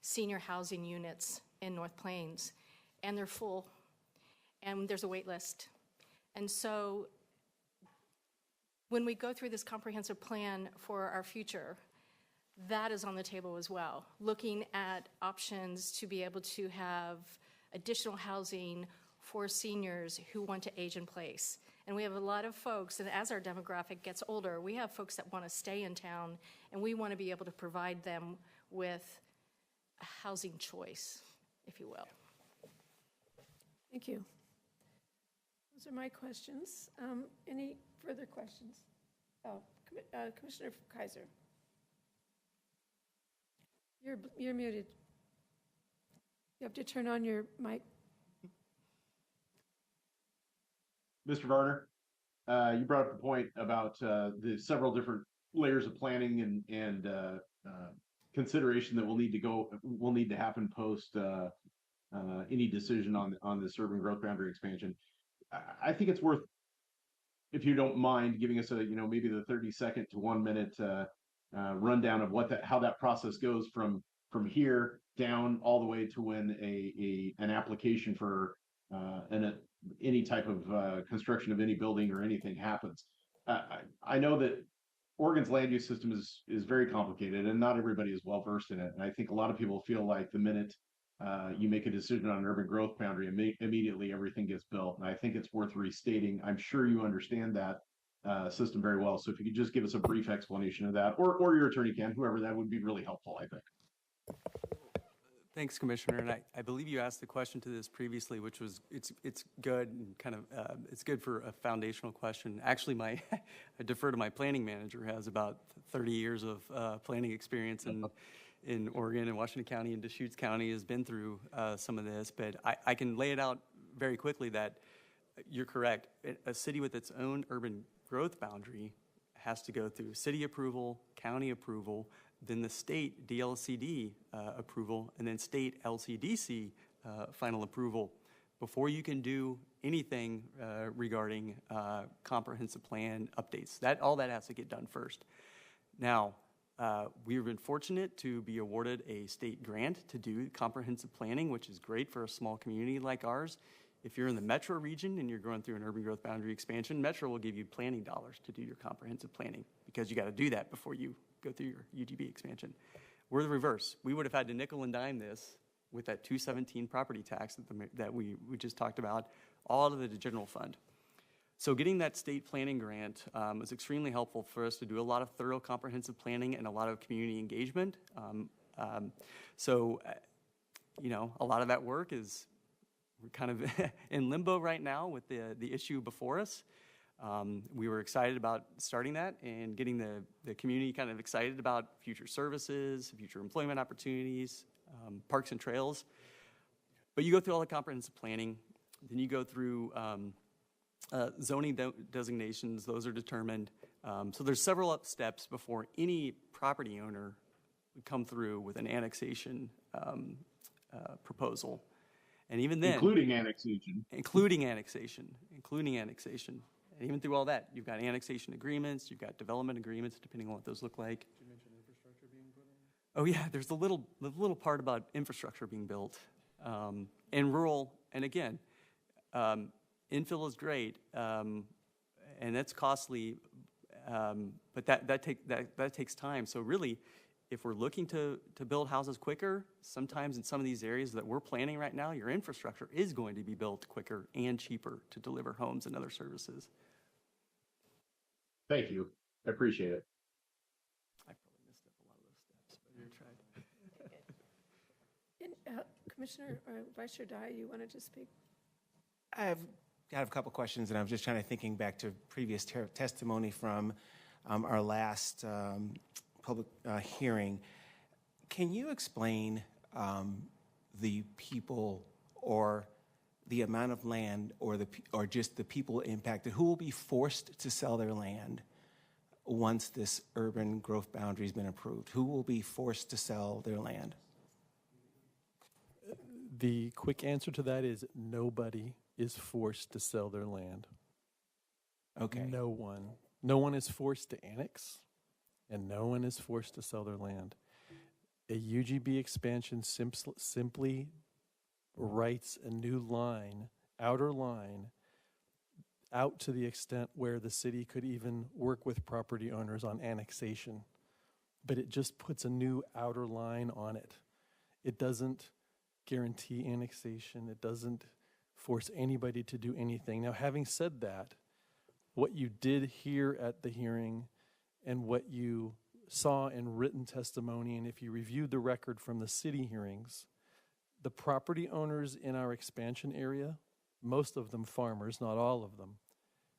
senior housing units in North Plains, and they're full, and there's a wait list. And so when we go through this comprehensive plan for our future, that is on the table as well, looking at options to be able to have additional housing for seniors who want to age in place. And we have a lot of folks, and as our demographic gets older, we have folks that want to stay in town, and we want to be able to provide them with a housing choice, if you will. Thank you. Those are my questions. Any further questions? Oh, Commissioner Kaiser. You're muted. You have to turn on your mic. Mr. Varner, you brought up the point about the several different layers of planning and consideration that will need to happen post any decision on this urban growth boundary expansion. I think it's worth, if you don't mind, giving us a maybe the 30-second to 1 minute rundown of how that process goes from here down all the way to when an application for any type of construction of any building or anything happens. I know that Oregon's land use system is very complicated, and not everybody is well versed in it. And I think a lot of people feel like the minute you make a decision on an urban growth boundary, immediately everything gets built. And I think it's worth restating. I'm sure you understand that system very well. So if you could just give us a brief explanation of that, or your attorney can, whoever, that would be really helpful, I think. Thanks, Commissioner. And I believe you asked the question to this previously, which was it's good and kind of it's good for a foundational question. Actually, I defer to my planning manager, who has about 30 years of planning experience in Oregon and Washington County and Deschutes County, has been through some of this. But I can lay it out very quickly that you're correct. A city with its own urban growth boundary has to go through city approval, county approval, then the state DLCD approval, and then state LCDC final approval before you can do anything regarding comprehensive plan updates. All that has to get done first. Now, we've been fortunate to be awarded a state grant to do comprehensive planning, which is great for a small community like ours. If you're in the metro region and you're going through an urban growth boundary expansion, metro will give you planning dollars to do your comprehensive planning because you got to do that before you go through your UGB expansion. We're the reverse. We would have had to nickel and dime this with that 217 property tax that we just talked about, all of the general fund. So getting that state planning grant was extremely helpful for us to do a lot of thorough comprehensive planning and a lot of community engagement. You know, a lot of that work is we're kind of in limbo right now with the issue before us. We were excited about starting that and getting the community kind of excited about future services, future employment opportunities, parks and trails. But you go through all the comprehensive planning, then you go through zoning designations, those are determined. So there's several steps before any property owner would come through with an annexation proposal. And even then, including annexation. And even through all that, you've got annexation agreements, you've got development agreements, depending on what those look like. Did you mention infrastructure being put in? Oh yeah, there's the little part about infrastructure being built. And rural, and again, infill is great, and that's costly, but that takes time. So really, if we're looking to build houses quicker, sometimes in some of these areas that we're planning right now, your infrastructure is going to be built quicker and cheaper to deliver homes and other services. Thank you. I appreciate it. I probably missed up a lot of those steps, but you tried. And, Commissioner or Vice Chair Dye, you wanted to speak? I have a couple questions, and I'm just trying to thinking back to previous testimony from our last public hearing. Can you explain the people or the amount of land or just the people impacted who will be forced to sell their land once this urban growth boundary has been approved? Who will be forced to sell their land? The quick answer to that is nobody is forced to sell their land. Okay. No one. No one is forced to annex, and no one is forced to sell their land. A UGB expansion simply writes a new line, outer line, out to the extent where the city could even work with property owners on annexation. But it just puts a new outer line on it. It doesn't guarantee annexation. It doesn't force anybody to do anything. Now, having said that, what you did hear at the hearing and what you saw in written testimony, and if you reviewed the record from the city hearings, the property owners in our expansion area, most of them farmers, not all of them,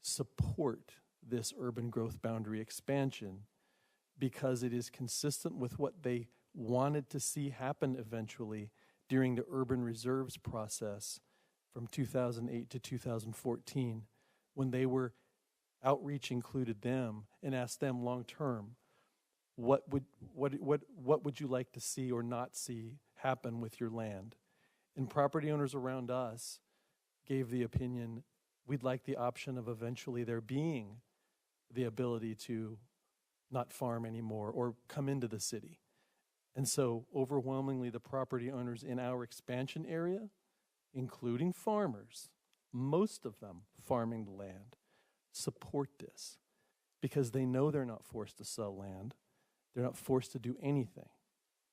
support this urban growth boundary expansion because it is consistent with what they wanted to see happen eventually during the urban reserves process from 2008 to 2014, when they were outreach included them and asked them long term, what would you like to see or not see happen with your land? And property owners around us gave the opinion, we'd like the option of eventually there being the ability to not farm anymore or come into the city. And so overwhelmingly the property owners in our expansion area, including farmers, most of them farming the land, support this because they know they're not forced to sell land. They're not forced to do anything.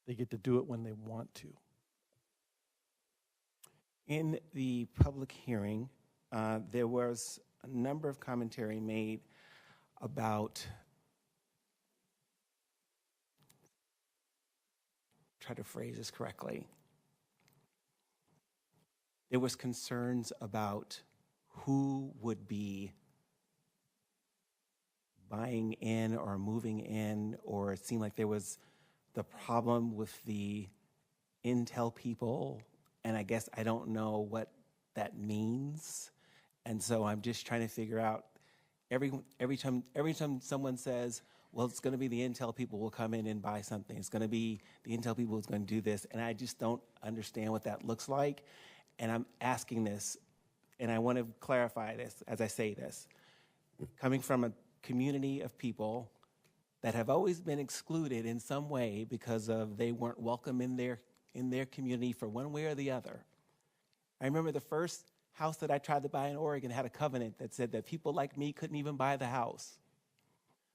They get to do it when they want to. In the public hearing, there was a number of commentary made about, try to phrase this correctly, there was concerns about who would be buying in or moving in, or it seemed like there was the problem with the Intel people, and I guess I don't know what that means. And so I'm just trying to figure out every time someone says, well, it's going to be the Intel people will come in and buy something. It's going to be the Intel people who's going to do this. And I just don't understand what that looks like. And I'm asking this, and I want to clarify this as I say this. Coming from a community of people that have always been excluded in some way because of they weren't welcome in their community for one way or the other. I remember the first house that I tried to buy in Oregon had a covenant that said that people like me couldn't even buy the house.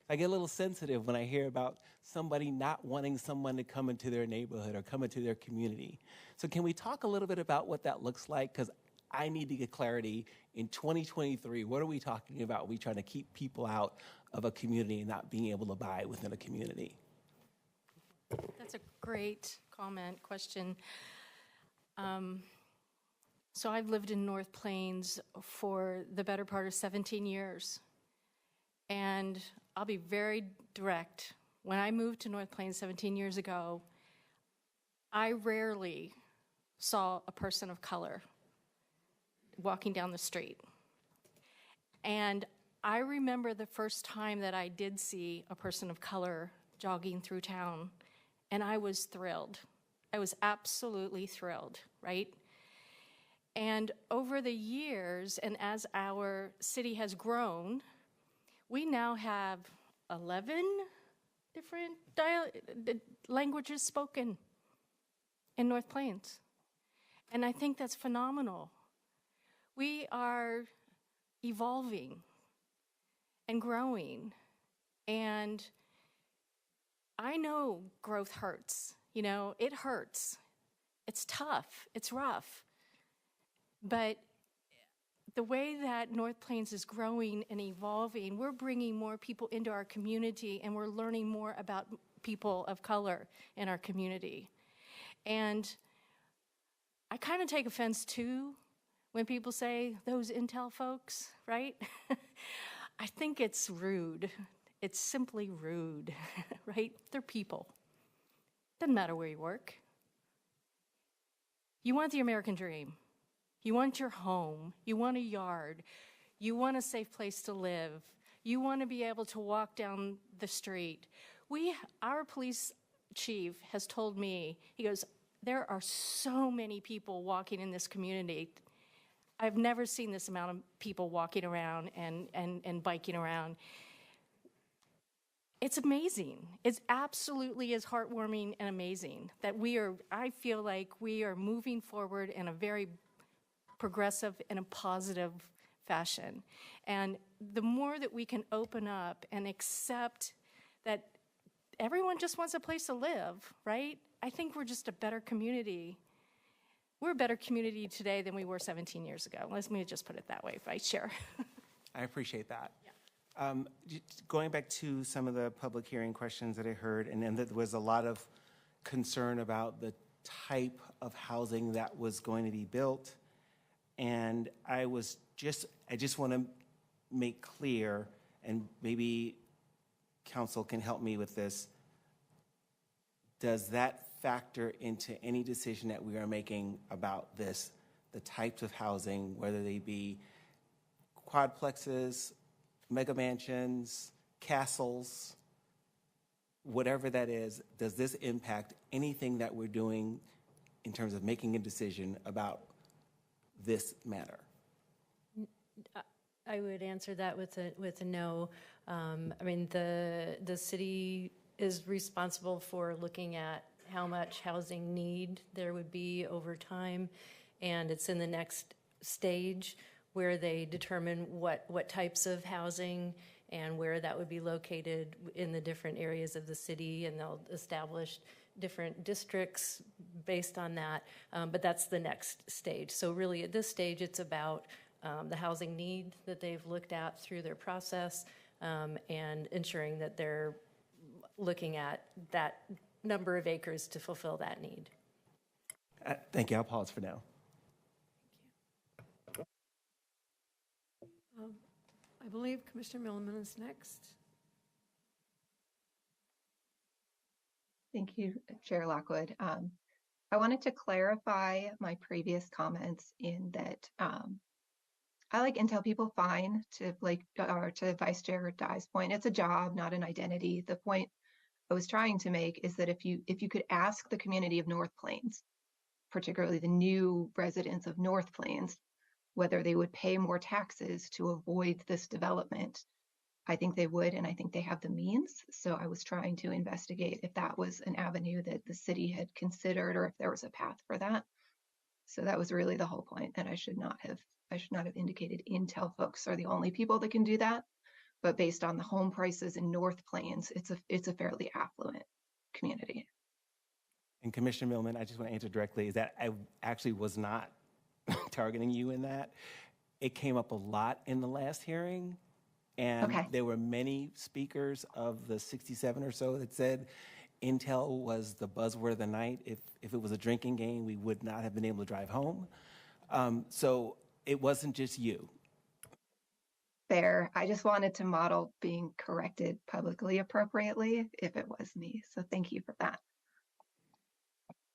I get a little sensitive when I hear about somebody not wanting someone to come into their neighborhood or come into their community. So can we talk a little bit about what that looks like? Because I need to get clarity in 2023. What are we talking about? Are we trying to keep people out of a community and not being able to buy within a community? That's a great question. So I've lived in North Plains for the better part of 17 years. And I'll be very direct. When I moved to North Plains 17 years ago, I rarely saw a person of color walking down the street. And I remember the first time that I did see a person of color jogging through town, and I was thrilled. I was absolutely thrilled, right? And over the years, and as our city has grown, we now have 11 different languages spoken in North Plains. And I think that's phenomenal. We are evolving and growing. And I know growth hurts. You know, it hurts. It's tough. It's rough. But the way that North Plains is growing and evolving, we're bringing more people into our community, and we're learning more about people of color in our community. And I kind of take offense, too, when people say, those Intel folks, right? I think it's rude. It's simply rude, right? They're people. Doesn't matter where you work. You want the American dream. You want your home. You want a yard. You want a safe place to live. You want to be able to walk down the street. Our police chief has told me, he goes, there are so many people walking in this community. I've never seen this amount of people walking around and biking around. It's amazing. It absolutely is heartwarming and amazing that I feel like we are moving forward in a very progressive and a positive fashion. And the more that we can open up and accept that everyone just wants a place to live, right? I think we're just a better community. We're a better community today than we were 17 years ago. Let me just put it that way, Vice Chair. I appreciate that. Yeah. Going back to some of the public hearing questions that I heard, and then there was a lot of concern about the type of housing that was going to be built. And I just want to make clear, and maybe council can help me with this, does that factor into any decision that we are making about this, the types of housing, whether they be quadplexes, mega mansions, castles, whatever that is, does this impact anything that we're doing in terms of making a decision about this matter? I would answer that with a no. I mean, the city is responsible for looking at how much housing need there would be over time, and it's in the next stage where they determine what types of housing and where that would be located in the different areas of the city, and they'll establish different districts based on that, but that's the next stage. So really at this stage, it's about the housing need that they've looked at through their process, and ensuring that they're looking at that number of acres to fulfill that need. Thank you. I'll pause for now. I believe Commissioner Milliman is next. Thank you, Chair Lockwood. I wanted to clarify my previous comments in that I like Intel people fine, to Vice Chair Dye's point. It's a job, not an identity. The point I was trying to make is that if you could ask the community of North Plains, particularly the new residents of North Plains, whether they would pay more taxes to avoid this development, I think they would, and I think they have the means. So I was trying to investigate if that was an avenue that the city had considered, or if there was a path for that. So that was really the whole point, and I should not have I should not have indicated Intel folks are the only people that can do that. But based on the home prices in North Plains, it's a fairly affluent community. And Commissioner Millman, I just want to answer directly, is that I actually was not targeting you in that. It came up a lot in the last hearing, and there were many speakers of the 67 or so that said Intel was the buzzword of the night. If it was a drinking game, we would not have been able to drive home. So it wasn't just you. Fair. I just wanted to model being corrected publicly appropriately if it was me. So thank you for that.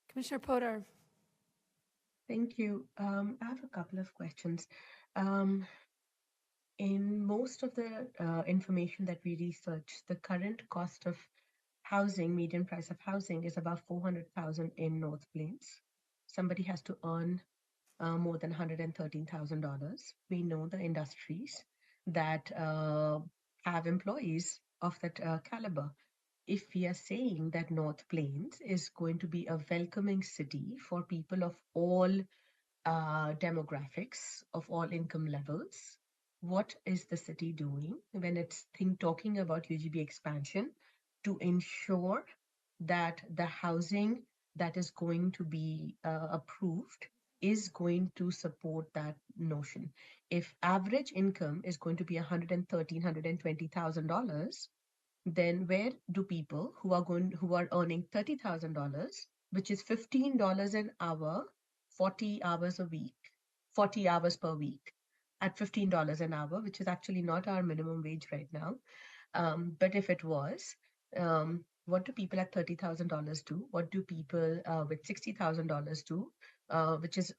Commissioner Podar. Thank you. I have a couple of questions. In most of the information that we researched, the current cost of housing, median price of housing, is about $400,000 in North Plains. Somebody has to earn more than $113,000. We know the industries that have employees of that caliber. If we are saying that North Plains is going to be a welcoming city for people of all demographics, of all income levels, what is the city doing when it's talking about UGB expansion to ensure that the housing that is going to be approved is going to support that notion? If average income is going to be $113,000, $120,000, then where do people who are earning $30,000, which is $15 an hour, 40 hours a week, 40 hours per week, at $15 an hour, which is actually not our minimum wage right now. But if it was, what do people at $30,000 do? What do people with $60,000 do? Which is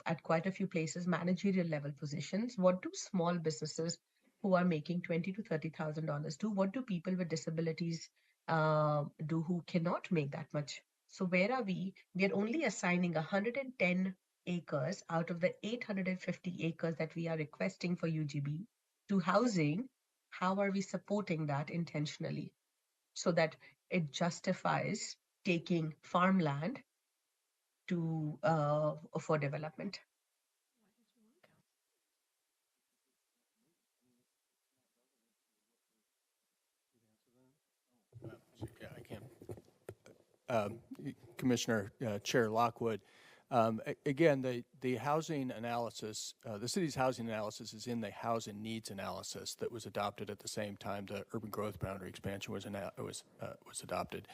at quite a few places, managerial level positions. What do small businesses who are making $20,000 to $30,000 do? What do people with disabilities do who cannot make that much? So where are we? We are only assigning 110 acres out of the 850 acres that we are requesting for UGB to housing. How are we supporting that intentionally so that it justifies taking farmland to for development? Yeah, I can. Commissioner Chair Lockwood, again, the housing analysis, the city's housing analysis is in the housing needs analysis that was adopted at the same time the urban growth boundary expansion was adopted.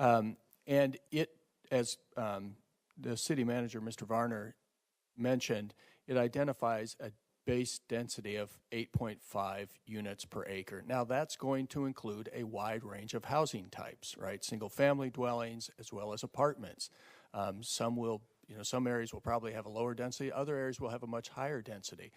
And it, as the city manager, Mr. Varner, mentioned, it identifies a base density of 8.5 units per acre. Now that's going to include a wide range of housing types, right? Single family dwellings as well as apartments. Some areas will probably have a lower density, other areas will have a much higher density.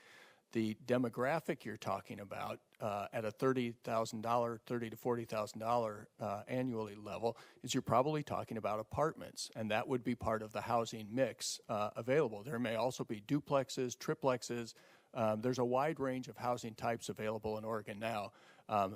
The demographic you're talking about at a $30,000, $30,000 to $40,000 annually level is you're probably talking about apartments, and that would be part of the housing mix available. There may also be duplexes, triplexes. There's a wide range of housing types available in Oregon now,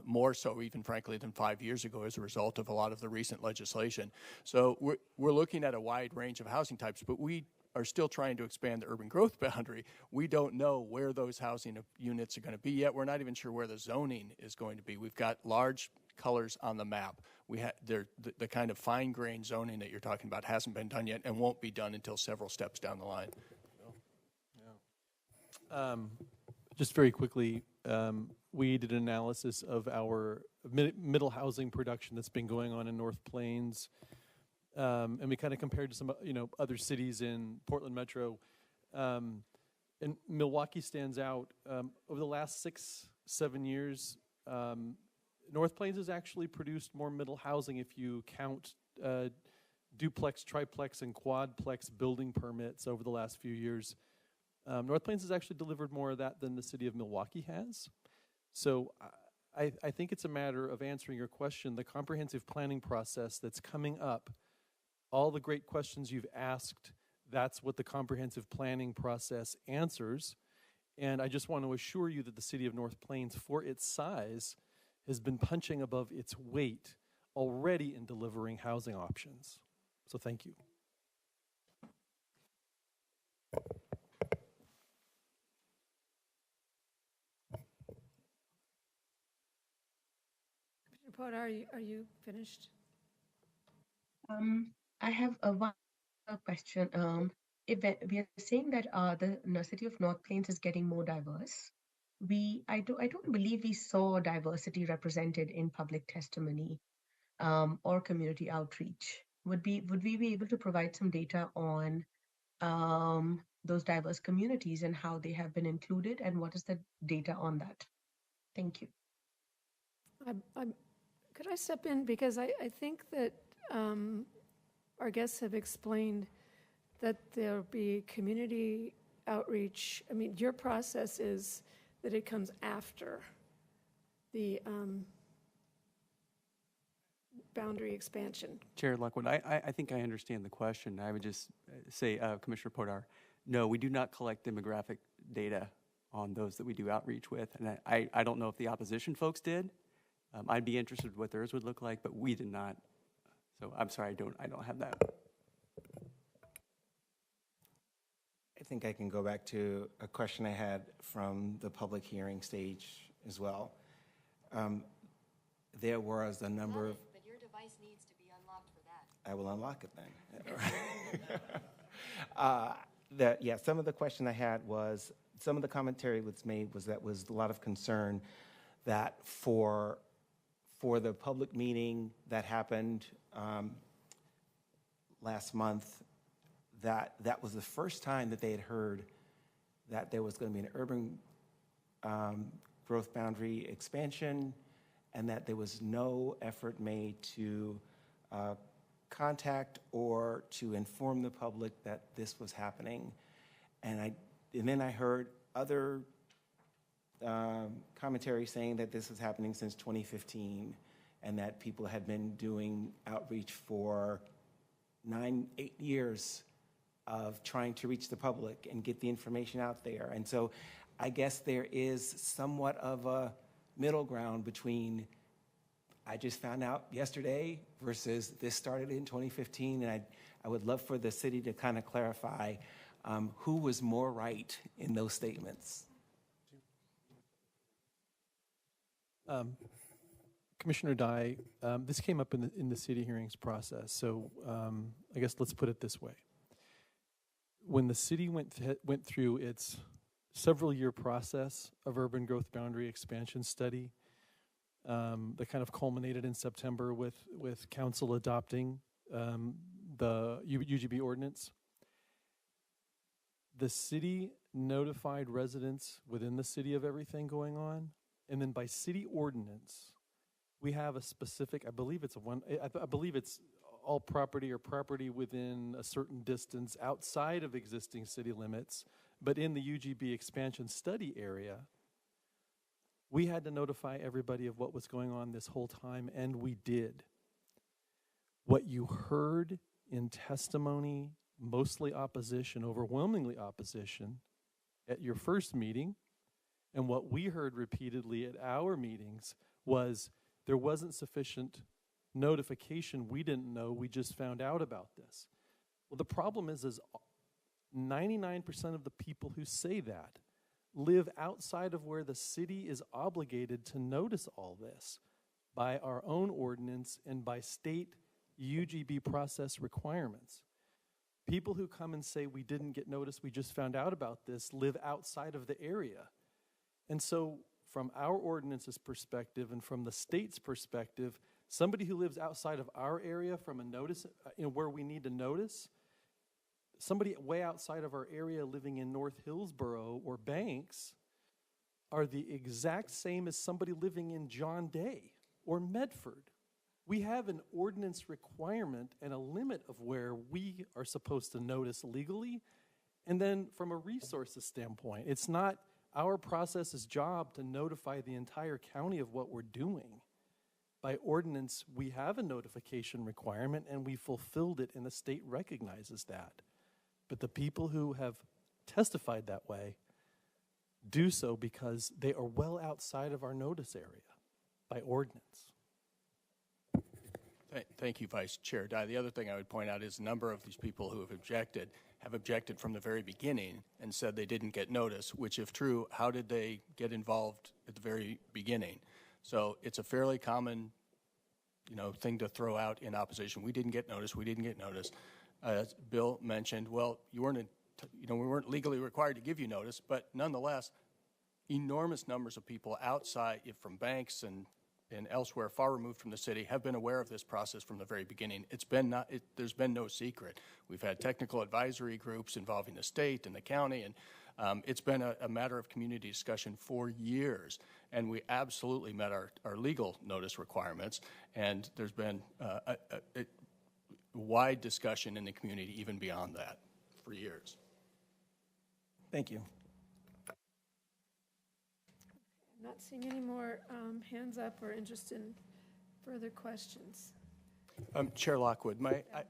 more so even frankly than 5 years ago as a result of a lot of the recent legislation. So we're looking at a wide range of housing types, but we are still trying to expand the urban growth boundary. We don't know where those housing units are going to be yet. We're not even sure where the zoning is going to be. We've got large colors on the map. The kind of fine-grained zoning that you're talking about hasn't been done yet and won't be done until several steps down the line. Just very quickly, we did an analysis of our middle housing production that's been going on in North Plains, and we kind of compared to some other cities in Portland Metro. And Milwaukee stands out. Over the last 6-7 years, North Plains has actually produced more middle housing if you count duplex, triplex, and quadplex building permits over the last few years. North Plains has actually delivered more of that than the city of Milwaukee has. So I think it's a matter of answering your question. The comprehensive planning process that's coming up, all the great questions you've asked, that's what the comprehensive planning process answers. And I just want to assure you that the city of North Plains, for its size, has been punching above its weight already in delivering housing options. So thank you. Podar, are you finished? I have one question. If we are saying that the city of North Plains is getting more diverse, I don't believe we saw diversity represented in public testimony or community outreach. Would we be able to provide some data on those diverse communities and how they have been included, and what is the data on that? Thank you. Could I step in? Because I think that our guests have explained that there'll be community outreach. I mean, your process is that it comes after the boundary expansion. Chair Lockwood, I think I understand the question. I would just say, Commissioner Podar, no, we do not collect demographic data on those that we do outreach with. And I don't know if the opposition folks did. I'd be interested what theirs would look like, but we did not. So I'm sorry, I don't have that. I think I can go back to a question I had from the public hearing stage as well. There was a number of... But your device needs to be unlocked for that. I will unlock it then. Some of the question I had was, some of the commentary was made was that was a lot of concern that for the public meeting that happened last month, that was the first time that they had heard that there was going to be an urban growth boundary expansion, and that there was no effort made to contact or to inform the public that this was happening. And then I heard other commentary saying that this was happening since 2015, and that people had been doing outreach for 8 years of trying to reach the public and get the information out there. And so I guess there is somewhat of a middle ground between I just found out yesterday versus this started in 2015, and I would love for the city to kind of clarify who was more right in those statements. Commissioner Dye, this came up in the city hearings process, so I guess let's put it this way. When the city went through its several-year process of urban growth boundary expansion study, that kind of culminated in September with council adopting the UGB ordinance, the city notified residents within the city of everything going on, and then by city ordinance, we have a specific, I believe it's all property or property within a certain distance outside of existing city limits, but in the UGB expansion study area, we had to notify everybody of what was going on this whole time, and we did. What you heard in testimony, mostly opposition, overwhelmingly opposition, at your first meeting, and what we heard repeatedly at our meetings was there wasn't sufficient notification. We didn't know. We just found out about this. Well, the problem is 99% of the people who say that live outside of where the city is obligated to notice all this by our own ordinance and by state UGB process requirements. People who come and say we didn't get notice, we just found out about this, live outside of the area. And so from our ordinance's perspective and from the state's perspective, somebody who lives outside of our area from a notice, where we need to notice, somebody way outside of our area living in North Hillsborough or Banks are the exact same as somebody living in John Day or Medford. We have an ordinance requirement and a limit of where we are supposed to notice legally. And then from a resources standpoint, it's not our process's job to notify the entire county of what we're doing. By ordinance, we have a notification requirement and we fulfilled it, and the state recognizes that. But the people who have testified that way do so because they are well outside of our notice area by ordinance. Thank you, Vice Chair Dye. The other thing I would point out is a number of these people who have objected from the very beginning and said they didn't get notice, which if true, how did they get involved at the very beginning? So it's a fairly common thing to throw out in opposition. We didn't get notice. We didn't get notice. As Bill mentioned, well, we weren't legally required to give you notice, but nonetheless, enormous numbers of people outside, from banks and elsewhere far removed from the city, have been aware of this process from the very beginning. There's been no secret. We've had technical advisory groups involving the state and the county, and it's been a matter of community discussion for years, and we absolutely met our legal notice requirements, and there's been a wide discussion in the community even beyond that for years. Thank you. I'm not seeing any more hands up or interest in further questions. Chair Lockwood,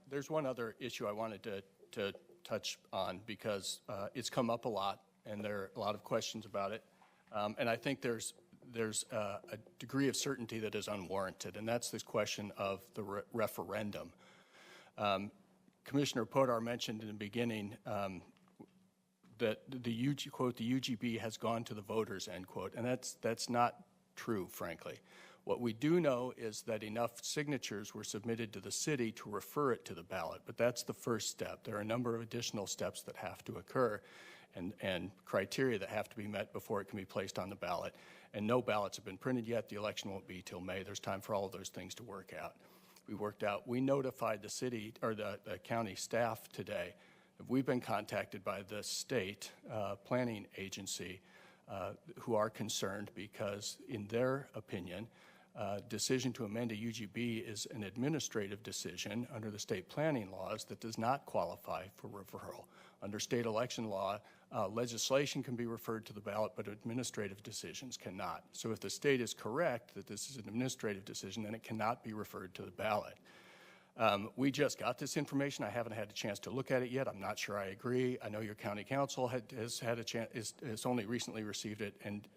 there's one other issue I wanted to touch on because it's come up a lot and there are a lot of questions about it. And I think there's a degree of certainty that is unwarranted, and that's this question of the referendum. Commissioner Podar mentioned in the beginning that the quote, the UGB has gone to the voters, end quote, and that's not true, frankly. What we do know is that enough signatures were submitted to the city to refer it to the ballot, but that's the first step. There are a number of additional steps that have to occur and criteria that have to be met before it can be placed on the ballot. And no ballots have been printed yet. The election won't be till May. There's time for all of those things to work out. We notified the city or the county staff today. We've been contacted by the state planning agency who are concerned because, in their opinion, decision to amend a UGB is an administrative decision under the state planning laws that does not qualify for referral. Under state election law, legislation can be referred to the ballot, but administrative decisions cannot. So if the state is correct that this is an administrative decision, then it cannot be referred to the ballot. We just got this information. I haven't had a chance to look at it yet. I'm not sure I agree. I know your county council has had a chance, has only recently received it, and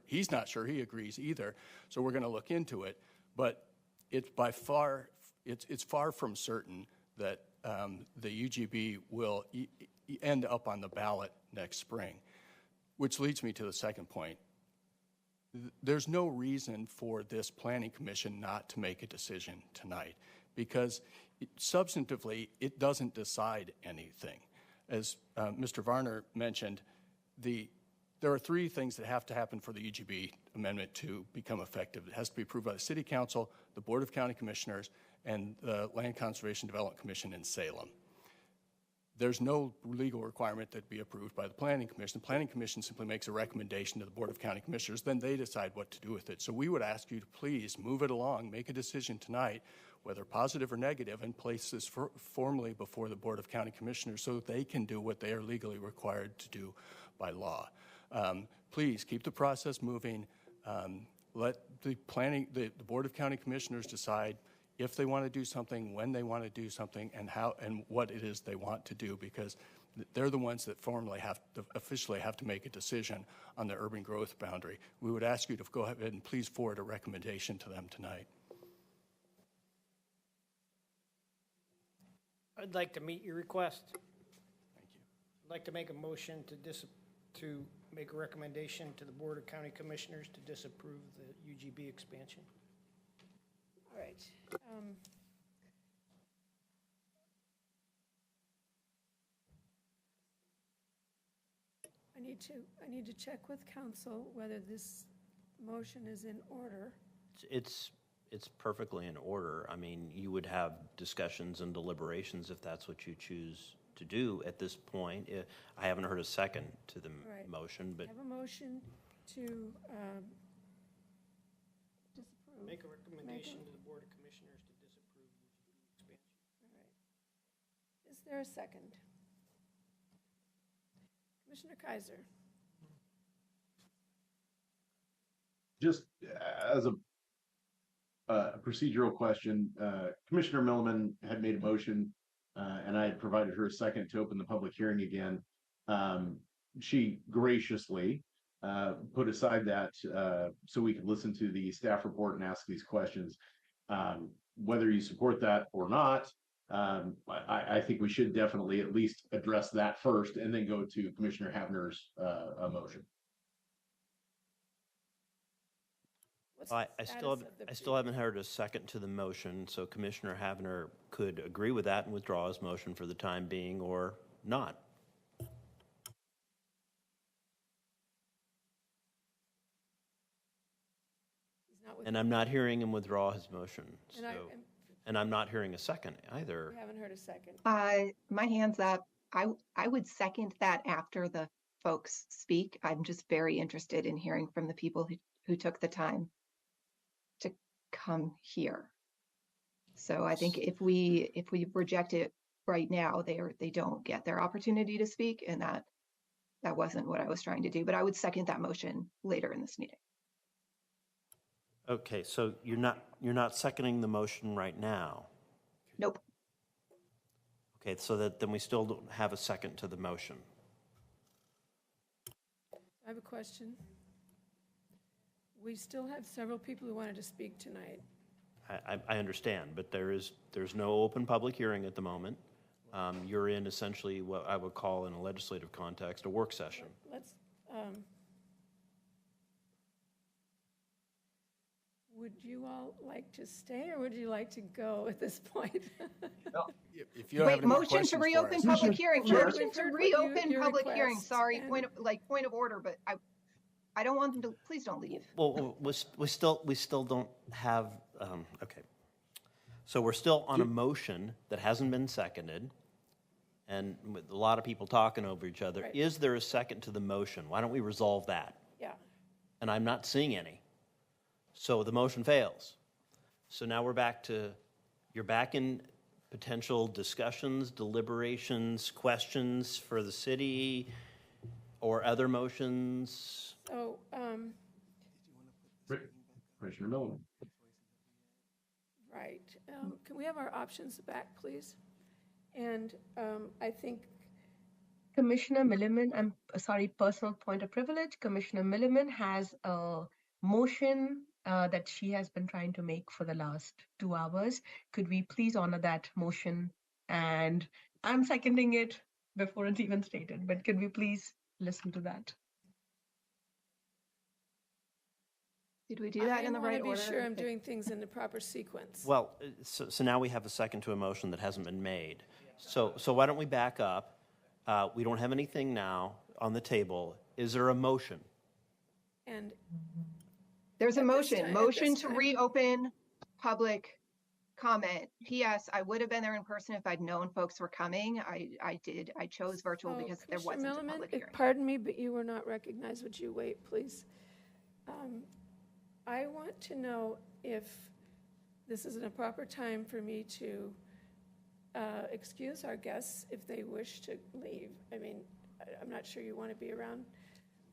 he's not sure he agrees either. So we're going to look into it. But it's far from certain that the UGB will end up on the ballot next spring, which leads me to the second point. There's no reason for this planning commission not to make a decision tonight, because substantively, it doesn't decide anything. As Mr. Varner mentioned, there are three things that have to happen for the UGB amendment to become effective. It has to be approved by the City Council, the Board of County Commissioners, and the Land Conservation Development Commission in Salem. There's no legal requirement that be approved by the Planning Commission. The Planning Commission simply makes a recommendation to the Board of County Commissioners, then they decide what to do with it. So we would ask you to please move it along, make a decision tonight, whether positive or negative, and place this formally before the Board of County Commissioners so that they can do what they are legally required to do by law. Please keep the process moving. Let the Board of County Commissioners decide if they want to do something, when they want to do something, and how and what it is they want to do, because they're the ones that formally officially have to make a decision on the urban growth boundary. We would ask you to go ahead and please forward a recommendation to them tonight. I'd like to meet your request. Thank you. I'd like to make a motion to make a recommendation to the Board of County Commissioners to disapprove the UGB expansion. All right. I need to check with council whether this motion is in order. It's perfectly in order. I mean, you would have discussions and deliberations if that's what you choose to do at this point. I haven't heard a second to the motion, but I have a motion to disapprove. Make a recommendation to the Board of Commissioners to disapprove UGB expansion. All right. Is there a second? Commissioner Kaiser. Just as a procedural question, Commissioner Milliman had made a motion and I had provided her a second to open the public hearing again. She graciously put aside that so we could listen to the staff report and ask these questions. Whether you support that or not, I think we should definitely at least address that first and then go to Commissioner Havner's motion. what's I the still status have, of the I still haven't heard a second to the motion, so Commissioner Havner could agree with that and withdraw his motion for the time being or not. And I'm not hearing him withdraw his motion. And And I'm not hearing a second either. We haven't heard a second. My hand's up. I would second that after the folks speak. I'm just very interested in hearing from the people who took the time to come here. So I think if we reject it right now, they don't get their opportunity to speak, and that wasn't what I was trying to do. But I would second that motion later in this meeting. Okay, so you're not seconding the motion right now. Nope. Okay, so then we still don't have a second to the motion. I have a question. We still have several people who wanted to speak tonight. I understand, but there's no open public hearing at the moment. You're in essentially what I would call in a legislative context a work session. Let's, would you all like to stay or would you like to go at this point? If you don't have any more Motion to questions for reopen us. public hearing. Sure. Motion to We've heard reopen your public hearing. request, Sorry, and- point of order, but I don't want them to, please don't leave. Well, we still don't have, okay. So we're still on a motion that hasn't been seconded, and with a lot of people talking over each other. Right. Is there a second to the motion? Why don't we resolve that? Yeah. And I'm not seeing any. So the motion fails. So now you're back in potential discussions, deliberations, questions for the city, or other motions. So, Commissioner Miller. right. Can we have our options back, please? And I think Commissioner Milliman, I'm sorry, personal point of privilege. Commissioner Milliman has a motion that she has been trying to make for the last 2 hours. Could we please honor that motion? And I'm seconding it before it's even stated, but could we please listen to that? Did we do that in the right order? I want to be sure I'm doing things in the proper sequence. Well, so now we have a second to a motion that hasn't been made. So why don't we back up? We don't have anything now on the table. Is there a motion? And There's a at motion this to time- reopen public comment. P.S. I would have been there in person if I'd known folks were coming. I chose virtual because there wasn't a Commissioner public Milliman, hearing. pardon me, but you were not recognized. Would you wait, please? I want to know if this is a proper time for me to excuse our guests if they wish to leave. I mean, I'm not sure you want to be around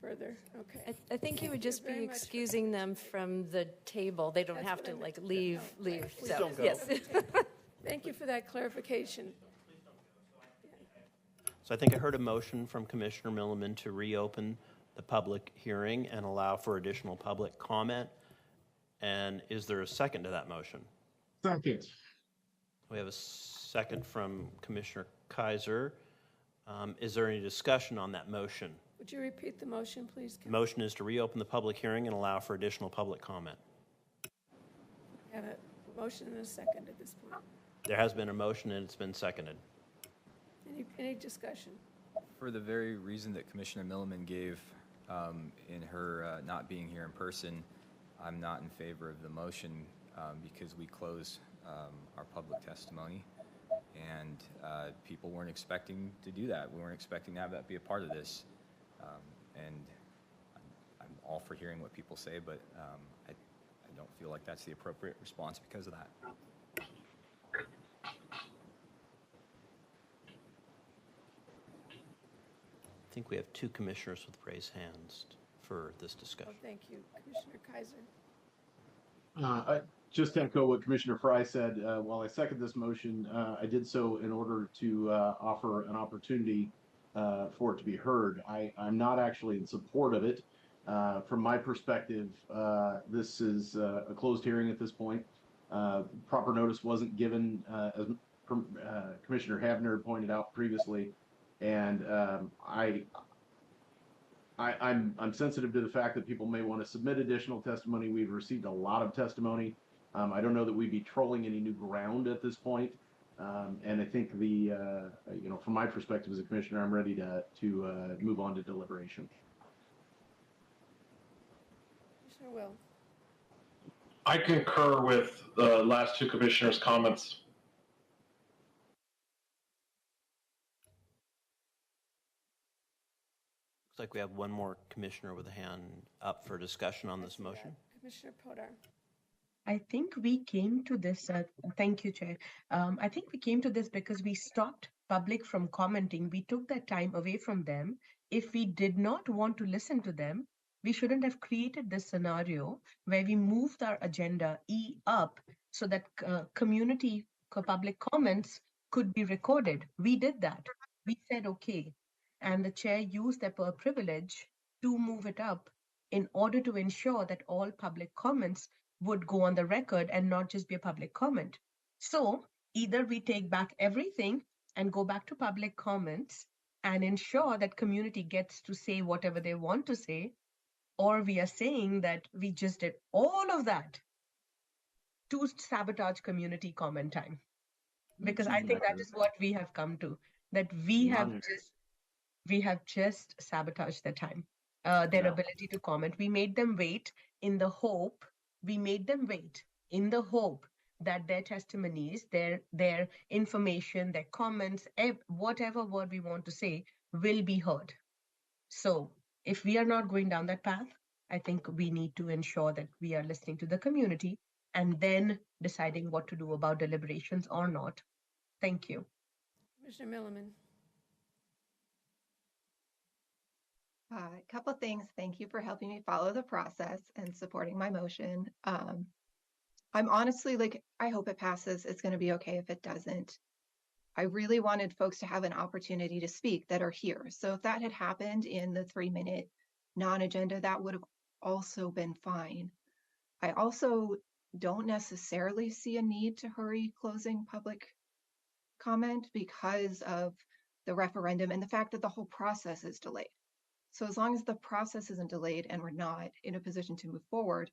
further. Okay. I think you would just very be much for excusing them from the table. They don't That's have what to I meant. leave. Please So, don't go. yes. Thank you for that clarification. So I think I heard a motion from Commissioner Milliman to reopen the public hearing and allow for additional public comment. And is there a second to that motion? Second. We have a second from Commissioner Kaiser. Is there any discussion on that motion? Would you repeat the motion, please? The motion is to reopen the public hearing and allow for additional public comment. I have a motion and a second at this point. There has been a motion and it's been seconded. Any discussion? For the very reason that Commissioner Milliman gave in her not being here in person, I'm not in favor of the motion because we closed our public testimony, and people weren't expecting to do that. We weren't expecting to have that be a part of this. And I'm all for hearing what people say, but I don't feel like that's the appropriate response because of that. I think we have two commissioners with raised hands for this discussion. Oh, thank you, Commissioner Kaiser. I just echo what Commissioner Fry said. While I second this motion, I did so in order to offer an opportunity for it to be heard. I'm not actually in support of it. From my perspective, this is a closed hearing at this point. Proper notice wasn't given, as Commissioner Havner pointed out previously, and I I'm sensitive to the fact that people may want to submit additional testimony. We've received a lot of testimony. I don't know that we'd be trolling any new ground at this point. And I think from my perspective as a commissioner, I'm ready to move on to deliberation. Commissioner Will. I concur with the last two commissioners' comments. Looks like we have one more commissioner with a hand up for discussion on this motion. Commissioner Podar. I think we came to this, thank you, Chair. I think we came to this because we stopped public from commenting. We took that time away from them. If we did not want to listen to them, we shouldn't have created this scenario where we moved our agenda E up so that community public comments could be recorded. We did that. We said, okay. And the chair used their privilege to move it up in order to ensure that all public comments would go on the record and not just be a public comment. So either we take back everything and go back to public comments and ensure that community gets to say whatever they want to say, or we are saying that we just did all of that to sabotage community comment time. Because I think that is what we have come to, that we have just sabotaged their time, their ability to comment. We made them wait in the hope that their testimonies, their information, their comments, whatever word we want to say will be heard. So if we are not going down that path, I think we need to ensure that we are listening to the community and then deciding what to do about deliberations or not. Thank you. Commissioner Milliman. A couple of things. Thank you for helping me follow the process and supporting my motion. I'm honestly I hope it passes. It's going to be okay if it doesn't. I really wanted folks to have an opportunity to speak that are here. So if that had happened in the 3-minute non-agenda, that would have also been fine. I also don't necessarily see a need to hurry closing public comment because of the referendum and the fact that the whole process is delayed. So as long as the process isn't delayed and we're not in a position to move forward,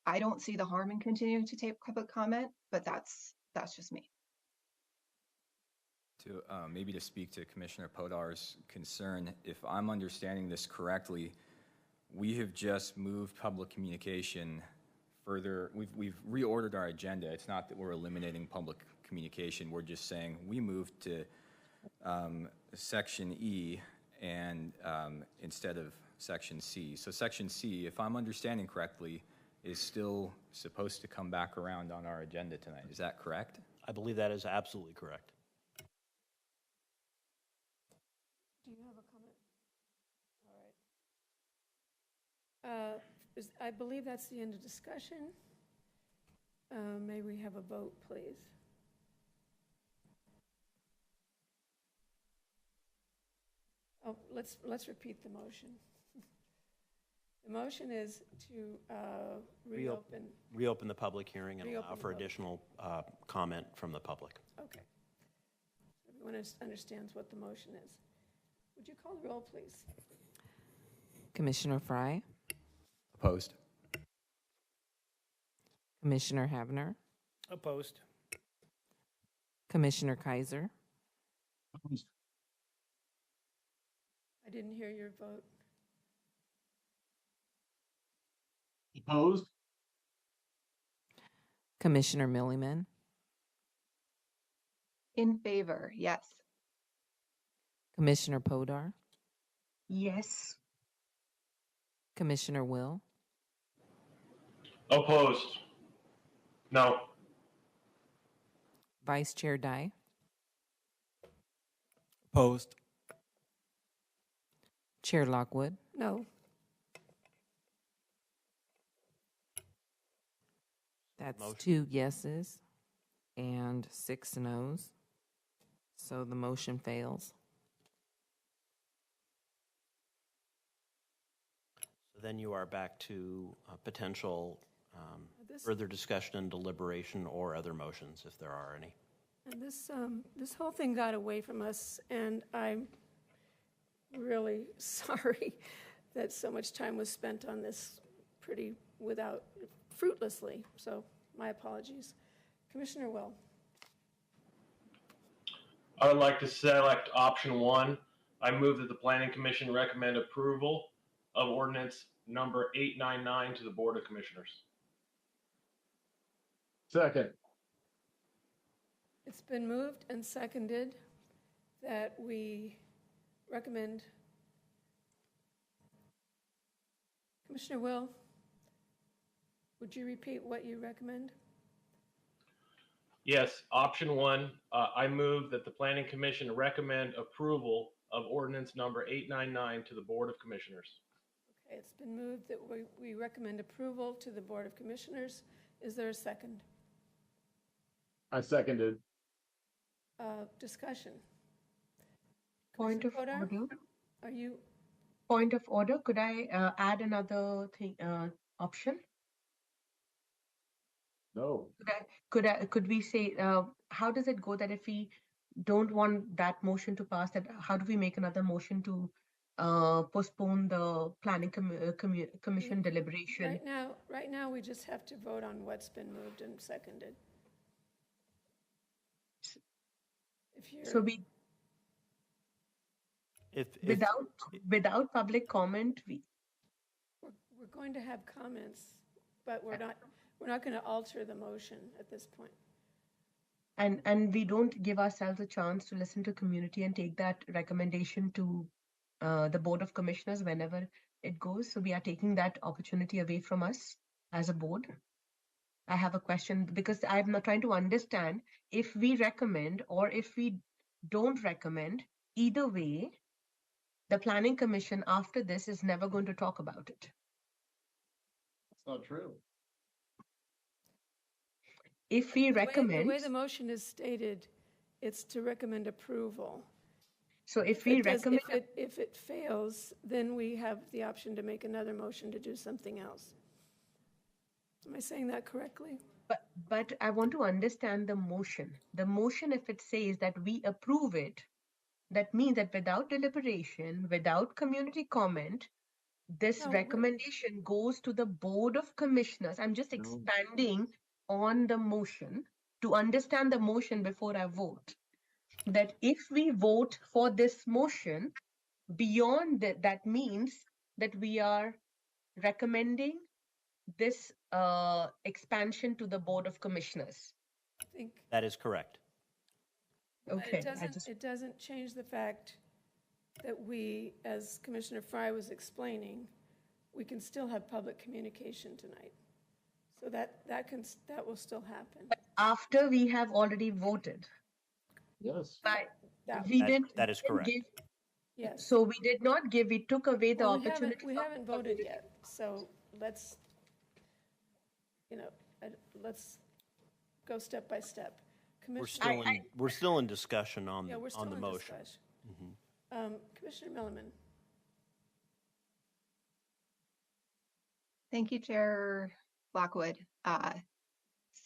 I don't see the harm in continuing to take public comment, but that's just me. To maybe to speak to Commissioner Podar's concern, if I'm understanding this correctly, we have just moved public communication further. We've reordered our agenda. It's not that we're eliminating public communication. We're just saying we moved to Section E and instead of Section C. So Section C, if I'm understanding correctly, is still supposed to come back around on our agenda tonight. Is that correct? I believe that is absolutely correct. Do you have a comment? All right. I believe that's the end of discussion. May we have a vote, please? Oh, let's repeat the motion. The motion is to reopen the public hearing and allow for additional comment from the public. Okay. Everyone understands what the motion is. Would you call the roll, please? Commissioner Fry? Opposed. Commissioner Havner? Opposed. Commissioner Kaiser? Opposed. I didn't hear your vote. Opposed. Commissioner Milliman? In favor, yes. Commissioner Podar? Yes. Commissioner Will? Opposed. No. Vice Chair Dye? Opposed. Chair Lockwood? No. That's 2 yeses and 6 noes. So the motion fails. So then you are back to potential further discussion and deliberation or other motions, if there are any. And this whole thing got away from us, and I'm really sorry that so much time was spent on this fruitlessly. So my apologies. Commissioner Will. I would like to select option 1. I move that the Planning Commission recommend approval of ordinance number 899 to the Board of Commissioners. Second. It's been moved and seconded that we recommend. Commissioner Will, would you repeat what you recommend? Yes, option 1, I move that the Planning Commission recommend approval of ordinance number 899 to the Board of Commissioners. Okay, it's been moved that we recommend approval to the Board of Commissioners. Is there a second? I seconded. Discussion. Point of Commissioner Podar, order. are you? Point of order. Could I add another thing option? No. Could we say how does it go that if we don't want that motion to pass, that how do we make another motion to postpone the planning commission deliberation? Right now, we just have to vote on what's been moved and seconded. So we without public comment, we're going to have comments, but we're not going to alter the motion at this point. And we don't give ourselves a chance to listen to community and take that recommendation to the Board of Commissioners whenever it goes. So we are taking that opportunity away from us as a board. I have a question because I'm not trying to understand if we recommend or if we don't recommend, either way, the Planning Commission after this is never going to talk about it. That's not true. If we recommend... The way the motion is stated, it's to recommend approval. So if we recommend... If it fails, then we have the option to make another motion to do something else. Am I saying that correctly? But I want to understand the motion. The motion, if it says that we approve it, that means that without deliberation, without community comment, this recommendation goes to the Board of Commissioners. I'm just expanding on the motion to understand the motion before I vote. That if we vote for this motion, beyond that means that we are recommending this expansion to the Board of Commissioners. I think that is correct. Okay. It doesn't change the fact that we, as Commissioner Fry was explaining, we can still have public communication tonight. So that will still happen. But after we have already voted. Yes. But that is correct. Yes. So we did not give, we took away the opportunity. We haven't voted yet. So let's go step by step. We're still in discussion on the motion. Commissioner Milliman. Thank you, Chair Lockwood.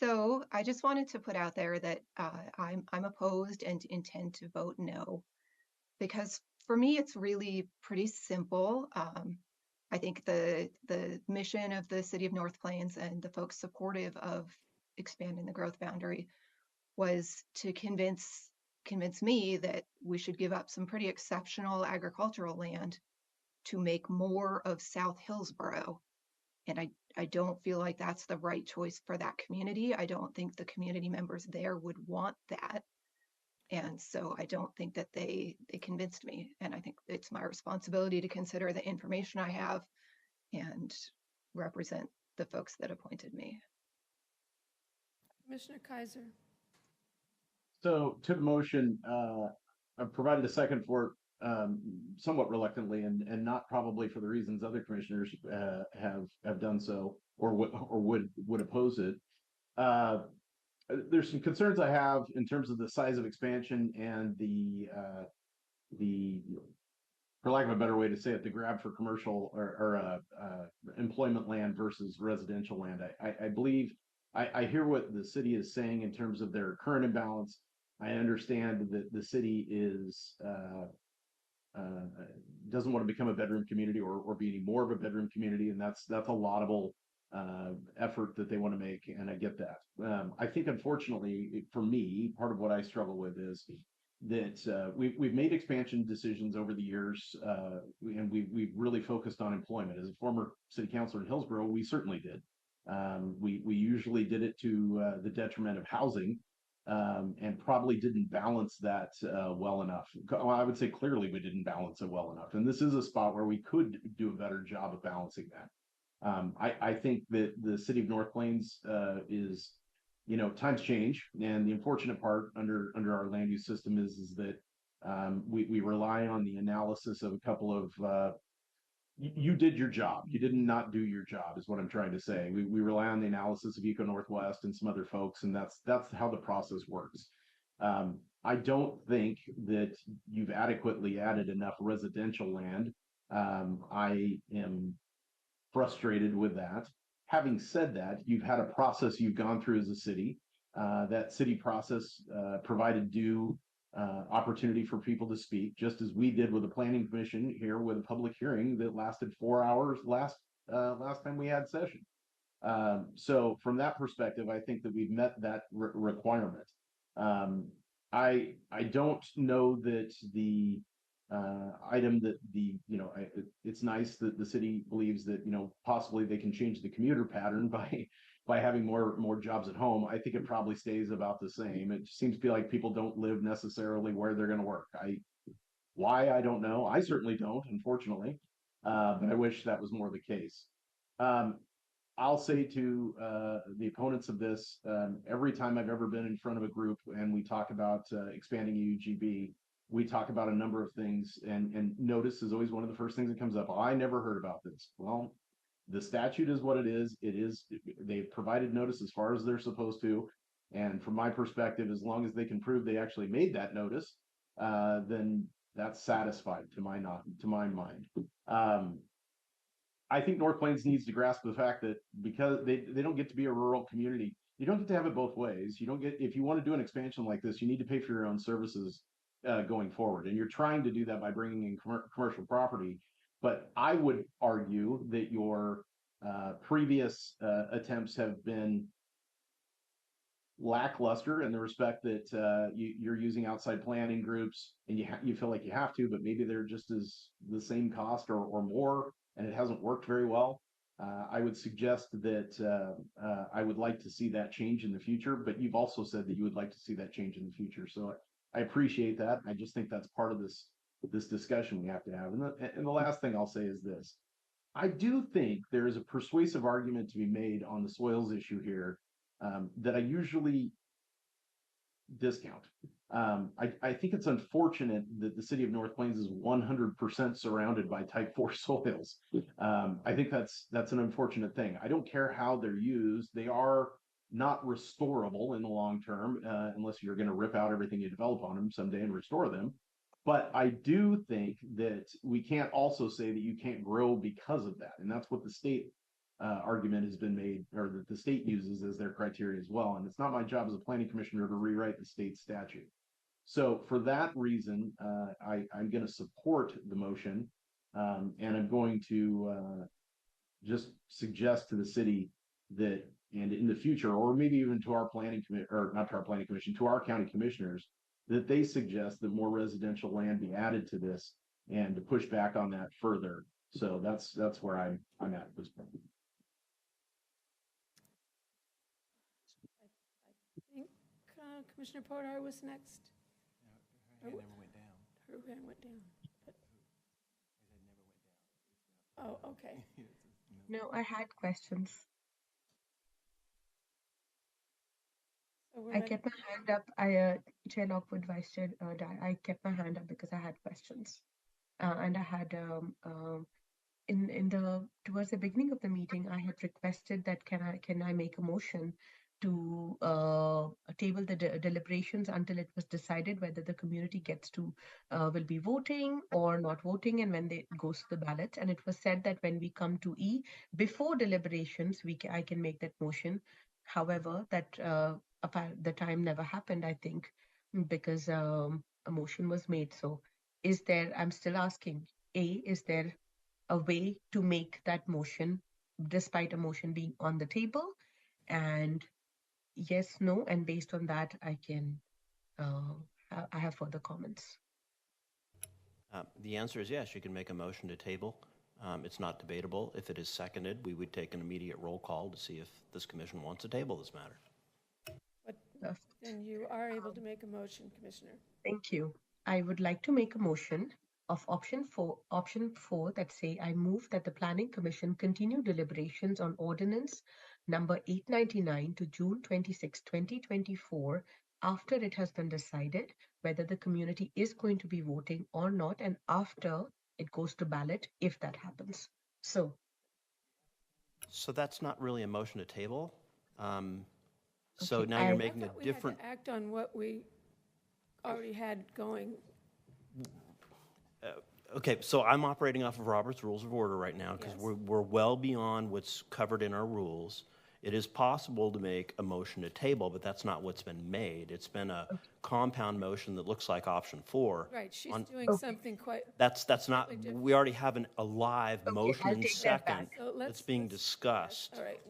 So I just wanted to put out there that I'm opposed and intend to vote no, because for me it's really pretty simple. I think the mission of the City of North Plains and the folks supportive of expanding the growth boundary was to convince me that we should give up some pretty exceptional agricultural land to make more of South Hillsborough. And I don't feel like that's the right choice for that community. I don't think the community members there would want that. And so I don't think that they convinced me. And I think it's my responsibility to consider the information I have and represent the folks that appointed me. Commissioner Kaiser. So to the motion, I've provided a second for it somewhat reluctantly and not probably for the reasons other commissioners have done so or would oppose it. There's some concerns I have in terms of the size of expansion and the for lack of a better way to say it, the grab for commercial or employment land versus residential land. I believe I hear what the city is saying in terms of their current imbalance. I understand that the city is doesn't want to become a bedroom community or be any more of a bedroom community, and that's a laudable effort that they want to make, and I get that. I think, unfortunately, for me, part of what I struggle with is that we've made expansion decisions over the years, and we've really focused on employment. As a former city councilor in Hillsborough, we certainly did. We usually did it to the detriment of housing, and probably didn't balance that well enough. Well, I would say clearly we didn't balance it well enough, and this is a spot where we could do a better job of balancing that. I think that the city of North Plains is, times change, and the unfortunate part under our land use system is that we rely on the analysis of a couple of you did your job. You did not do your job, is what I'm trying to say. We rely on the analysis of Eco Northwest and some other folks, and that's how the process works. I don't think that you've adequately added enough residential land. I am frustrated with that. Having said that, you've had a process you've gone through as a city. That city process provided due opportunity for people to speak, just as we did with the planning commission here with a public hearing that lasted 4 hours last time we had session. So from that perspective, I think that we've met that requirement. I don't know that the item that it's nice that the city believes that possibly they can change the commuter pattern by having more jobs at home. I think it probably stays about the same. It seems to be like people don't live necessarily where they're going to work. Why, I don't know. I certainly don't, unfortunately, but I wish that was more the case. I'll say to the opponents of this, every time I've ever been in front of a group and we talk about expanding UGB, we talk about a number of things, and notice is always one of the first things that comes up. I never heard about this. Well, the statute is what it is. They've provided notice as far as they're supposed to. And from my perspective, as long as they can prove they actually made that notice, then that's satisfied to my mind. I think North Plains needs to grasp the fact that because they don't get to be a rural community, you don't get to have it both ways. You don't get, if you want to do an expansion like this, you need to pay for your own services going forward. And you're trying to do that by bringing in commercial property. But I would argue that your previous attempts have been lackluster in the respect that you're using outside planning groups, and you feel like you have to, but maybe they're just as the same cost or more, and it hasn't worked very well. I would suggest that I would like to see that change in the future, but you've also said that you would like to see that change in the future. So I appreciate that. I just think that's part of this discussion we have to have. And the last thing I'll say is this. I do think there is a persuasive argument to be made on the soils issue here that I usually discount. I think it's unfortunate that the city of North Plains is 100% surrounded by type 4 soils. I think that's an unfortunate thing. I don't care how they're used. They are not restorable in the long term, unless you're going to rip out everything you develop on them someday and restore them. But I do think that we can't also say that you can't grow because of that. And that's what the state argument has been made, or that the state uses as their criteria as well. And it's not my job as a planning commissioner to rewrite the state statute. So for that reason, I'm going to support the motion, and I'm going to just suggest to the city that, and in the future, or maybe even to our planning commission, or not to our planning commission, to our county commissioners, that they suggest that more residential land be added to this, and to push back on that further. So that's where I'm at this point. I think Commissioner Podar was next. Her hand never went down. Her hand went down. Oh, okay. No, I had questions. So I kept my hand up. Chair Lockwood, Vice Chair Dye, I kept my hand up because I had questions. And I had towards the beginning of the meeting, I had requested that can I make a motion to table the deliberations until it was decided whether the community gets to will be voting or not voting, and when it goes to the ballot. And it was said that when we come to E, before deliberations, I can make that motion. However, that the time never happened, I think, because a motion was made. So is there, I'm still asking, is there a way to make that motion despite a motion being on the table? And yes, no, and based on that, I have further comments. The answer is yes, you can make a motion to table. It's not debatable. If it is seconded, we would take an immediate roll call to see if this commission wants to table this matter. But then you are able to make a motion, Commissioner. Thank you. I would like to make a motion of option four that say I move that the Planning Commission continue deliberations on ordinance number 899 to June 26, 2024, after it has been decided whether the community is going to be voting or not, and after it goes to ballot, if that happens. So that's not really a motion to table. So now you're making a different. We had to act on what we already had going. Okay, so I'm operating off of Robert's Rules of Order right now because we're well beyond what's covered in our rules. It is possible to make a motion to table, but that's not what's been made. It's been a compound motion that looks like option 4. Right, she's doing something quite. That's not. We already have a live motion in second that's being discussed. All right,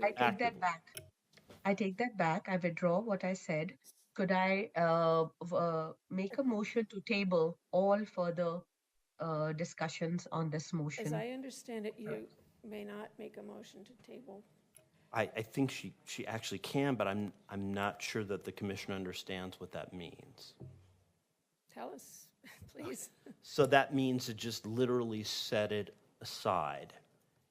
I take that back. I take that back. I withdraw what I said. Could I make a motion to table all further discussions on this motion? As I understand it, you may not make a motion to table. I think she actually can, but I'm not sure that the commission understands what that means. Tell us, please. So that means to just literally set it aside.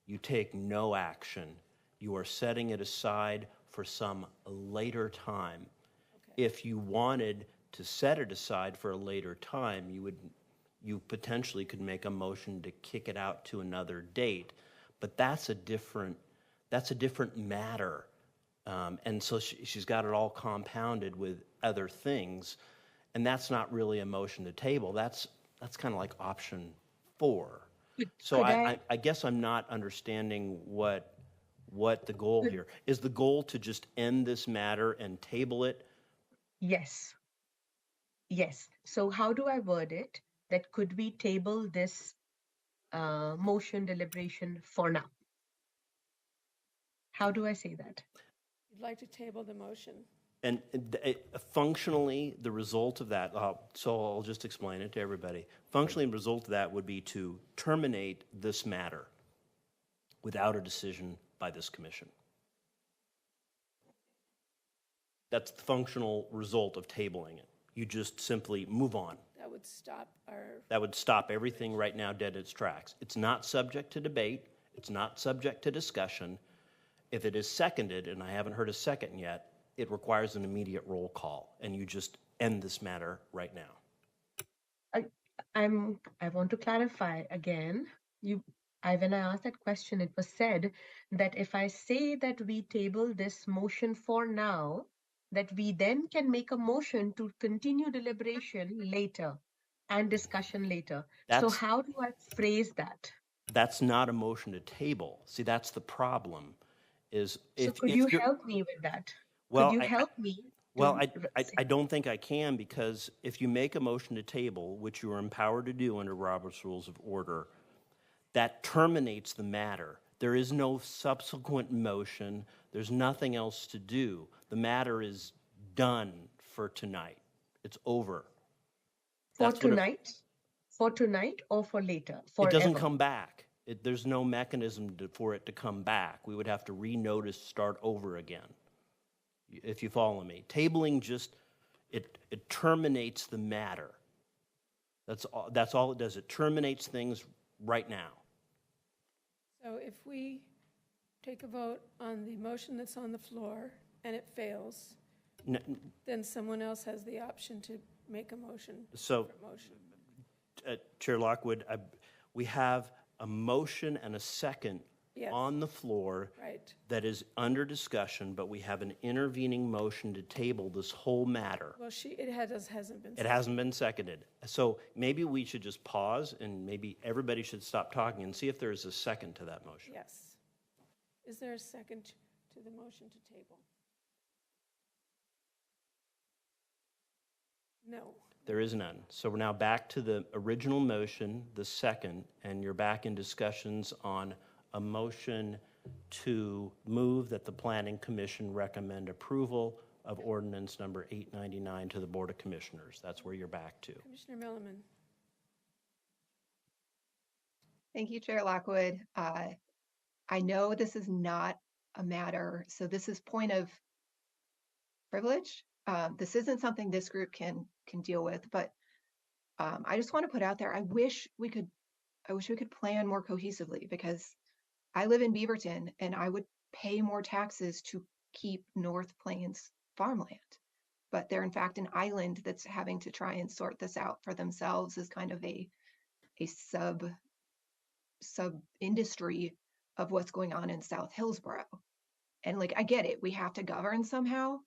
You take no action. You are setting it aside for some later time. Okay. If you wanted to set it aside for a later time, you potentially could make a motion to kick it out to another date, but that's a different matter. And so she's got it all compounded with other things, and that's not really a motion to table. That's kind of like option 4. So I guess I'm not understanding what the goal here is. The goal to just end this matter and table it? Yes. So how do I word it? That could we table this motion deliberation for now? How do I say that? You'd like to table the motion. And functionally, the result of that, so I'll just explain it to everybody. Functionally, the result of that would be to terminate this matter without a decision by this commission. That's the functional result of tabling it. You just simply move on. That would stop That would stop everything right now dead in its tracks. It's not subject to debate. It's not subject to discussion. If it is seconded, and I haven't heard a second yet, it requires an immediate roll call, and you just end this matter right now. I want to clarify again. When I asked that question, it was said that if I say that we table this motion for now, that we then can make a motion to continue deliberation later and discussion later. So how do I phrase that? That's not a motion to table. See, that's the problem. Could you help me with that? Well, could you help me? Well, I don't think I can, because if you make a motion to table, which you are empowered to do under Robert's Rules of Order, that terminates the matter. There is no subsequent motion. There's nothing else to do. The matter is done for tonight. It's over. For tonight? For tonight or for later? Forever? It doesn't come back. There's no mechanism for it to come back. We would have to renotice, start over again, if you follow me. Tabling just, it terminates the matter. That's all it does. It terminates things right now. So if we take a vote on the motion that's on the floor and it fails, then someone else has the option to make a motion. So, Chair Lockwood, we have a motion and a second on the floor that is under discussion, but we have an intervening motion to table this whole matter. Well, it hasn't been seconded. It hasn't been seconded. So maybe we should just pause, and maybe everybody should stop talking and see if there is a second to that motion. Yes. Is there a second to the motion to table? No. There is none. So we're now back to the original motion, the second, and you're back in discussions on a motion to move that the Planning Commission recommend approval of ordinance number 899 to the Board of Commissioners. That's where you're back to. Commissioner Milliman. Thank you, Chair Lockwood. I know this is not a matter, so this is point of privilege. This isn't something this group can deal with, but I just want to put out there, I wish we could plan more cohesively, because I live in Beaverton and I would pay more taxes to keep North Plains farmland. But they're in fact an island that's having to try and sort this out for themselves as kind of a sub industry of what's going on in South Hillsborough. And like, I get it, we have to govern somehow,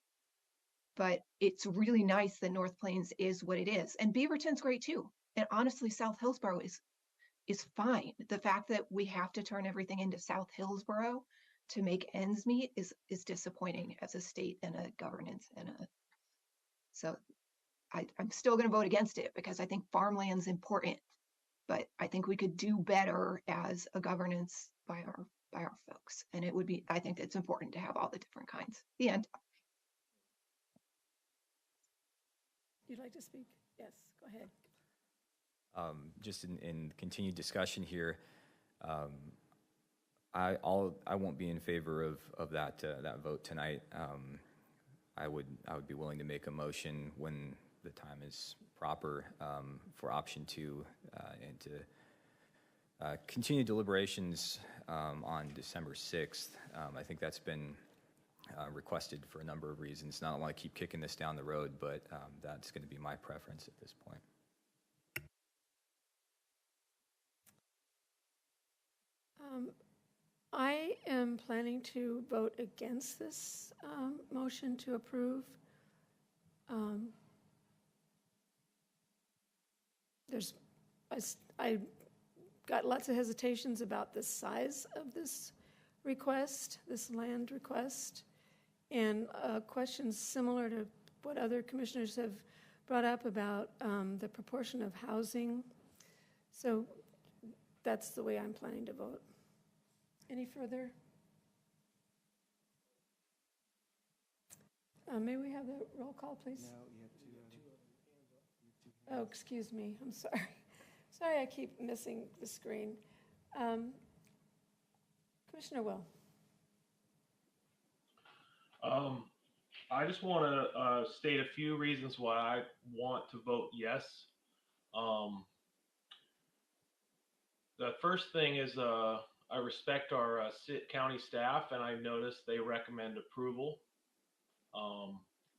but it's really nice that North Plains is what it is. And Beaverton's great too. And honestly, South Hillsborough is fine. The fact that we have to turn everything into South Hillsborough to make ends meet is disappointing as a state and a governance so I'm still going to vote against it because I think farmland's important, but I think we could do better as a governance by our folks. And I think it's important to have all the different kinds. The end. You'd like to speak? Yes, go ahead. Just in continued discussion here, I won't be in favor of that vote tonight. I would be willing to make a motion when the time is proper for option 2 and to continue deliberations on December 6th. I think that's been requested for a number of reasons. Not want to keep kicking this down the road, but that's going to be my preference at this point. I am planning to vote against this motion to approve. I got lots of hesitations about the size of this request, this land request, and questions similar to what other commissioners have brought up about the proportion of housing. So that's the way I'm planning to vote. Any further? May we have the roll call, please? No, you have to. Oh, excuse me. I'm sorry. Sorry, I keep missing the screen. Commissioner Will. I just want to state a few reasons why I want to vote yes. The first thing is I respect our county staff, and I noticed they recommend approval.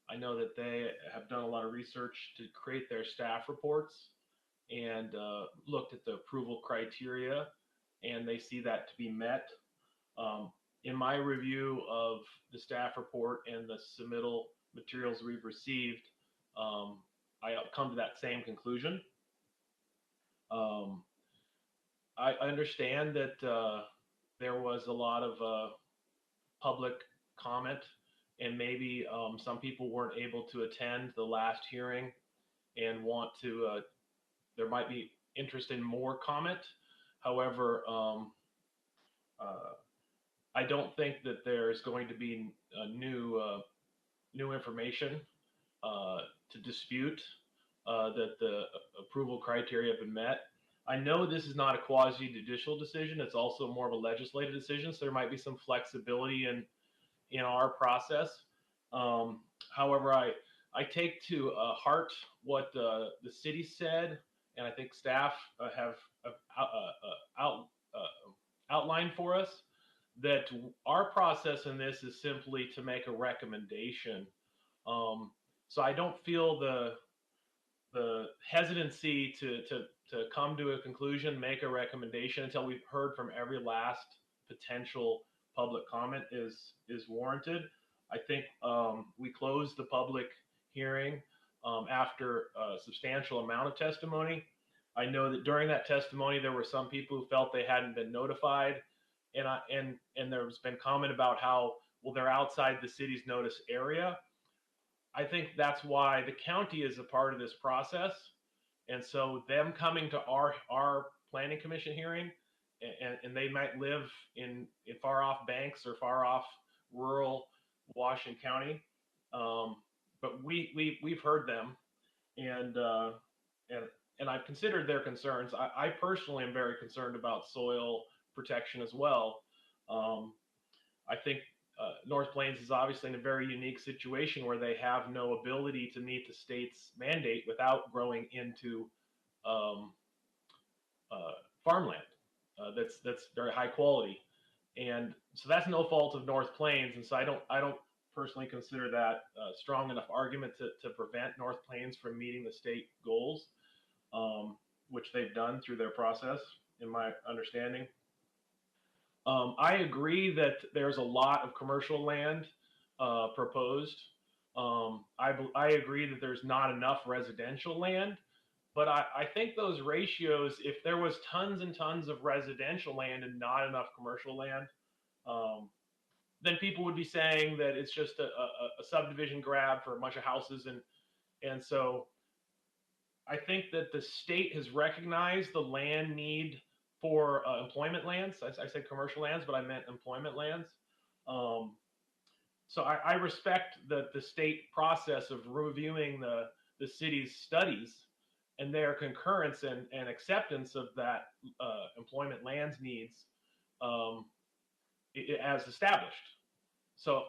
I know that they have done a lot of research to create their staff reports and looked at the approval criteria, and they see that to be met. In my review of the staff report and the submittal materials we've received, I come to that same conclusion. I understand that there was a lot of public comment, and maybe some people weren't able to attend the last hearing and want to, there might be interest in more comment. However, I don't think that there's going to be new information to dispute that the approval criteria have been met. I know this is not a quasi-judicial decision. It's also more of a legislative decision, so there might be some flexibility in our process. However, I take to heart what the city said, and I think staff have outlined for us, that our process in this is simply to make a recommendation. So I don't feel the hesitancy to come to a conclusion, make a recommendation until we've heard from every last potential public comment is warranted. I think we closed the public hearing after a substantial amount of testimony. I know that during that testimony, there were some people who felt they hadn't been notified, and there's been comment about how, well, they're outside the city's notice area. I think that's why the county is a part of this process. And so them coming to our planning commission hearing, and they might live in far off Banks or far off rural Washington County. But we've heard them, and I've considered their concerns. I personally am very concerned about soil protection as well. I think North Plains is obviously in a very unique situation where they have no ability to meet the state's mandate without growing into farmland that's very high quality, and so that's no fault of North Plains. And so I don't personally consider that a strong enough argument to prevent North Plains from meeting the state goals, which they've done through their process, in my understanding. I agree that there's a lot of commercial land proposed. I agree that there's not enough residential land, but I think those ratios, if there was tons and tons of residential land and not enough commercial land, then people would be saying that it's just a subdivision grab for a bunch of houses. And so I think that the state has recognized the land need for employment lands. I said commercial lands, but I meant employment lands. So I respect the state process of reviewing the city's studies and their concurrence and acceptance of that employment lands needs as established. So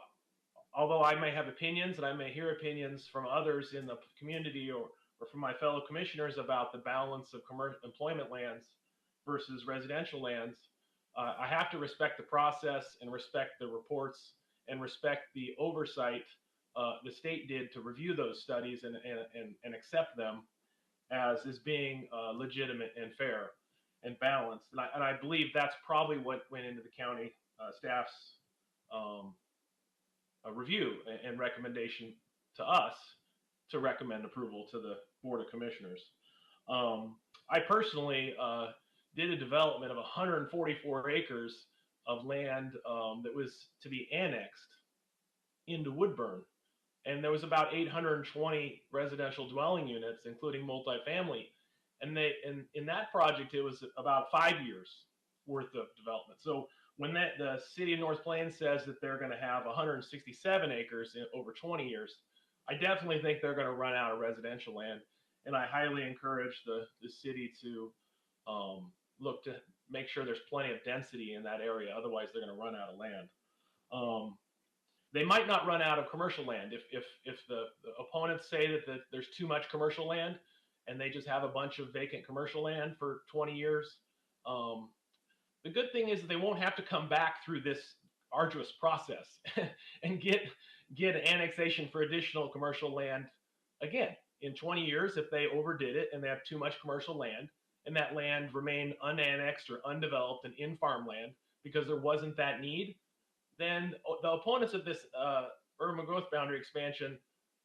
although I may have opinions and I may hear opinions from others in the community or from my fellow commissioners about the balance of employment lands versus residential lands, I have to respect the process and respect the reports and respect the oversight the state did to review those studies and accept them as being legitimate and fair and balanced. And I believe that's probably what went into the county staff's review and recommendation to us to recommend approval to the Board of Commissioners. I personally did a development of 144 acres of land that was to be annexed into Woodburn. And there was about 820 residential dwelling units, including multifamily. And in that project, it was about 5 years worth of development. So when the city of North Plains says that they're going to have 167 acres in over 20 years, I definitely think they're going to run out of residential land. And I highly encourage the city to look to make sure there's plenty of density in that area. Otherwise, they're going to run out of land. They might not run out of commercial land if the opponents say that there's too much commercial land and they just have a bunch of vacant commercial land for 20 years. The good thing is they won't have to come back through this arduous process and get annexation for additional commercial land again in 20 years if they overdid it and they have too much commercial land and that land remained unannexed or undeveloped and in farmland because there wasn't that need. Then the opponents of this urban growth boundary expansion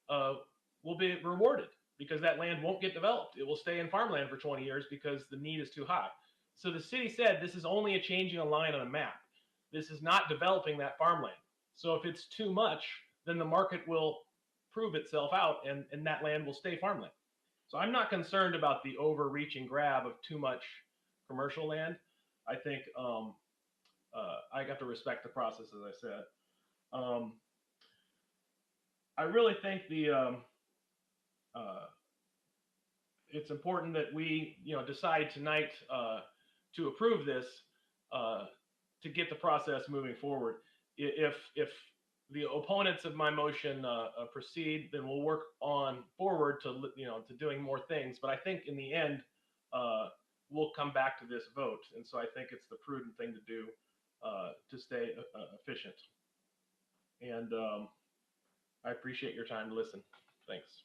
will be rewarded because that land won't get developed. It will stay in farmland for 20 years because the need is too high. So the city said this is only a changing a line on a map. This is not developing that farmland. So if it's too much, then the market will prove itself out and that land will stay farmland. So I'm not concerned about the overreaching grab of too much commercial land. I think I got to respect the process, as I said. I really think it's important that we, decide tonight to approve this to get the process moving forward. If the opponents of my motion proceed, then we'll work on forward to doing more things. But I think in the end, we'll come back to this vote, and so I think it's the prudent thing to do to stay efficient. And I appreciate your time to listen. Thanks.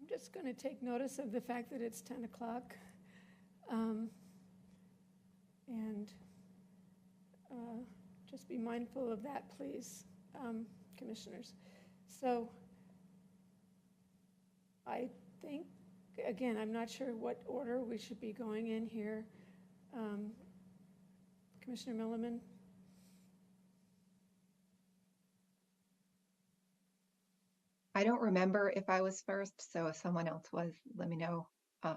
I'm just going to take notice of the fact that it's 10 o'clock. And just be mindful of that, please, commissioners. So I think, again, I'm not sure what order we should be going in here. Commissioner Milliman? I don't remember if I was first, so if someone else was, let me know. I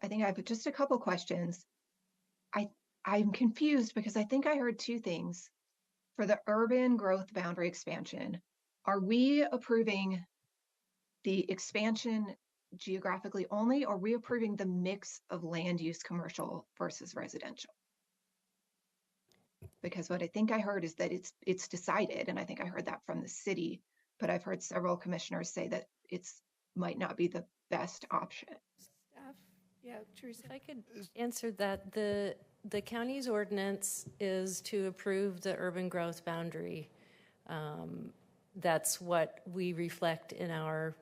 think I have just a couple questions. I'm confused because I think I heard two things. For the urban growth boundary expansion, are we approving the expansion geographically only, or are we approving the mix of land use commercial versus residential? Because what I think I heard is that it's decided, and I think I heard that from the city, but I've heard several commissioners say that it's might not be the best option. Staff? Yeah, Teresa. If I could answer that, the county's ordinance is to approve the urban growth boundary. That's what we reflect in our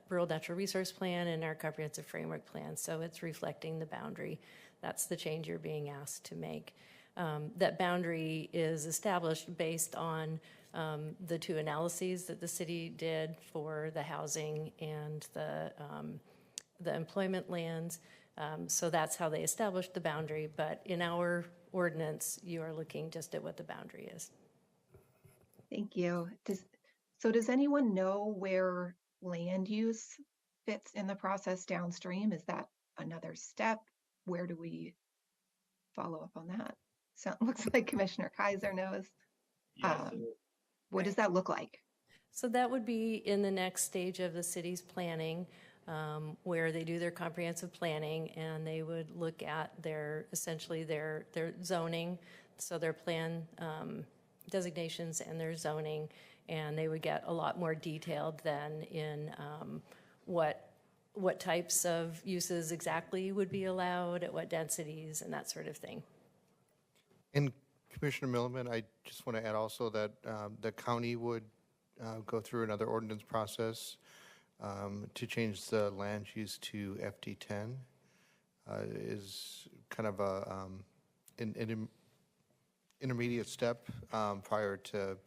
rural natural resource plan and our comprehensive framework plan. So it's reflecting the boundary. That's the change you're being asked to make. That boundary is established based on the two analyses that the city did for the housing and the employment lands. So that's how they established the boundary. But in our ordinance, you are looking just at what the boundary is. Thank you. Does anyone know where land use fits in the process downstream? Is that another step? Where do we follow up on that? So it looks like Commissioner Kaiser knows. Yes, what does that look like? So that would be in the next stage of the city's planning, where they do their comprehensive planning and they would look at essentially their zoning, so their plan designations and their zoning, and they would get a lot more detailed than in what types of uses exactly would be allowed, at what densities, and that sort of thing. And Commissioner Milliman, I just want to add also that the county would go through another ordinance process to change the land use to FD10. Is kind of an intermediate step prior to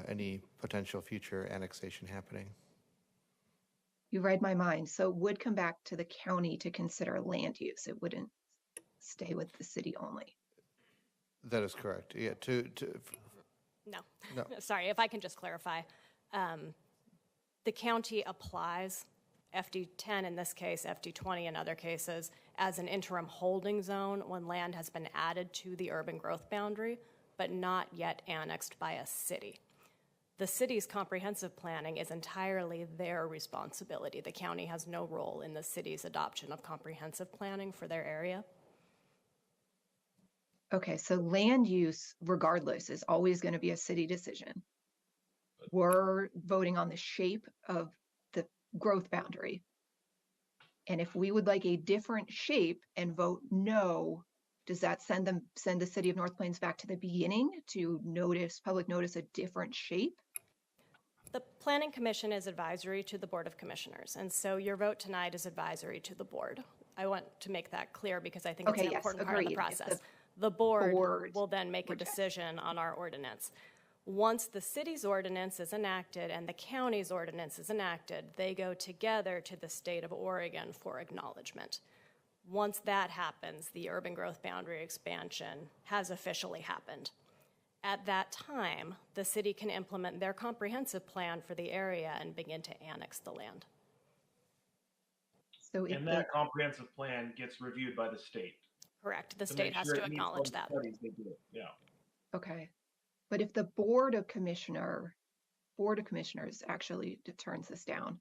any potential future annexation happening. You read my mind. So it would come back to the county to consider land use. It wouldn't stay with the city only. That is correct. Yeah. No. No. Sorry, if I can just clarify. The county applies FD10 in this case, FD20 in other cases, as an interim holding zone when land has been added to the urban growth boundary, but not yet annexed by a city. The city's comprehensive planning is entirely their responsibility. The county has no role in the city's adoption of comprehensive planning for their area. Okay, so land use, regardless, is always going to be a city decision. We're voting on the shape of the growth boundary. And if we would like a different shape and vote no, does that send the city of North Plains back to the beginning to public notice a different shape? The Planning Commission is advisory to the Board of Commissioners, and so your vote tonight is advisory to the board. I want to make that clear because I think it's an important part of the process. The board will then make a decision on our ordinance. Once the city's ordinance is enacted and the county's ordinance is enacted, they go together to the state of Oregon for acknowledgement. Once that happens, the urban growth boundary expansion has officially happened. At that time, the city can implement their comprehensive plan for the area and begin to annex the land. And that comprehensive plan gets reviewed by the state. Correct. The state has to acknowledge that. Yeah. Okay. But if the Board of Commissioners actually turns this down,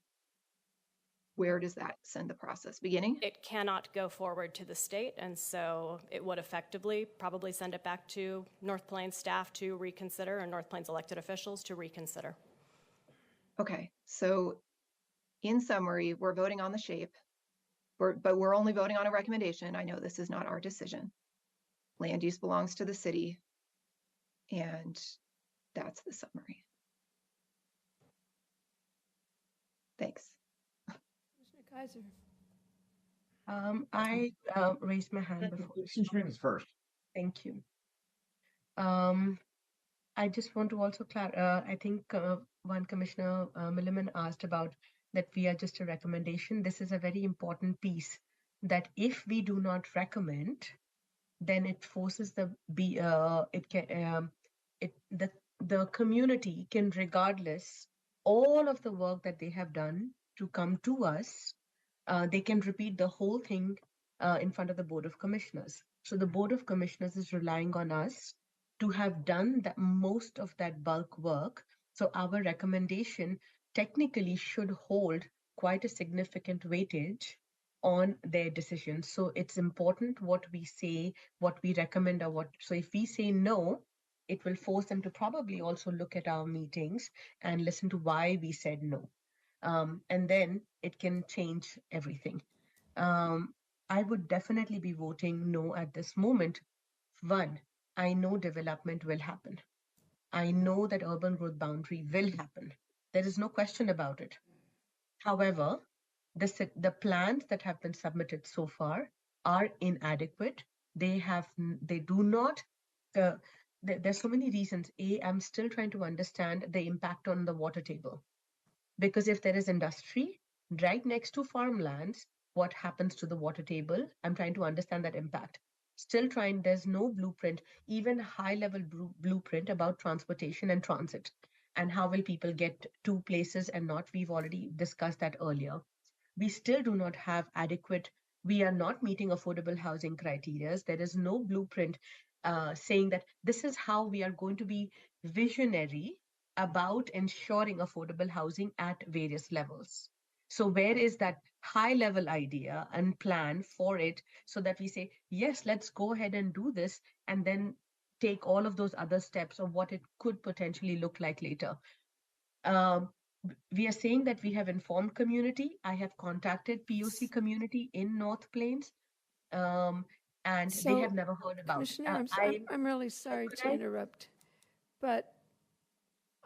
where does that send the process? Beginning? It cannot go forward to the state, and so it would effectively probably send it back to North Plains staff to reconsider and North Plains elected officials to reconsider. Okay, so in summary, we're voting on the shape, but we're only voting on a recommendation. I know this is not our decision. Land use belongs to the city, and that's the summary. Thanks. Kaiser. I raised my hand before. Is first. Thank you. I just want to also clarify. I think one Commissioner Milliman asked about that we are just a recommendation. This is a very important piece. That if we do not recommend, then it forces the community can, regardless all of the work that they have done to come to us, they can repeat the whole thing in front of the Board of Commissioners. So the Board of Commissioners is relying on us to have done most of that bulk work. So our recommendation technically should hold quite a significant weightage on their decisions. So it's important what we say, what we recommend, or what. So if we say no, it will force them to probably also look at our meetings and listen to why we said no. And then it can change everything. I would definitely be voting no at this moment. One, I know development will happen. I know that urban growth boundary will happen. There is no question about it. However, the plans that have been submitted so far are inadequate. They do not. There's so many reasons. I'm still trying to understand the impact on the water table, because if there is industry right next to farmlands, what happens to the water table? I'm trying to understand that impact. Still trying. There's no blueprint, even high-level blueprint about transportation and transit, and how will people get to places and not. We've already discussed that earlier. We still do not have adequate. We are not meeting affordable housing criteria. There is no blueprint saying that this is how we are going to be visionary about ensuring affordable housing at various levels. So where is that high-level idea and plan for it, so that we say, yes, let's go ahead and do this, and then take all of those other steps of what it could potentially look like later. We are saying that we have informed community. I have contacted POC community in North Plains, and they have never heard about Commissioner, it. I'm really sorry to interrupt, but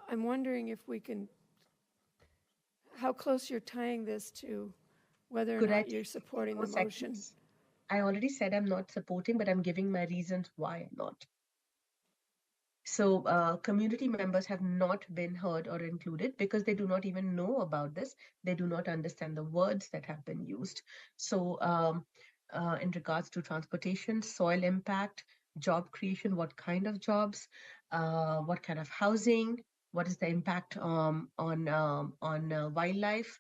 I'm wondering if we can, how close you're tying this to whether or not you're supporting the motion. I already said I'm not supporting, but I'm giving my reasons why I'm not. So community members have not been heard or included because they do not even know about this. They do not understand the words that have been used. So in regards to transportation, soil impact, job creation, what kind of jobs, what kind of housing, what is the impact on wildlife,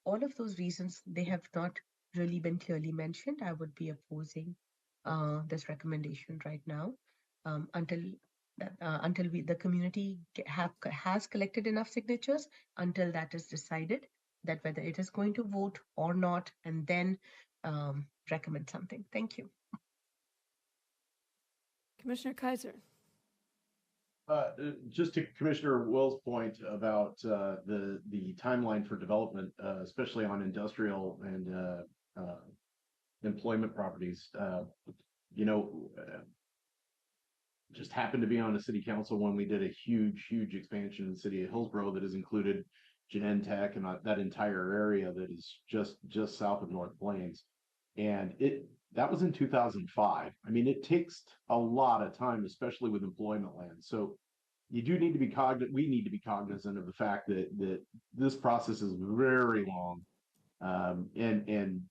all of those reasons, they have not really been clearly mentioned. I would be opposing this recommendation right now until the community has collected enough signatures, until that is decided, that whether it is going to vote or not, and then recommend something. Thank you. Commissioner Kaiser. Just to Commissioner Will's point about the timeline for development, especially on industrial and employment properties, just happened to be on a city council when we did a huge expansion in the city of Hillsborough that has included Genentech and that entire area that is just south of North Plains. And that was in 2005. I mean, it takes a lot of time, especially with employment land. So you do need to be cognizant. We need to be cognizant of the fact that this process is very long, and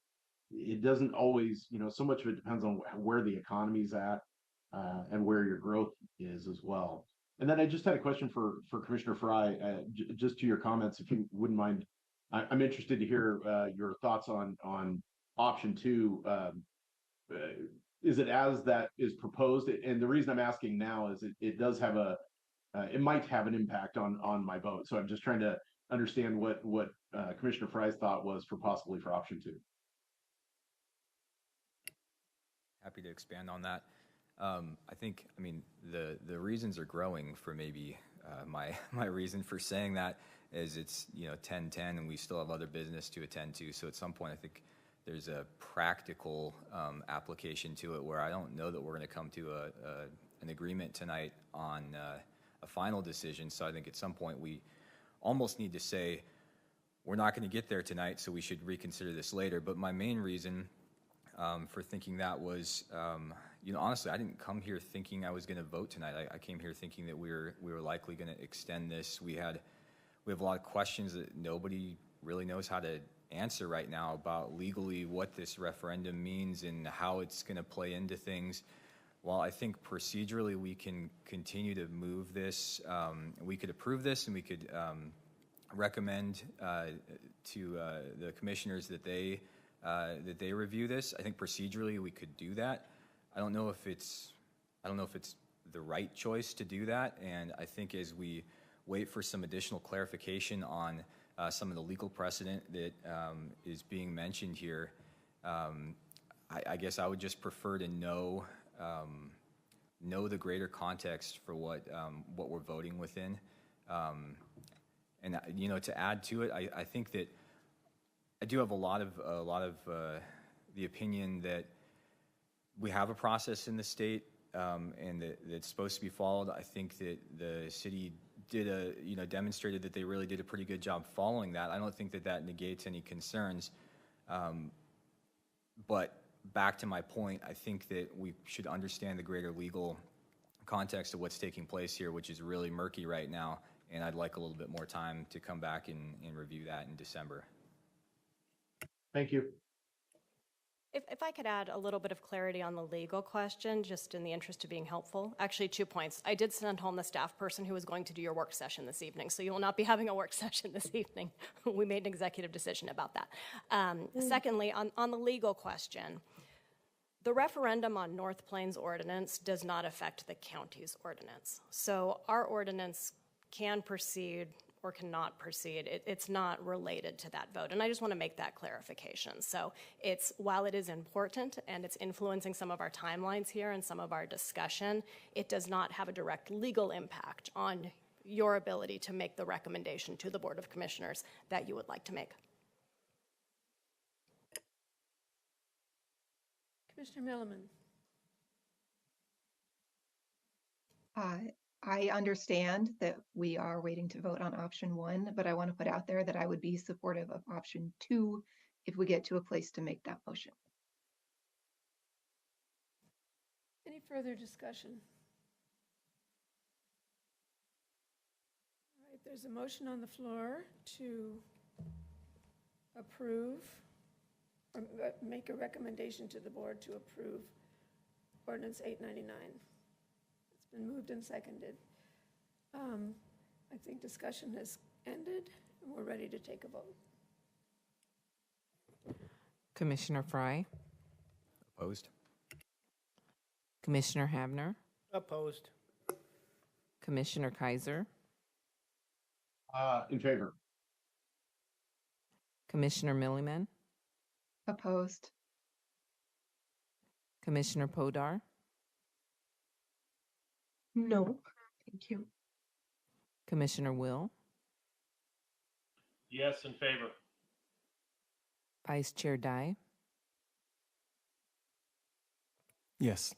it doesn't always, so much of it depends on where the economy's at and where your growth is as well. And then I just had a question for Commissioner Fry, just to your comments, if you wouldn't mind. I'm interested to hear your thoughts on option 2. Is it as that is proposed? And the reason I'm asking now is it does have it might have an impact on my vote. So I'm just trying to understand what Commissioner Fry's thought was possibly for option 2. Happy to expand on that. I mean, the reasons are growing for maybe my reason for saying that is it's 10:10 and we still have other business to attend to. So at some point, I think there's a practical application to it where I don't know that we're going to come to an agreement tonight on a final decision. So I think at some point we almost need to say we're not going to get there tonight, so we should reconsider this later. But my main reason for thinking that was, honestly, I didn't come here thinking I was going to vote tonight. I came here thinking that we were likely going to extend this. We have a lot of questions that nobody really knows how to answer right now about legally what this referendum means and how it's going to play into things. while I think procedurally we can continue to move this, we could approve this and we could recommend to the commissioners that they review this. I think procedurally we could do that. I don't know if it's the right choice to do that, and I think as we wait for some additional clarification on some of the legal precedent that is being mentioned here, I guess I would just prefer to know the greater context for what we're voting within. And to add to it, I think that I do have a lot of the opinion that we have a process in the state, and that it's supposed to be followed. I think that the city demonstrated that they really did a pretty good job following that. I don't think that negates any concerns. But back to my point, I think that we should understand the greater legal context of what's taking place here, which is really murky right now. And I'd like a little bit more time to come back and review that in December. Thank you. If I could add a little bit of clarity on the legal question, just in the interest of being helpful. Actually, 2 points. I did send home the staff person who was going to do your work session this evening, so you will not be having a work session this evening. We made an executive decision about that. Secondly, on the legal question, the referendum on North Plains ordinance does not affect the county's ordinance. So our ordinance can proceed or cannot proceed. It's not related to that vote. And I just want to make that clarification. So while it is important and it's influencing some of our timelines here and some of our discussion, it does not have a direct legal impact on your ability to make the recommendation to the Board of Commissioners that you would like to make. Commissioner Milliman. I understand that we are waiting to vote on option 1, but I want to put out there that I would be supportive of option 2 if we get to a place to make that motion. Any further discussion? All right, there's a motion on the floor to approve or make a recommendation to the board to approve Ordinance 899. It's been moved and seconded. I think discussion has ended, and we're ready to take a vote. Commissioner Fry? Opposed? Commissioner Havner? Opposed. Commissioner Kaiser? In favor. Commissioner Milliman? Opposed. Commissioner Podar? No, thank you. Commissioner Will? Yes, in favor. Vice Chair Dye? Yes.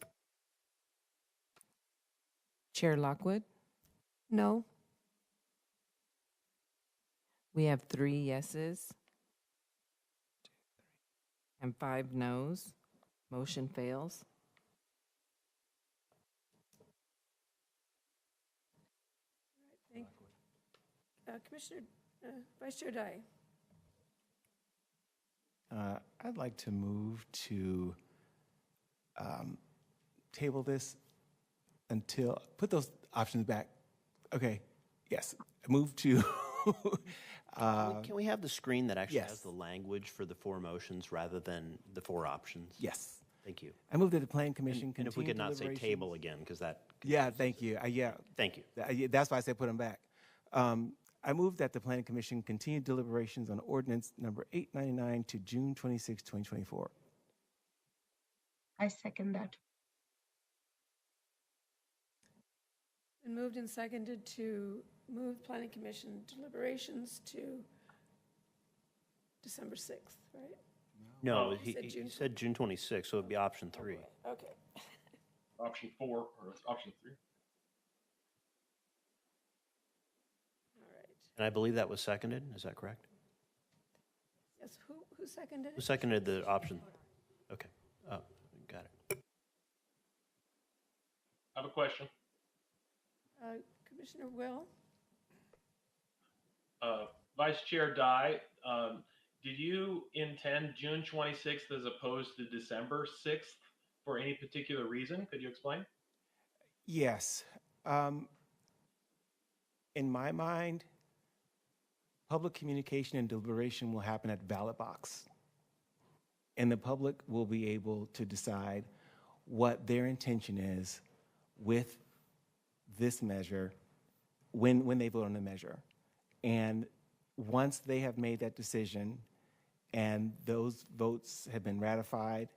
Chair Lockwood? No. We have 3 yeses and 5 noes. Motion fails. Thank Commissioner Vice Chair Dye. I'd like to move to table this until, put those options back. Okay, yes, move to. Can we have the screen that actually yes. has the language for the 4 motions rather than the 4 options? Yes. Thank you. I move that the Planning Commission And if we continue could not say deliberations. table again, because that. Yeah, thank you. Yeah. Thank you. That's why I said put them back. I move that the Planning Commission continue deliberations on Ordinance number 899 to June 26, 2024. I second that. Been moved and seconded to move Planning Commission deliberations to December 6th, right? No, He he said said June 26th, so it would be option 3. Okay. Option 4 or option 3. And I believe that was seconded. Is that correct? Yes, who seconded Who it? seconded the option? Okay. Oh, got it. I have a question. Commissioner Will? Vice Chair Dye, did you intend June 26th as opposed to December 6th for any particular reason. Could you explain? Yes. In my mind, public communication and deliberation will happen at the ballot box. And the public will be able to decide what their intention is with this measure when they vote on the measure. And once they have made that decision and those votes have been ratified,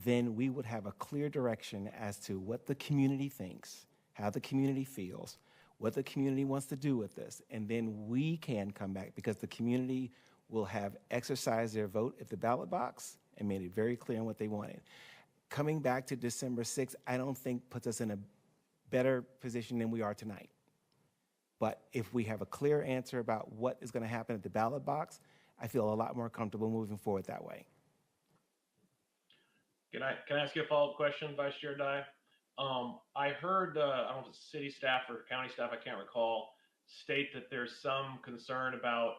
then we would have a clear direction as to what the community thinks, how the community feels, what the community wants to do with this. And then we can come back because the community will have exercised their vote at the ballot box and made it very clear on what they wanted. Coming back to December 6th, I don't think puts us in a better position than we are tonight. But if we have a clear answer about what is going to happen at the ballot box, I feel a lot more comfortable moving forward that way. Can I ask you a follow-up question, Vice Chair Dye? I heard, I don't know if it's city staff or county staff, I can't recall, state that there's some concern about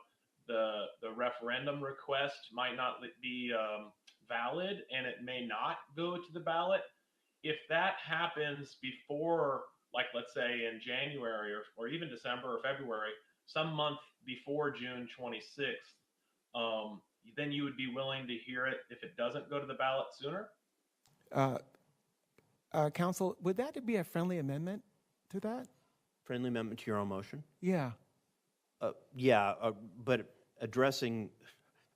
the referendum request might not be valid and it may not go to the ballot. If that happens before, like let's say in January or even December or February, some month before June 26th, then you would be willing to hear it if it doesn't go to the ballot sooner? Council, would that be a friendly amendment to that? Friendly amendment to your own motion? Yeah. But addressing,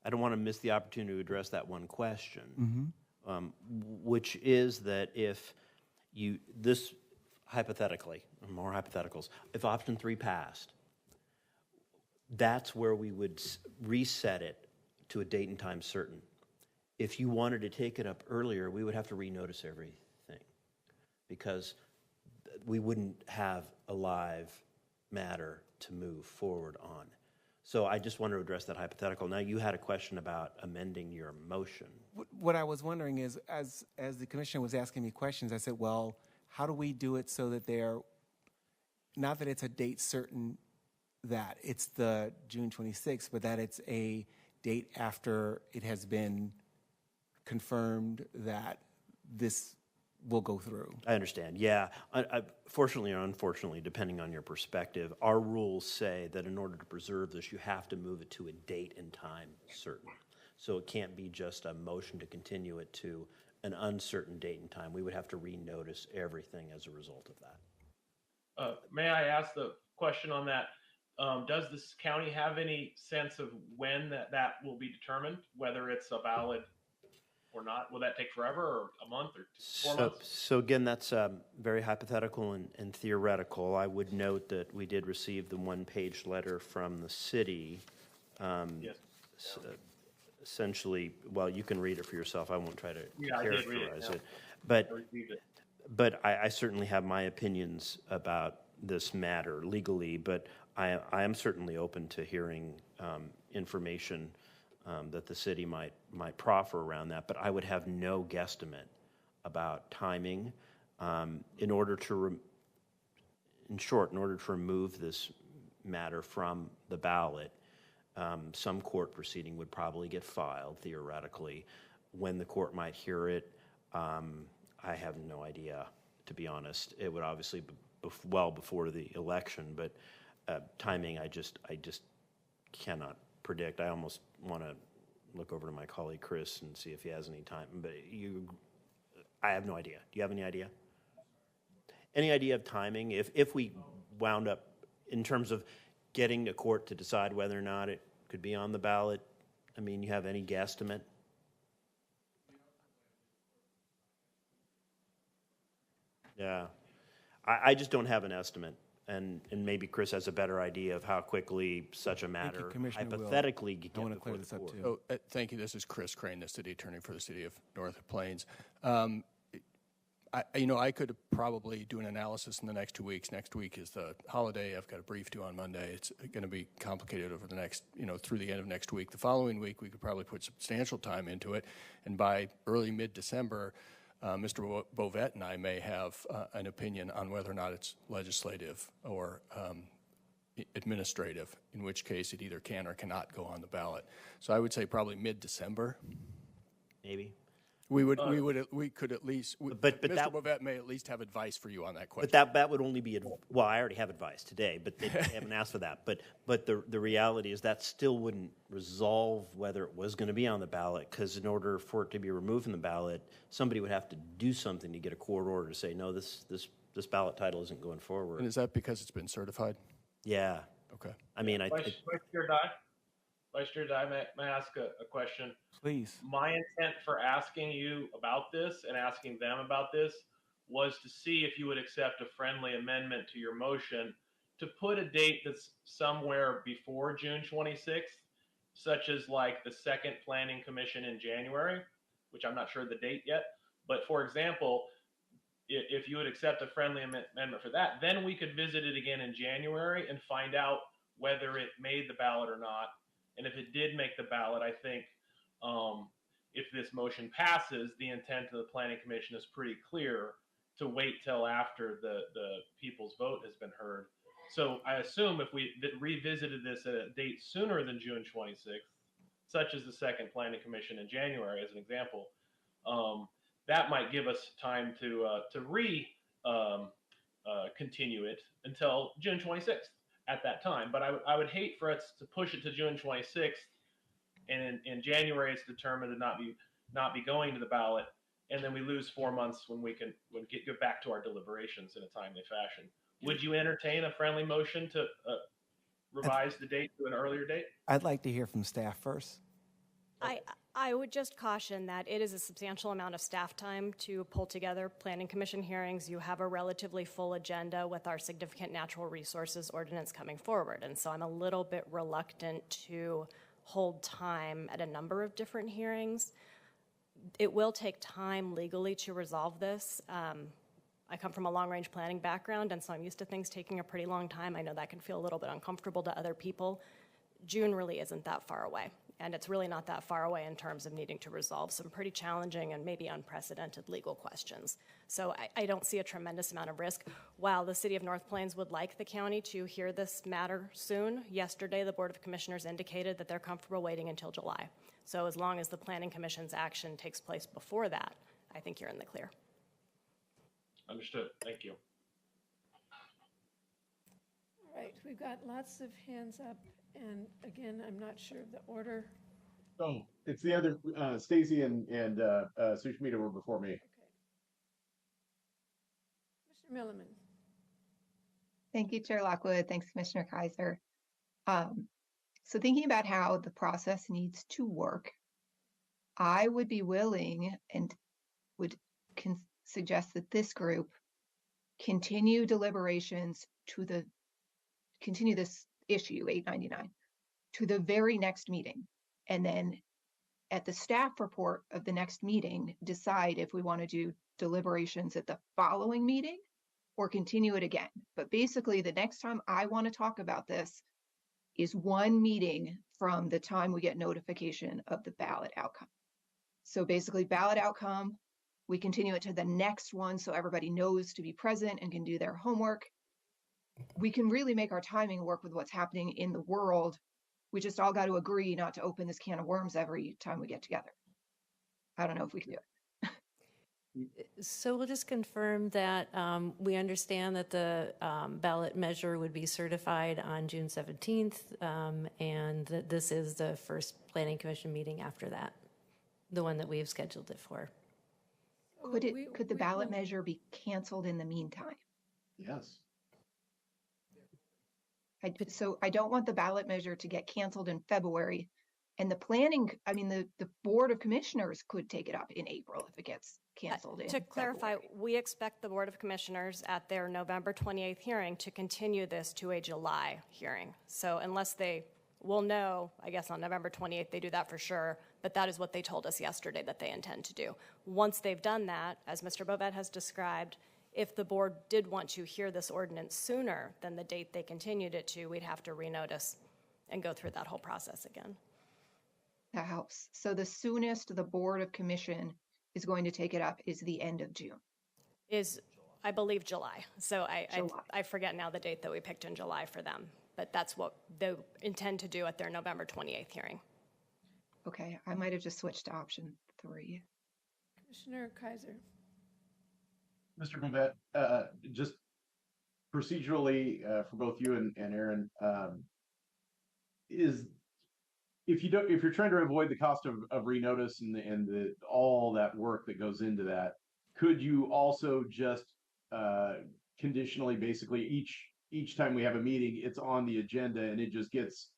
I don't want to miss the opportunity to address that one question, which is that if this hypothetically, or more hypotheticals, if option 3 passed, that's where we would reset it to a date and time certain. If you wanted to take it up earlier, we would have to renotice everything because we wouldn't have a live matter to move forward on. So I just want to address that hypothetical. Now, you had a question about amending your motion. What I was wondering is, as the commissioner was asking me questions, I said, well, how do we do it so that they're, not that it's a date certain that it's the June 26th, but that it's a date after it has been confirmed that this will go through. I understand. Yeah. Fortunately or unfortunately, depending on your perspective, our rules say that in order to preserve this, you have to move it to a date and time certain. So it can't be just a motion to continue it to an uncertain date and time. We would have to renotice everything as a result of that. May I ask the question on that? Does this county have any sense of when that will be determined, whether it's a valid or not? Will that take forever or a month or 4 months? So again, that's very hypothetical and theoretical. I would note that we did receive the one-page letter from the city. Yes. Essentially, well, you can read it for yourself. I won't try to characterize it. But I certainly have my opinions about this matter legally, but I am certainly open to hearing information that the city might proffer around that, but I would have no guesstimate about timing. In order to remove this matter from the ballot, some court proceeding would probably get filed, theoretically. When the court might hear it, I have no idea, to be honest. It would obviously be well before the election, but timing, I just cannot predict. I almost want to look over to my colleague Chris and see if he has any time, but I have no idea. Do you have any idea? Any idea of timing? If we wound up in terms of getting a court to decide whether or not it could be on the ballot, I mean, you have any guesstimate? Yeah, I just don't have an estimate. And maybe Chris has a better idea of how quickly such a matter hypothetically could get before the court. Oh, thank you. This is Chris Crane, the city attorney for the city of North Plains. I could probably do an analysis in the next 2 weeks. Next week is the holiday. I've got a brief due on Monday. It's going to be complicated over the next, through the end of next week. The following week, we could probably put substantial time into it. And by early mid-December, Mr. Bovet and I may have an opinion on whether or not it's legislative or administrative, in which case it either can or cannot go on the ballot. So I would say probably mid-December. Maybe. We could at least, but Mr. that- Bovet may at least have advice for you on that question. But that would only be, well, I already have advice today, but they haven't asked for that. But the reality is that still wouldn't resolve whether it was going to be on the ballot, because in order for it to be removed from the ballot, somebody would have to do something to get a court order to say, no, this ballot title isn't going forward. And is that because it's been certified? Yeah. Okay. I mean, Vice Chair Dye, may I ask a question? Please. My intent for asking you about this and asking them about this was to see if you would accept a friendly amendment to your motion to put a date that's somewhere before June 26th, such as like the second Planning Commission in January, which I'm not sure the date yet. But for example, if you would accept a friendly amendment for that, then we could visit it again in January and find out whether it made the ballot or not. And if it did make the ballot, I think if this motion passes, the intent of the Planning Commission is pretty clear to wait till after the people's vote has been heard. So I assume if we revisited this at a date sooner than June 26th, such as the second Planning Commission in January, as an example, that might give us time to continue it until June 26th. At that time, but I would hate for us to push it to June 26th, and in January it's determined to not be going to the ballot, and then we lose 4 months when we can get back to our deliberations in a timely fashion. Would you entertain a friendly motion to revise the date to an earlier date? I'd like to hear from staff first. I would just caution that it is a substantial amount of staff time to pull together Planning Commission hearings. You have a relatively full agenda with our significant natural resources ordinance coming forward. And so I'm a little bit reluctant to hold time at a number of different hearings. It will take time legally to resolve this. I come from a long-range planning background, and so I'm used to things taking a pretty long time. I know that can feel a little bit uncomfortable to other people. June really isn't that far away. And it's really not that far away in terms of needing to resolve some pretty challenging and maybe unprecedented legal questions. So I don't see a tremendous amount of risk. While the City of North Plains would like the county to hear this matter soon, yesterday the Board of Commissioners indicated that they're comfortable waiting until July. So as long as the Planning Commission's action takes place before that, I think you're in the clear. Understood. Thank you. All right, we've got lots of hands up, and again, I'm not sure of the order. Oh, it's the other, Stacy and Sushmita were before me. Commissioner Milliman. Thank you, Chair Lockwood. Thanks, Commissioner Kaiser. So thinking about how the process needs to work, I would be willing and would suggest that this group continue deliberations continue this issue 899 to the very next meeting, and then at the staff report of the next meeting decide if we want to do deliberations at the following meeting or continue it again. But basically the next time I want to talk about this is one meeting from the time we get notification of the ballot outcome. So basically ballot outcome, we continue it to the next one so everybody knows to be present and can do their homework. We can really make our timing work with what's happening in the world. We just all got to agree not to open this can of worms every time we get together. I don't know if we can do it. So we'll just confirm that we understand that the ballot measure would be certified on June 17th, and that this is the first Planning Commission meeting after that, the one that we have scheduled it for. Could the ballot measure be canceled in the meantime? Yes. So I don't want the ballot measure to get canceled in February, and the Board of Commissioners could take it up in April if it gets canceled in To clarify, February. we expect the Board of Commissioners at their November 28th hearing to continue this to a July hearing. So unless we'll know, I guess on November 28th, they do that for sure, but that is what they told us yesterday that they intend to do. Once they've done that, as Mr. Bovet has described, if the board did want to hear this ordinance sooner than the date they continued it to, we'd have to renotice and go through that whole process again. That helps. So the soonest the Board of Commission is going to take it up is the end of June. Is, I believe, July. So July. I forget now the date that we picked in July for them, but that's what they intend to do at their November 28th hearing. Okay, I might have just switched to option 3. Commissioner Kaiser. Mr. Bovet, just procedurally, for both you and Aaron, is if you're trying to avoid the cost of renotice and all that work that goes into that, could you also just conditionally, basically each time we have a meeting, it's on the agenda and it just gets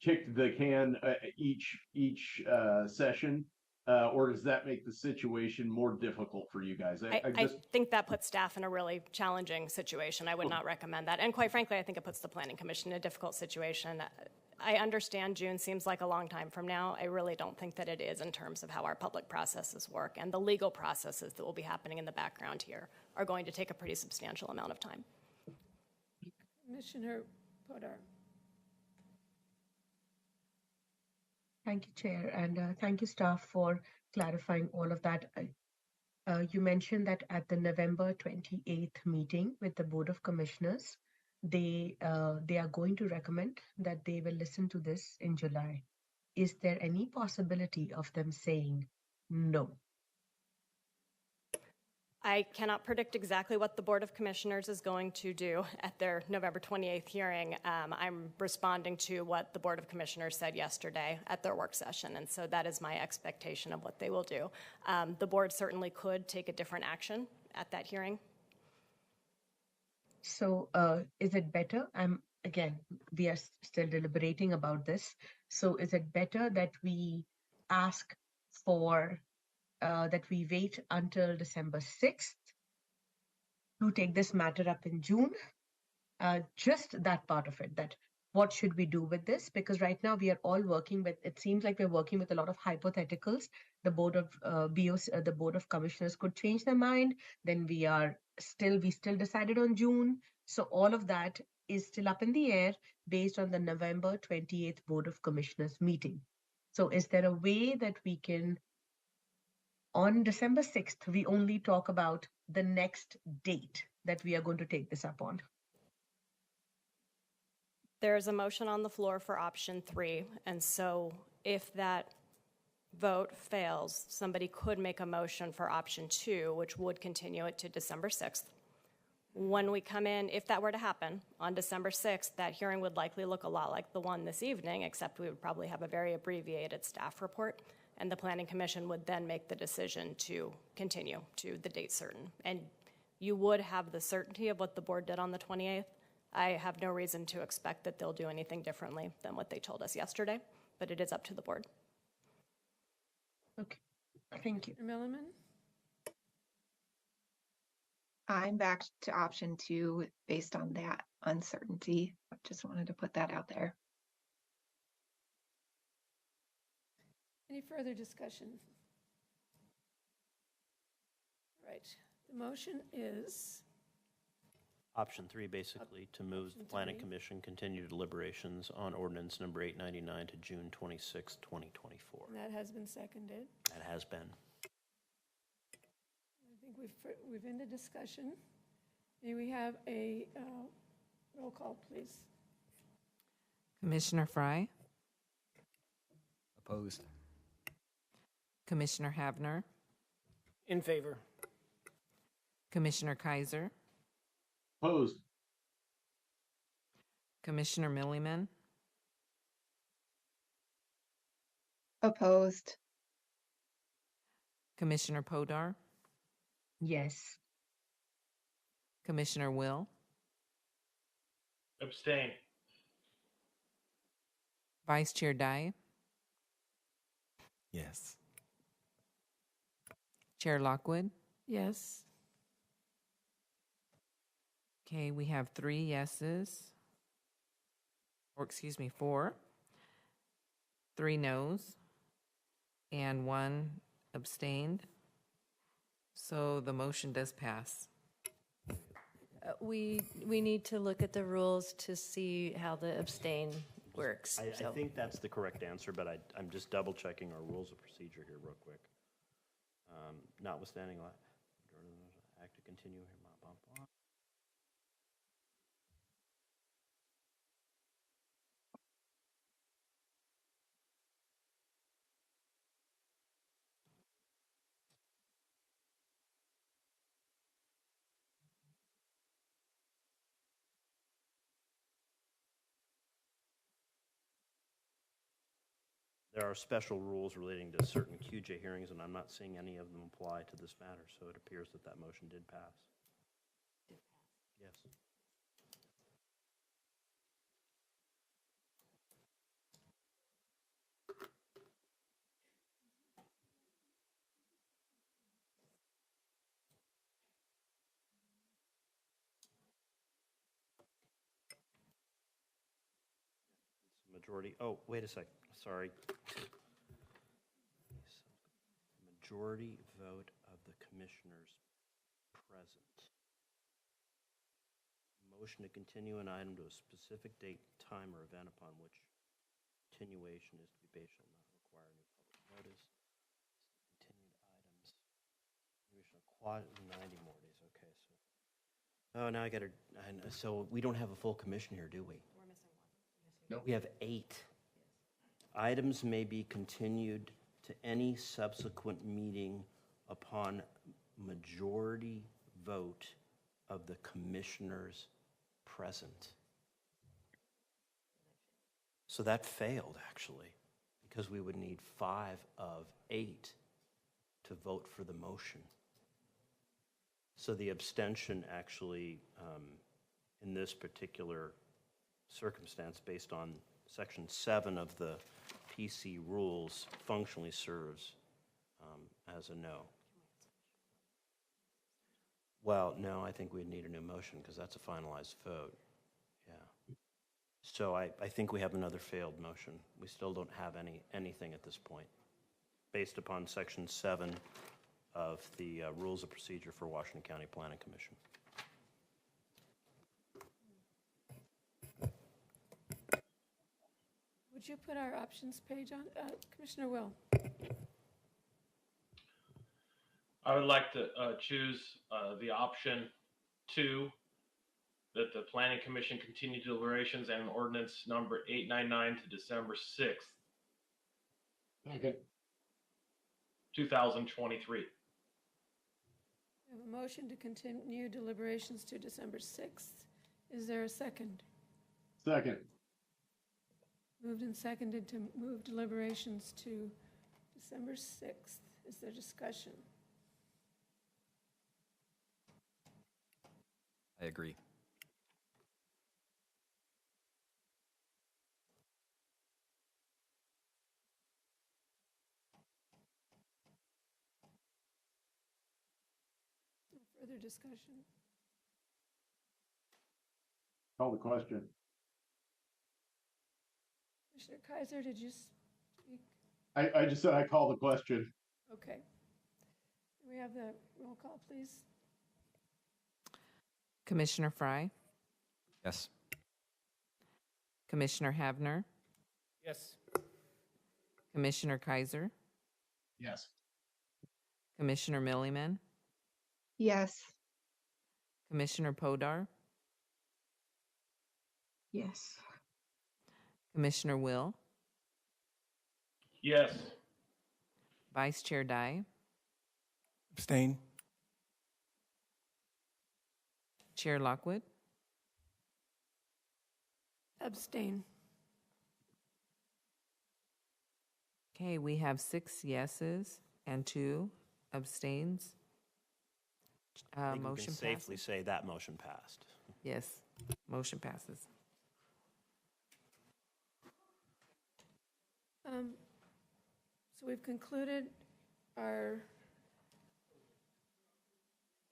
kicked the can each session? Or does that make the situation more difficult for you guys? I think that puts staff in a really challenging situation. I would not recommend that. And quite frankly, I think it puts the Planning Commission in a difficult situation. I understand June seems like a long time from now. I really don't think that it is in terms of how our public processes work. And the legal processes that will be happening in the background here are going to take a pretty substantial amount of time. Commissioner Podar. Thank you, Chair, and thank you, staff, for clarifying all of that. You mentioned that at the November 28th meeting with the Board of Commissioners, they are going to recommend that they will listen to this in July. Is there any possibility of them saying no? I cannot predict exactly what the Board of Commissioners is going to do at their November 28th hearing. I'm responding to what the Board of Commissioners said yesterday at their work session, and so that is my expectation of what they will do. The board certainly could take a different action at that hearing. So is it better? Again, we are still deliberating about this. So is it better that we ask for that we wait until December 6th to take this matter up in June? Just that part of it, that what should we do with this? Because right now we are all working with, it seems like we're working with a lot of hypotheticals. The Board of the Board of Commissioners could change their mind. Then we still decided on June. So all of that is still up in the air based on the November 28th Board of Commissioners meeting. So is there a way that we can, on December 6th, we only talk about the next date that we are going to take this up on? There is a motion on the floor for option 3, and so if that vote fails, somebody could make a motion for option 2, which would continue it to December 6th. When we come in, if that were to happen on December 6th, that hearing would likely look a lot like the one this evening, except we would probably have a very abbreviated staff report, and the Planning Commission would then make the decision to continue to the date certain. And you would have the certainty of what the board did on the 28th. I have no reason to expect that they'll do anything differently than what they told us yesterday, but it is up to the board. Okay, thank you. Milliman? I'm back to option 2 based on that uncertainty. I just wanted to put that out there. Any further discussion? Right. The motion is Option 3, basically, to move the Planning Commission continue deliberations on ordinance number 899 to June 26, 2024. and that has been seconded. That has been. I think we've ended discussion. May we have a roll call, please? Commissioner Fry, Opposed. Commissioner Havner, In favor. Commissioner Kaiser, Opposed. Commissioner Milliman, Opposed. Commissioner Podar, Yes. Commissioner Will, Abstain. Vice Chair Dye, Yes. Chair Lockwood. Yes. Okay, we have 3 yeses, or excuse me, 4, 3 noes, and 1 abstained. So the motion does pass. We need to look at the rules to see how the abstain works. I think that's the correct answer, but I'm just double checking our rules of procedure here real quick. Notwithstanding, act to continue here. There are special rules relating to certain QJ hearings, and I'm not seeing any of them apply to this matter, so it appears that that motion did pass. Yes. Majority, oh, wait a sec, sorry. Majority vote of the commissioners present. Motion to continue an item to a specific date, time, or event upon which continuation is to be based shall not require new public notice. Continued items. We shall quad 90 more days, okay, so. Oh, now I gotta, so we don't have a full commission here, do we? We're missing one. No. We have 8. Items may be continued to any subsequent meeting upon majority vote of the commissioners present. So that failed, actually, because we would need 5 of 8 to vote for the motion. So the abstention actually, in this particular circumstance, based on Section 7 of the PC rules, functionally serves as a no. Well, no, I think we'd need a new motion because that's a finalized vote. Yeah. So I think we have another failed motion. We still don't have anything at this point, based upon Section 7 of the Rules of Procedure for Washington County Planning Commission. Would you put our options page on, Commissioner Will? I would like to choose the option 2, that the Planning Commission continue deliberations and ordinance number 899 to December 6th, Okay. 2023. We have a motion to continue deliberations to December 6th. Is there a second? Second. Moved and seconded to move deliberations to December 6th. Is there discussion? I agree. No further discussion? Call the question. Commissioner Kaiser, did you speak? I just said I call the question. Okay. Can we have the roll call, please? Commissioner Fry, Yes. Commissioner Havner, Yes. Commissioner Kaiser, Yes. Commissioner Milliman, Yes. Commissioner Podar, Yes. Commissioner Will, Yes. Vice Chair Dye, Abstain? Chair Lockwood, Abstain. Okay, we have 6 yeses and 2 abstains. I think we Motion can safely passes. say that motion passed. Yes, motion passes. So we've concluded our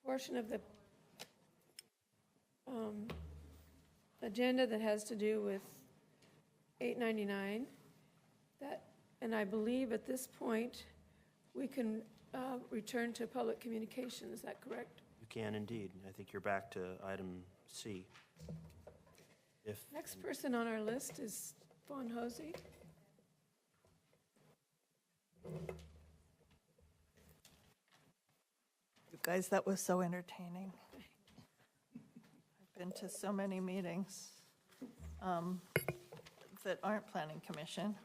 portion of the agenda that has to do with 899. And I believe at this point, we can return to public communication. Is that correct? You can indeed. I think you're back to item C. Next person on our list is Fawn Hosey. You guys, that was so entertaining. I've been to so many meetings that aren't Planning Commission.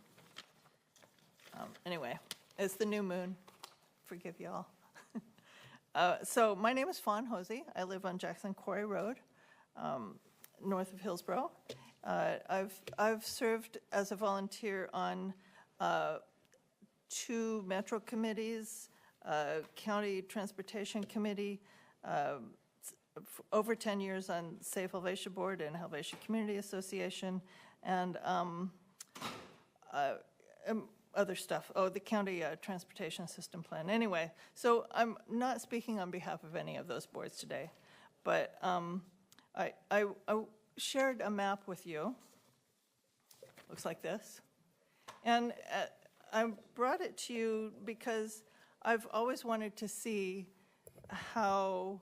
Anyway, it's the new moon. Forgive y'all. So my name is Fawn Hosey. I live on Jackson Quarry Road, north of Hillsborough. I've served as a volunteer on 2 metro committees, county transportation committee, over 10 years on Safe Helvetia Board and Helvetia Community Association, and other stuff. Oh, the county transportation system plan. Anyway, so I'm not speaking on behalf of any of those boards today, but I shared a map with you. Looks like this. And I brought it to you because I've always wanted to see how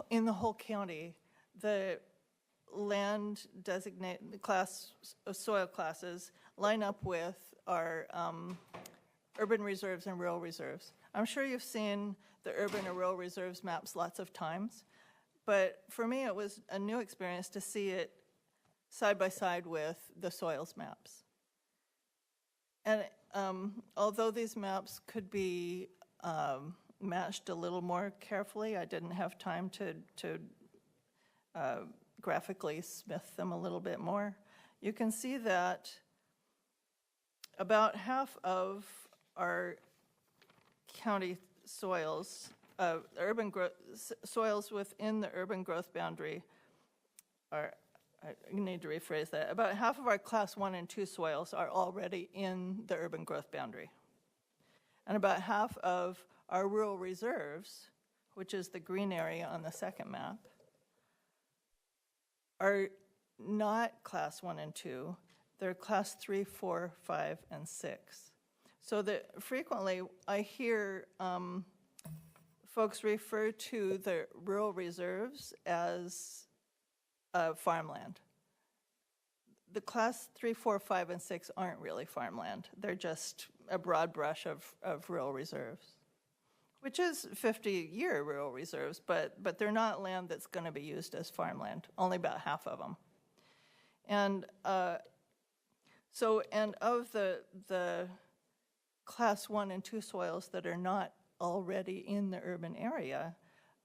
in the whole county, the land designated soil classes line up with our urban reserves and rural reserves. I'm sure you've seen the urban and rural reserves maps lots of times, but for me it was a new experience to see it side by side with the soils maps. And although these maps could be matched a little more carefully, I didn't have time to graphically smith them a little bit more. You can see that about half of our county soils, soils within the urban growth boundary are, I need to rephrase that, about half of our class 1 and 2 soils are already in the urban growth boundary. And about half of our rural reserves, which is the green area on the second map, are not class 1 and 2. They're class 3, 4, 5, and 6. So that frequently I hear folks refer to the rural reserves as farmland. The class 3, 4, 5, and 6 aren't really farmland. They're just a broad brush of rural reserves, which is 50-year rural reserves, but they're not land that's going to be used as farmland, only about half of them. And and of the class 1 and 2 soils that are not already in the urban area,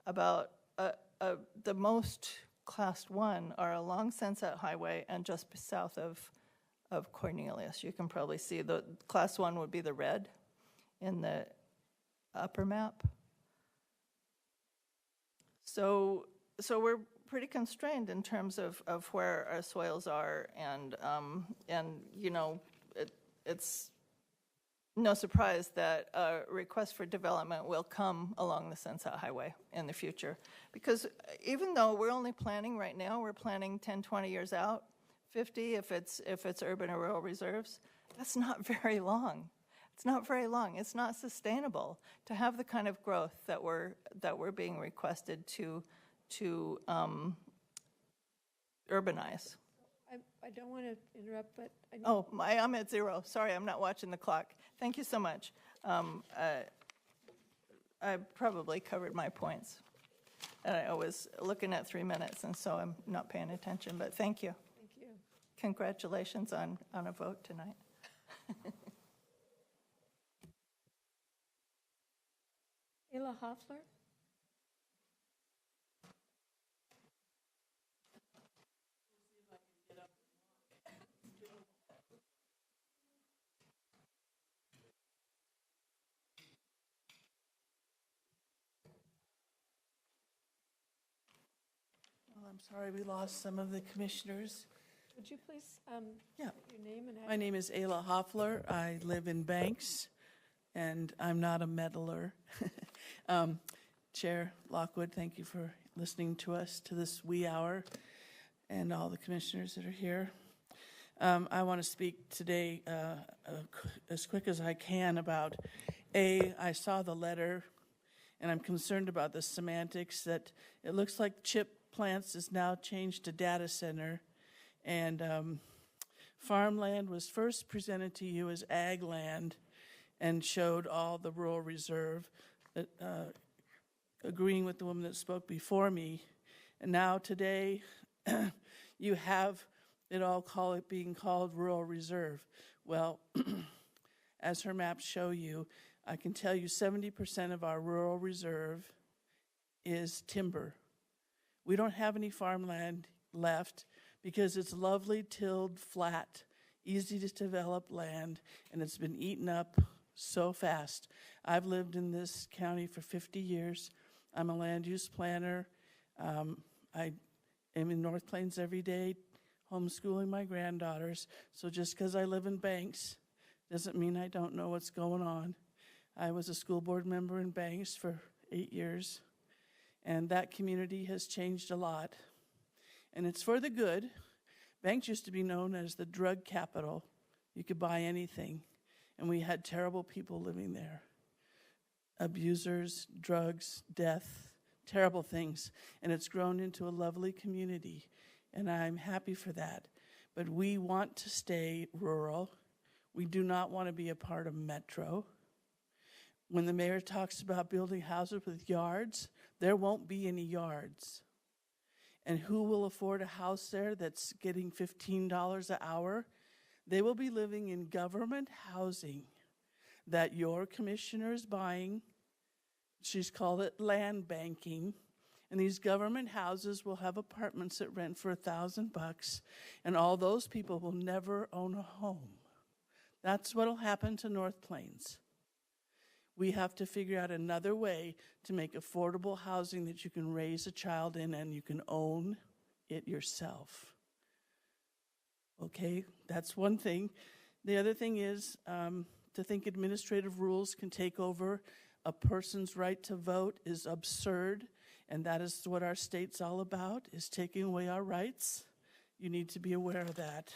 about the most class 1 are along Sunset Highway and just south of Cornelius. You can probably see the class 1 would be the red in the upper map. So we're pretty constrained in terms of where our soils are, and you know, it's no surprise that a request for development will come along the Sunset Highway in the future. Because even though we're only planning right now, we're planning 10, 20 years out, 50 if it's urban or rural reserves, that's not very long. It's not very long. It's not sustainable to have the kind of growth that we're being requested to urbanize. I don't want to interrupt, but I'm at 0. Sorry, I'm not watching the clock. Thank you so much. I probably covered my points. I was looking at 3 minutes, and so I'm not paying attention, but thank you. Thank you. Congratulations on a vote tonight. Ayla Hoffler? Well, I'm sorry we lost some of the commissioners. Would you please Yeah. your name and address? My name is Ayla Hoffler. I live in Banks, and I'm not a meddler. Chair Lockwood, thank you for listening to us to this wee hour, and all the commissioners that are here. I want to speak today as quick as I can about, I saw the letter, and I'm concerned about the semantics that it looks like chip plants is now changed to data center, and farmland was first presented to you as ag land and showed all the rural reserve, agreeing with the woman that spoke before me. And now today you have it all being called rural reserve. Well, as her maps show you, I can tell you 70% of our rural reserve is timber. We don't have any farmland left because it's lovely tilled flat easy to develop land, and it's been eaten up so fast. I've lived in this county for 50 years. I'm a land use planner. I am in North Plains every day, homeschooling my granddaughters. So just because I live in Banks doesn't mean I don't know what's going on. I was a school board member in Banks for 8 years, and that community has changed a lot. And it's for the good. Banks used to be known as the drug capital. You could buy anything, and we had terrible people living there. Abusers, drugs, death, terrible things. And it's grown into a lovely community, and I'm happy for that. But we want to stay rural. We do not want to be a part of Metro. When the mayor talks about building houses with yards, there won't be any yards. And who will afford a house there that's getting $15 an hour? They will be living in government housing that your commissioner is buying. She's called it land banking. And these government houses will have apartments that rent for $1,000, and all those people will never own a home. That's what will happen to North Plains. We have to figure out another way to make affordable housing that you can raise a child in and you can own it yourself. Okay, that's one thing. The other thing is to think administrative rules can take over a person's right to vote is absurd, and that is what our state's all about, is taking away our rights. You need to be aware of that.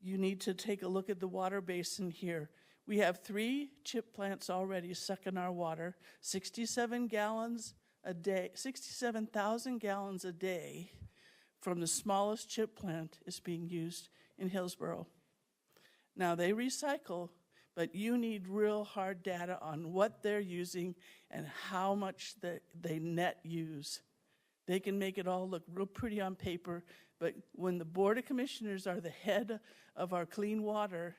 You need to take a look at the water basin here. We have 3 chip plants already sucking our water, 67,000 gallons a day from the smallest chip plant is being used in Hillsborough. Now they recycle, but you need real hard data on what they're using and how much they net use. They can make it all look real pretty on paper, but when the Board of Commissioners are the head of our clean water,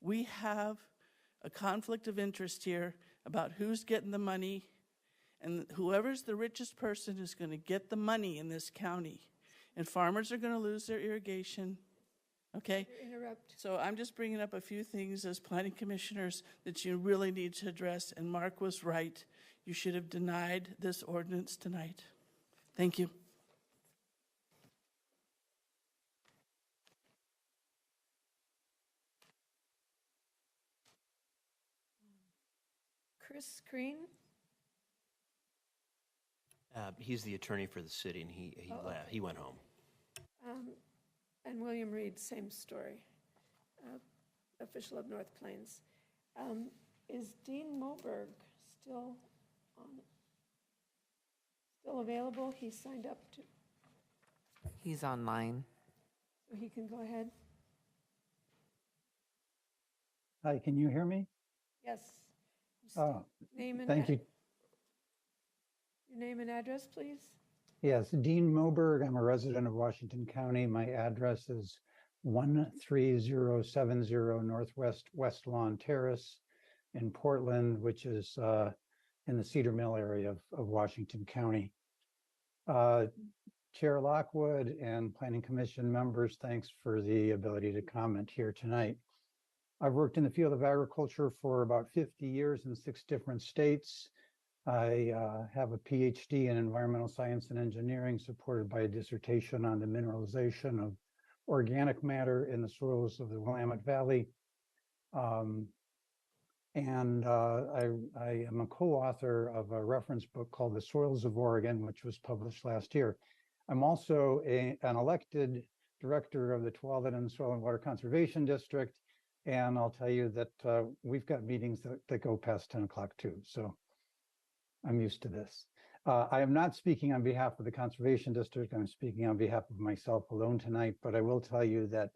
we have a conflict of interest here about who's getting the money, and whoever's the richest person is going to get the money in this county. And farmers are going to lose their irrigation. Okay? Interrupt. So I'm just bringing up a few things as planning commissioners that you really need to address, and Mark was right. You should have denied this ordinance tonight. Thank you. Chris Green? He's the attorney for the city, and he left. He went home. And William Reed, same story, official of North Plains. Is Dean Moberg still available? He signed up to. He's online. So he can go ahead. Hi, can you hear me? Yes. Thank you. Your name and address, please. Yes, Dean Moberg. I'm a resident of Washington County. My address is 13070 Northwest West Lawn Terrace in Portland, which is in the Cedar Mill area of Washington County. Chair Lockwood and Planning Commission members, thanks for the ability to comment here tonight. I've worked in the field of agriculture for about 50 years in 6 different states. I have a PhD in environmental science and engineering, supported by a dissertation on the mineralization of organic matter in the soils of the Willamette Valley. And I am a co-author of a reference book called The Soils of Oregon, which was published last year. I'm also an elected director of the Tualatin Soil and Water Conservation District. And I'll tell you that we've got meetings that go past 10 o'clock too. So I'm used to this. I am not speaking on behalf of the Conservation District. I'm speaking on behalf of myself alone tonight, but I will tell you that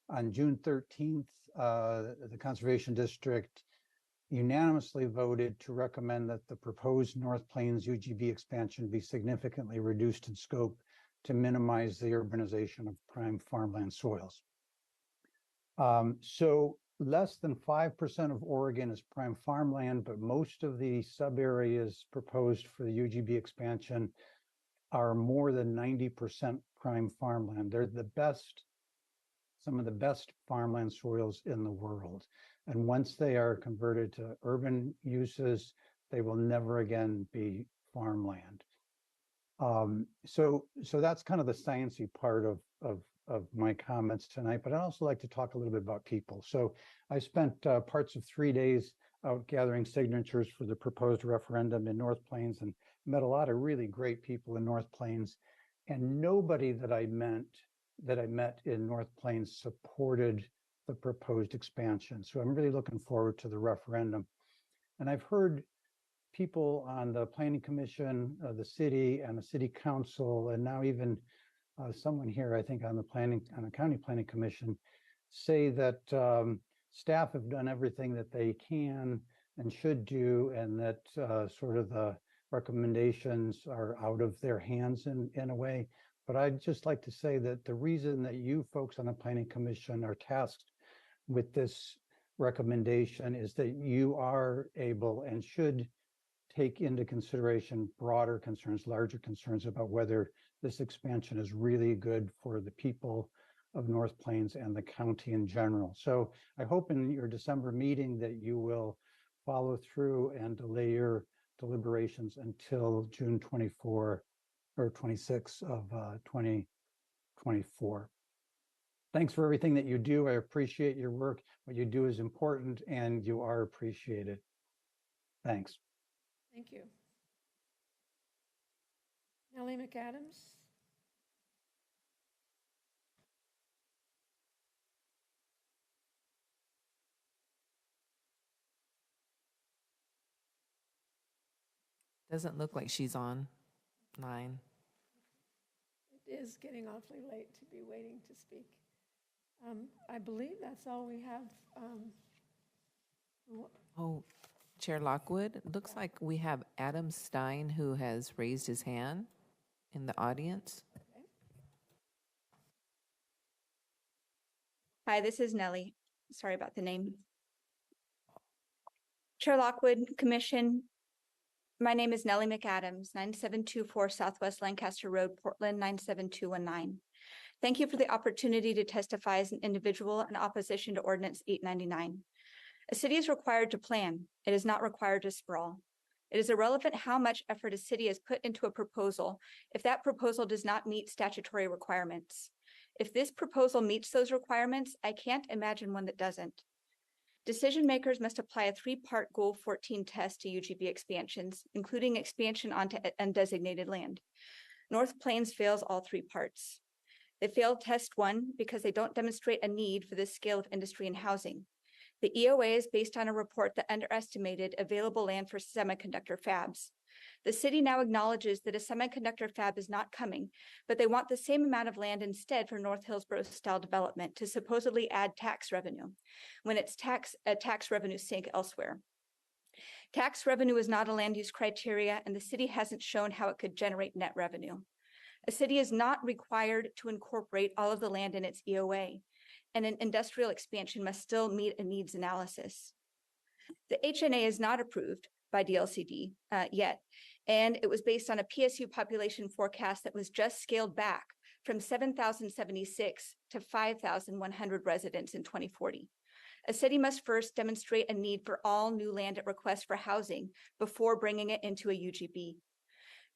on June 13th, the Conservation District unanimously voted to recommend that the proposed North Plains UGB expansion be significantly reduced in scope to minimize the urbanization of prime farmland soils. So less than 5% of Oregon is prime farmland, but most of the sub areas proposed for the UGB expansion are more than 90% prime farmland. They're the best, some of the best farmland soils in the world. And once they are converted to urban uses, they will never again be farmland. So that's kind of the sciencey part of my comments tonight, but I'd also like to talk a little bit about people. So I spent parts of 3 days out gathering signatures for the proposed referendum in North Plains and met a lot of really great people in North Plains, and nobody that I met in North Plains supported the proposed expansion. So I'm really looking forward to the referendum. And I've heard people on the Planning Commission, the city, and the City Council, and now even someone here, I think, on the County Planning Commission, say that staff have done everything that they can and should do, and that sort of the recommendations are out of their hands in a way. But I'd just like to say that the reason that you folks on the Planning Commission are tasked with this recommendation is that you are able and should take into consideration broader concerns, larger concerns about whether this expansion is really good for the people of North Plains and the county in general. So I hope in your December meeting that you will follow through and delay your deliberations until June 24 or 26 of 2024. Thanks for everything that you do. I appreciate your work. What you do is important and you are appreciated. Thanks. Thank you. Nellie McAdams. Doesn't look like she's on line. It is getting awfully late to be waiting to speak. I believe that's all we have. Oh, Chair Lockwood, it looks like we have Adam Stein who has raised his hand in the audience. Okay. Hi, this is Nellie. Sorry about the name. Chair Lockwood, Commission, my name is Nellie McAdams, 9724 Southwest Lancaster Road, Portland, 97219. Thank you for the opportunity to testify as an individual in opposition to Ordinance 899. A city is required to plan. It is not required to sprawl. It is irrelevant how much effort a city has put into a proposal if that proposal does not meet statutory requirements. If this proposal meets those requirements, I can't imagine one that doesn't. Decision makers must apply a three-part Goal 14 test to UGB expansions, including expansion onto undesignated land. North Plains fails all three parts. They fail test 1 because they don't demonstrate a need for this scale of industry and housing. The EOA is based on a report that underestimated available land for semiconductor fabs. The city now acknowledges that a semiconductor fab is not coming, but they want the same amount of land instead for North Hillsborough-style development to supposedly add tax revenue, when it's tax revenue sink elsewhere. Tax revenue is not a land use criteria, and the city hasn't shown how it could generate net revenue. A city is not required to incorporate all of the land in its EOA, and an industrial expansion must still meet a needs analysis. The HNA is not approved by DLCD yet, and it was based on a PSU population forecast that was just scaled back from 7,076 to 5,100 residents in 2040. A city must first demonstrate a need for all new land at request for housing before bringing it into a UGB.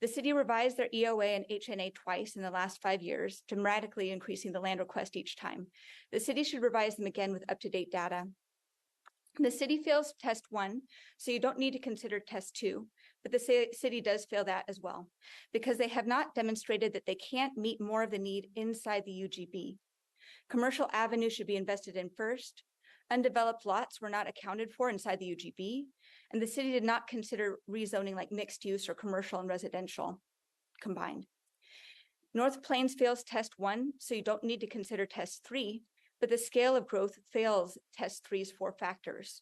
The city revised their EOA and HNA twice in the last 5 years, dramatically increasing the land request each time. The city should revise them again with up-to-date data. The city fails test 1, so you don't need to consider test 2, but the city does fail that as well, because they have not demonstrated that they can't meet more of the need inside the UGB. Commercial avenues should be invested in first. Undeveloped lots were not accounted for inside the UGB, and the city did not consider rezoning like mixed use or commercial and residential combined. North Plains fails test 1, so you don't need to consider test 3, but the scale of growth fails test 3's 4 factors.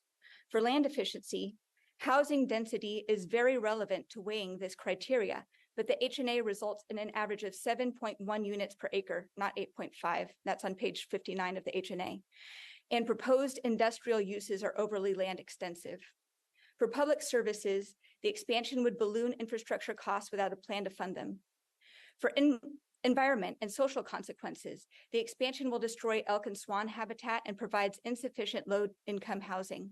For land efficiency, housing density is very relevant to weighing this criteria, but the HNA results in an average of 7.1 units per acre, not 8.5. That's on page 59 of the HNA. And proposed industrial uses are overly land extensive. For public services, the expansion would balloon infrastructure costs without a plan to fund them. For environment and social consequences, the expansion will destroy elk and swan habitat and provides insufficient low-income housing.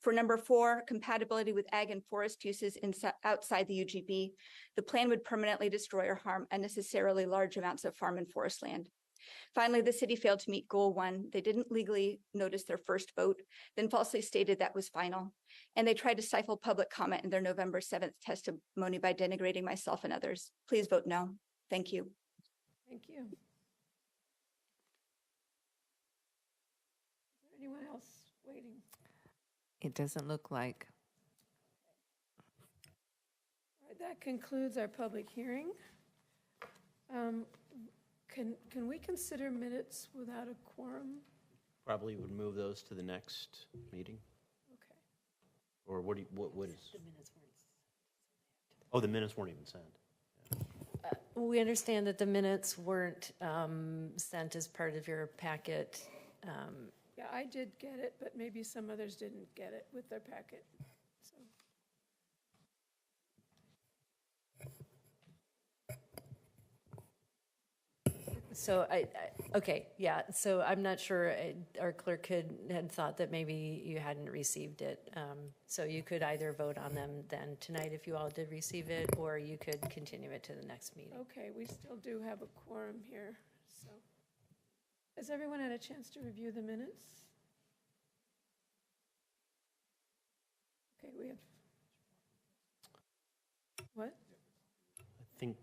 For number 4, compatibility with ag and forest uses outside the UGB, the plan would permanently destroy or harm unnecessarily large amounts of farm and forest land. Finally, the city failed to meet goal 1. They didn't legally notice their first vote, then falsely stated that was final. And they tried to stifle public comment in their November 7th testimony by denigrating myself and others. Please vote no. Thank you. Thank you. Is there anyone else waiting? It doesn't look like. All right, that concludes our public hearing. Can we consider minutes without a quorum? Probably would move those to the next meeting. Okay. Or what is? The minutes weren't. Oh, the minutes weren't even sent. We understand that the minutes weren't sent as part of your packet. Yeah, I did get it, but maybe some others didn't get it with their packet. So okay, yeah, so I'm not sure, our clerk had thought that maybe you hadn't received it. So you could either vote on them then tonight if you all did receive it, or you could continue it to the next meeting. Okay, we still do have a quorum here, so. Has everyone had a chance to review the minutes? Okay, we have, what? I think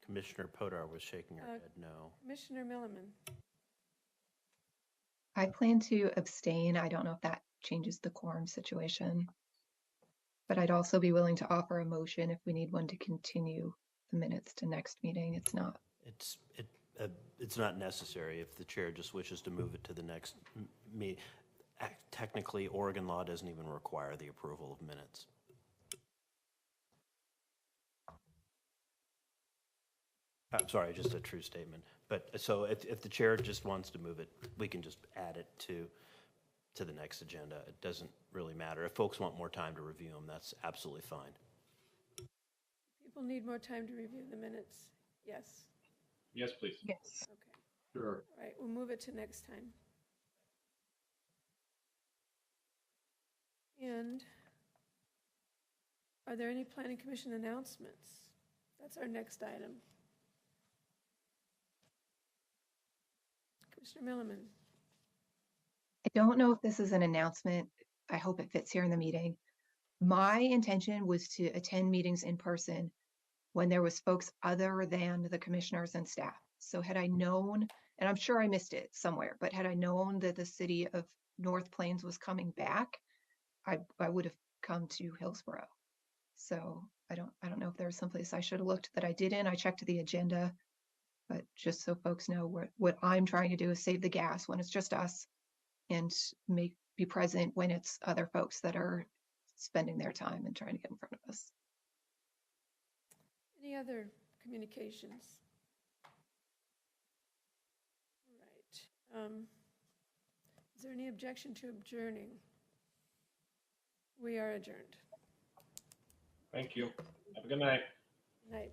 Commissioner Podar was shaking her head no. Commissioner Milliman. I plan to abstain. I don't know if that changes the quorum situation. But I'd also be willing to offer a motion if we need one to continue the minutes to next meeting. It's not. It's not necessary if the chair just wishes to move it to the next meeting. Technically, Oregon law doesn't even require the approval of minutes. I'm sorry, just a true statement. But so if the chair just wants to move it, we can just add it to the next agenda. It doesn't really matter. If folks want more time to review them, that's absolutely fine. People need more time to review the minutes. Yes. Yes, please. Yes. Okay. Sure. All right, we'll move it to next time. And are there any planning commission announcements? That's our next item. Commissioner Milliman. I don't know if this is an announcement. I hope it fits here in the meeting. My intention was to attend meetings in person when there was folks other than the commissioners and staff. So had I known, and I'm sure I missed it somewhere, but had I known that the city of North Plains was coming back, I would have come to Hillsborough. So I don't know if there was someplace I should have looked that I didn't. I checked the agenda, but just so folks know what I'm trying to do is save the gas when it's just us and be present when it's other folks that are spending their time and trying to get in front of us. Any other communications? All right. Is there any objection to adjourning? We are adjourned. Thank you. Have a good night. Good night.